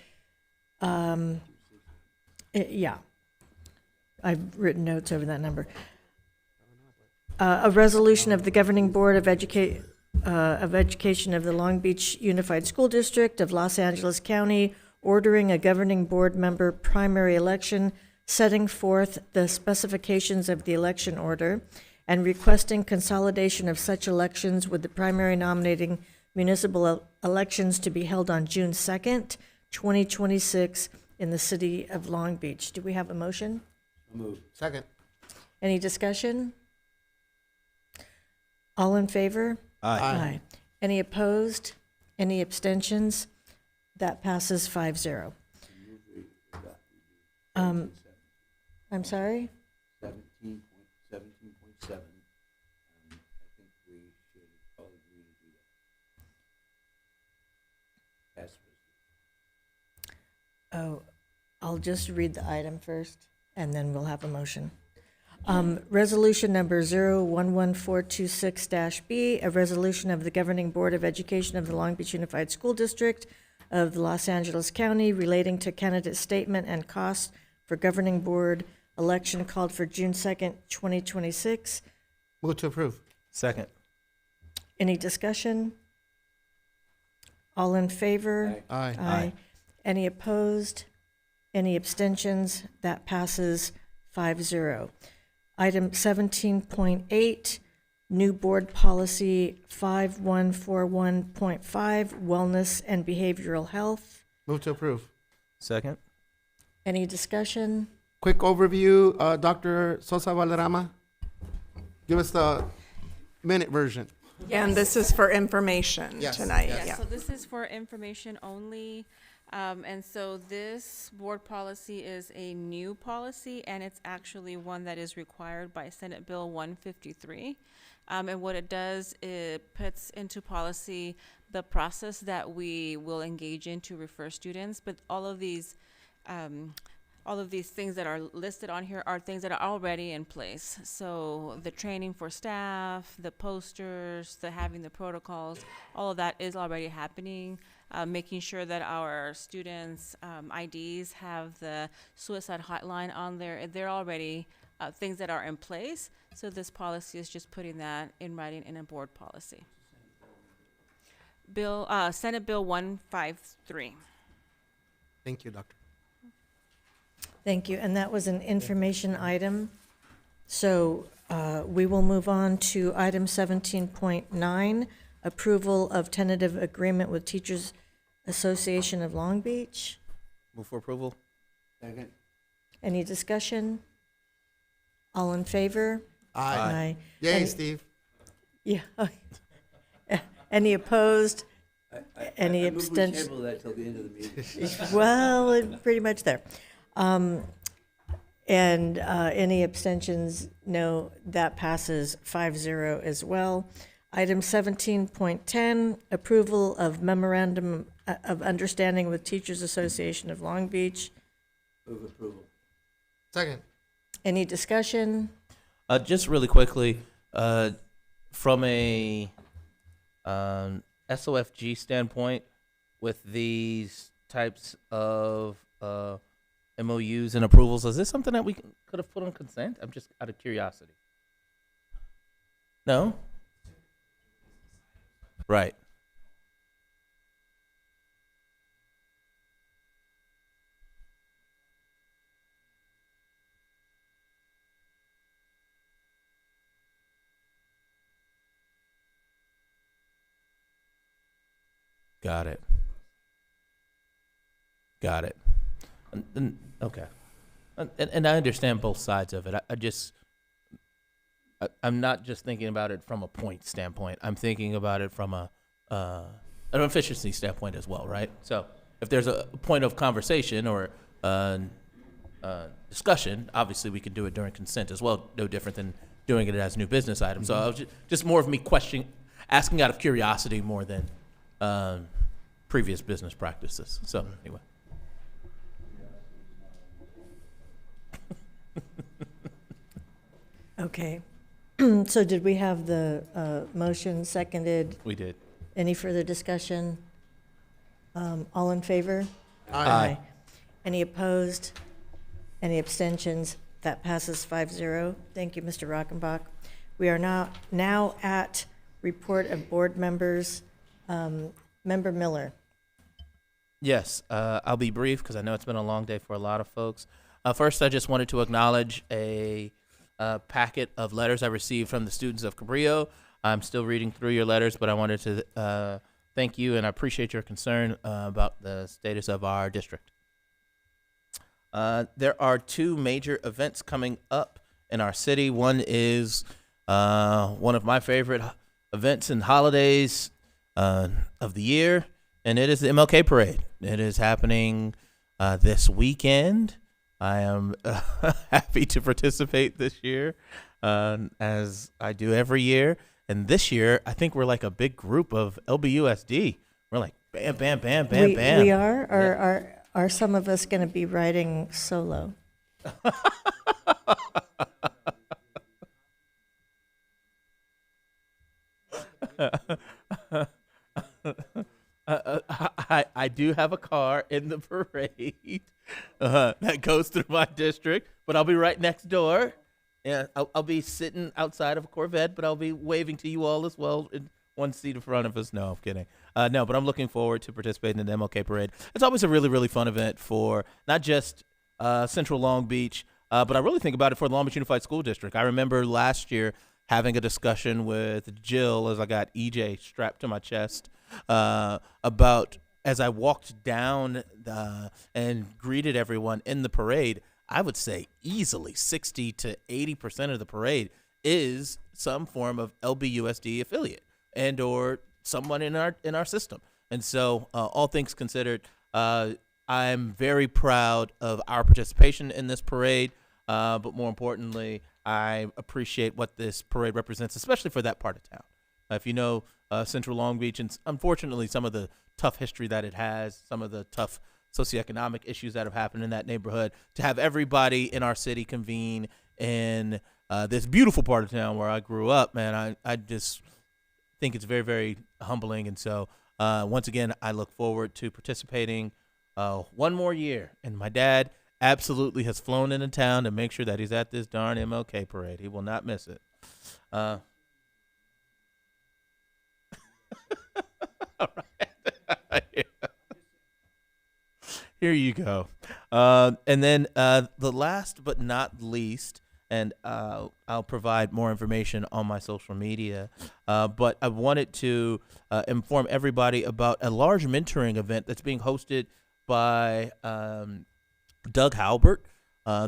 Yeah. I've written notes over that number. A resolution of the Governing Board of Education of the Long Beach Unified School District of Los Angeles County, ordering a governing board member primary election, setting forth the specifications of the election order, and requesting consolidation of such elections with the primary nominating municipal elections to be held on June 2nd, 2026 in the city of Long Beach. Do we have a motion? Move. Second. Any discussion? All in favor? Aye. Any opposed? Any abstentions? That passes 5-0. I'm sorry? 17.7. I think we should probably agree to do that. Pass resolution. Oh, I'll just read the item first, and then we'll have a motion. Resolution number 011426-B, a resolution of the Governing Board of Education of the Long Beach Unified School District of Los Angeles County relating to candidate statement and costs for Governing Board election called for June 2nd, 2026. Move to approve. Second. Any discussion? All in favor? Aye. Aye. Any opposed? Any abstentions? That passes 5-0. Item 17.8, new board policy 5141.5, wellness and behavioral health. Move to approve. Second. Any discussion? Quick overview, Dr. Sosa Valderrama. Give us the minute version. And this is for information tonight. Yes, Yeah. so this is for information only. And so this board policy is a new policy, and it's actually one that is required by Senate Bill 153. And what it does, it puts into policy the process that we will engage in to refer students. But all of these things that are listed on here are things that are already in place. So the training for staff, the posters, the having the protocols, all of that is already happening. Making sure that our students' IDs have the suicide hotline on there. They're already things that are in place. So this policy is just putting that in writing in a board policy. Senate Bill 153. Thank you, Doctor. Thank you. And that was an information item. So we will move on to item 17.9, approval of tentative agreement with Teachers Association of Long Beach. Move for approval. Second. Any discussion? All in favor? Aye. Yay, Any- Steve. Yeah. Any opposed? Any I move we abstentions? table that till the end of the meeting. Well, pretty much there. And any abstentions? No, that passes 5-0 as well. Item 17.10, approval of memorandum of understanding with Teachers Association of Long Beach. Move approval. Second. Any discussion? Just really quickly, from a SOFG standpoint, with these types of MOUs and approvals, is this something that we could have put on consent? I'm just out of curiosity. No? Right. Got it. Got it. Okay. And I understand both sides of it. I'm not just thinking about it from a point standpoint. I'm thinking about it from an efficiency standpoint as well, right? So if there's a point of conversation or discussion, obviously we can do it during consent as well, no different than doing it as new business items. So I was just more of me asking out of curiosity more than previous business practices. So anyway. Okay. So did we have the motion seconded? We did. Any further discussion? All in favor? Aye. Any opposed? Any abstentions? That passes 5-0. Thank you, Mr. Rockenbach. We are now at report of board members. Member Miller. Yes, I'll be brief because I know it's been a long day for a lot of folks. First, I just wanted to acknowledge a packet of letters I received from the students of Cabrillo. I'm still reading through your letters, but I wanted to thank you, and I appreciate your concern about the status of our district. There are two major events coming up in our city. One is one of my favorite events and holidays of the year, and it is the MLK Parade. It is happening this weekend. I am happy to participate this year, as I do every year. And this year, I think we're like a big group of LBUSD. We're like bam, bam, bam, bam, bam. We are, or are some of us going to be riding solo? I do have a car in the parade that goes through my district, but I'll be right next door. Yeah, I'll be sitting outside of a Corvette, but I'll be waving to you all as well in one seat in front of us. No, I'm kidding. No, but I'm looking forward to participating in the MLK Parade. It's always a really, really fun event for not just Central Long Beach, but I really think about it for the Long Beach Unified School District. I remember last year having a discussion with Jill as I got EJ strapped to my chest about, as I walked down and greeted everyone in the parade, I would say easily 60 to 80% of the parade is some form of LBUSD affiliate and or someone in our system. And so all things considered, I'm very proud of our participation in this parade, but more importantly, I appreciate what this parade represents, especially for that part of town. If you know Central Long Beach, and unfortunately some of the tough history that it has, some of the tough socioeconomic issues that have happened in that neighborhood, to have everybody in our city convene in this beautiful part of town where I grew up, man, I just think it's very, very humbling. And so once again, I look forward to participating one more year. And my dad absolutely has flown into town to make sure that he's at this darn MLK Parade. He will not miss it. All right. Here you go. And then the last but not least, and I'll provide more information on my social media, but I wanted to inform everybody about a large mentoring event that's being hosted by Doug Halbert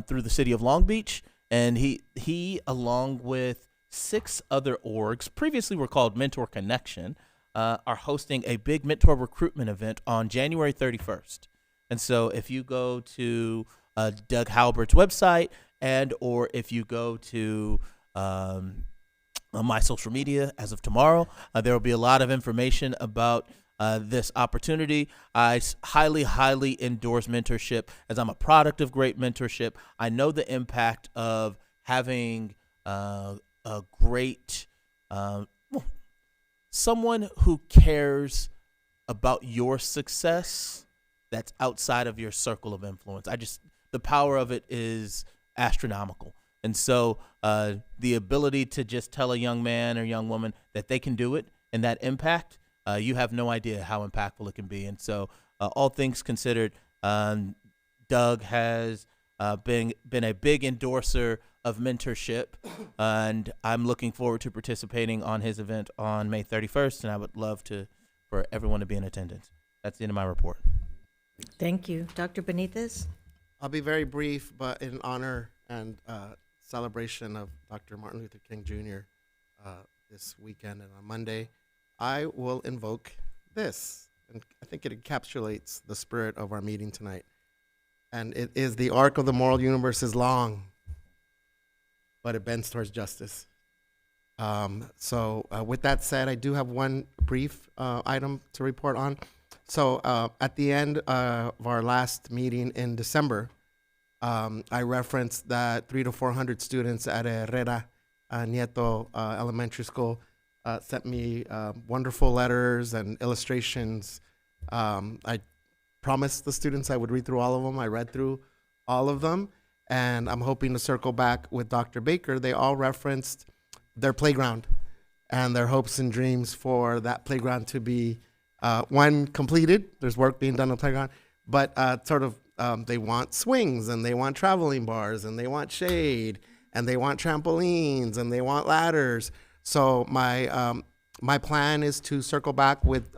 through the city of Long Beach. And he along with 6 other orgs, previously were called Mentor Connection, are hosting a big mentor recruitment event on January 31st. And so if you go to Doug Halbert's website and or if you go to my social media as of tomorrow, there will be a lot of information about this opportunity. I highly, highly endorse mentorship as I'm a product of great mentorship. I know the impact of having a great someone who cares about your success that's outside of your circle of influence. The power of it is astronomical. And so the ability to just tell a young man or young woman that they can do it and that impact, you have no idea how impactful it can be. And so all things considered, Doug has been a big endorser of mentorship, and I'm looking forward to participating on his event on May 31st, and I would love for everyone to be in attendance. That's the end of my report. Thank you. Dr. Benitez? I'll be very brief, but in honor and celebration of Dr. Martin Luther King Jr. This weekend and on Monday, I will invoke this, and I think it encapsulates the spirit of our meeting tonight. And it is: the arc of the moral universe is long, but it bends towards justice. So with that said, I do have one brief item to report on. So at the end of our last meeting in December, I referenced that 300 to 400 students at Herrera Nieto Elementary School sent me wonderful letters and illustrations. I promised the students I would read through all of them. I read through all of them. and I'm hoping to circle back with Dr. Baker. They all referenced their playground and their hopes and dreams for that playground to be, one, completed. There's work being done on the playground, but they want swings, and they want traveling bars, and they want shade, and they want trampolines, and they want ladders. So my plan is to circle back with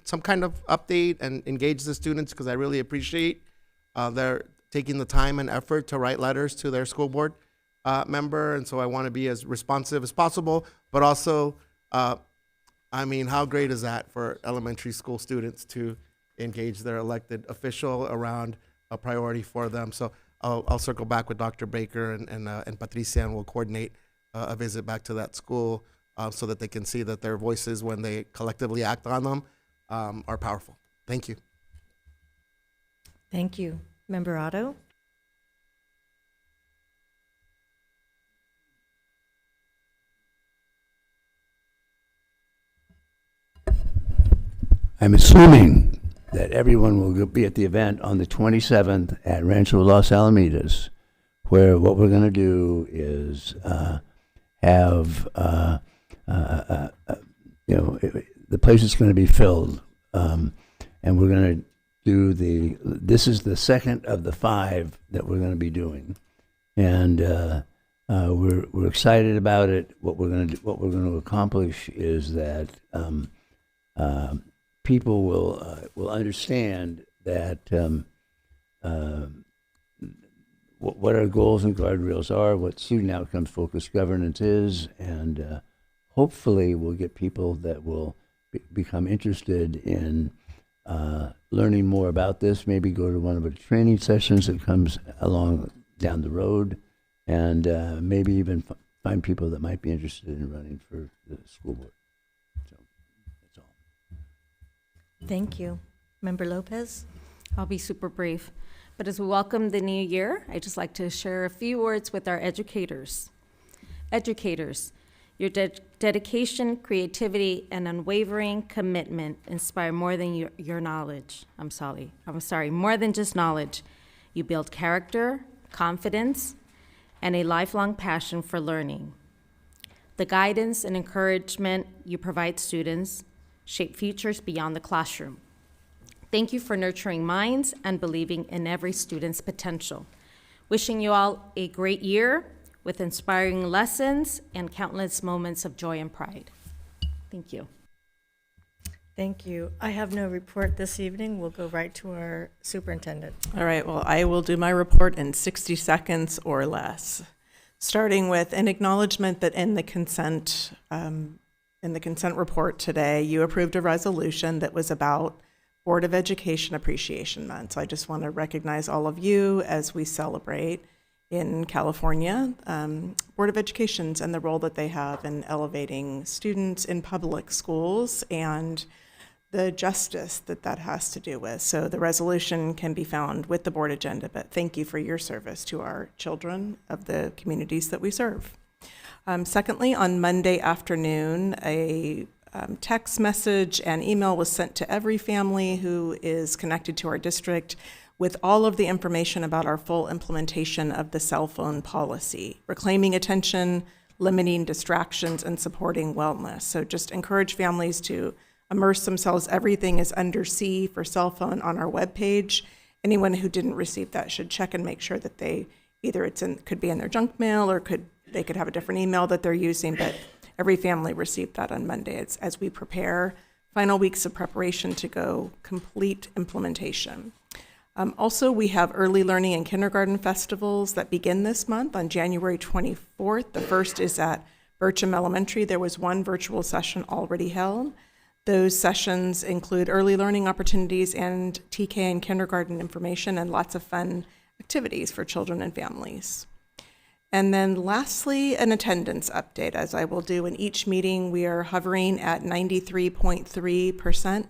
some kind of update and engage the students, because I really appreciate their taking the time and effort to write letters to their school board member. And so I want to be as responsive as possible, but also, how great is that for elementary school students to engage their elected official around a priority for them? So I'll circle back with Dr. Baker and Patricia, and we'll coordinate a visit back to that school so that they can see that their voices, when they collectively act on them, are powerful. Thank you. Thank you. Member Otto? I'm assuming that everyone will be at the event on the 27th at Rancho Los Alamitos, where what we're going to do is have, the place is going to be filled, and we're going to do this is the second of the 5 that we're going to be doing, and we're excited about it. What we're going to accomplish is that people will understand that what our goals and guardrails are, what student outcomes focused governance is, and hopefully we'll get people that will become interested in learning more about this, maybe go to one of the training sessions that comes along down the road, and maybe even find people that might be interested in running for the school board. So that's all. Thank you. Member Lopez? I'll be super brief. But as we welcome the new year, I'd just like to share a few words with our educators. Educators, your dedication, creativity, and unwavering commitment inspire more than your knowledge. I'm sorry, more than just knowledge. You build character, confidence, and a lifelong passion for learning. The guidance and encouragement you provide students shape futures beyond the classroom. Thank you for nurturing minds and believing in every student's potential. Wishing you all a great year with inspiring lessons and countless moments of joy and pride. Thank you. Thank you. I have no report this evening. We'll go right to our superintendent. All right, well, I will do my report in 60 seconds or less, starting with an acknowledgement that in the consent report today, you approved a resolution that was about Board of Education Appreciation Month. So I just want to recognize all of you as we celebrate in California, Board of Educations and the role that they have in elevating students in public schools and the justice that has to do with. So the resolution can be found with the board agenda, but thank you for your service to our children of the communities that we serve. Secondly, on Monday afternoon, a text message and email was sent to every family who is connected to our district with all of the information about our full implementation of the cell phone policy, reclaiming attention, limiting distractions, and supporting wellness. So just encourage families to immerse themselves. Everything is under C for cell phone on our webpage. Anyone who didn't receive that should check and make sure that they either could be in their junk mail or they could have a different email that they're using, but every family received that on Monday as we prepare final weeks of preparation to go complete implementation. Also, we have early learning and kindergarten festivals that begin this month on January 24th. The first is at Bircham Elementary. There was one virtual session already held. Those sessions include early learning opportunities and TK and kindergarten information and lots of fun activities for children and families. And then lastly, an attendance update. As I will do in each meeting, we are hovering at 93.3%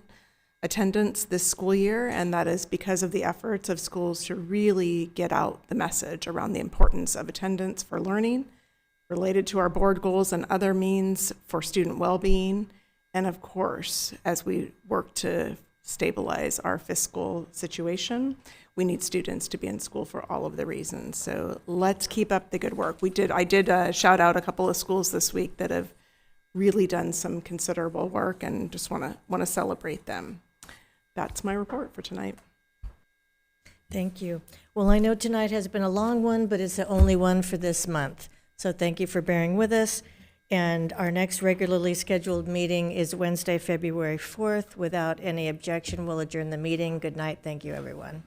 attendance this school year, and that is because of the efforts of schools to really get out the message around the importance of attendance for learning, related to our board goals and other means for student well-being, and of course, as we work to stabilize our fiscal situation, we need students to be in school for all of the reasons. So let's keep up the good work. I did shout out a couple of schools this week that have really done some considerable work, and just want to celebrate them. That's my report for tonight. Thank you. Well, I know tonight has been a long one, but it's the only one for this month. So thank you for bearing with us. And our next regularly scheduled meeting is Wednesday, February 4th. Without any objection, we'll adjourn the meeting. Good night. Thank you, everyone.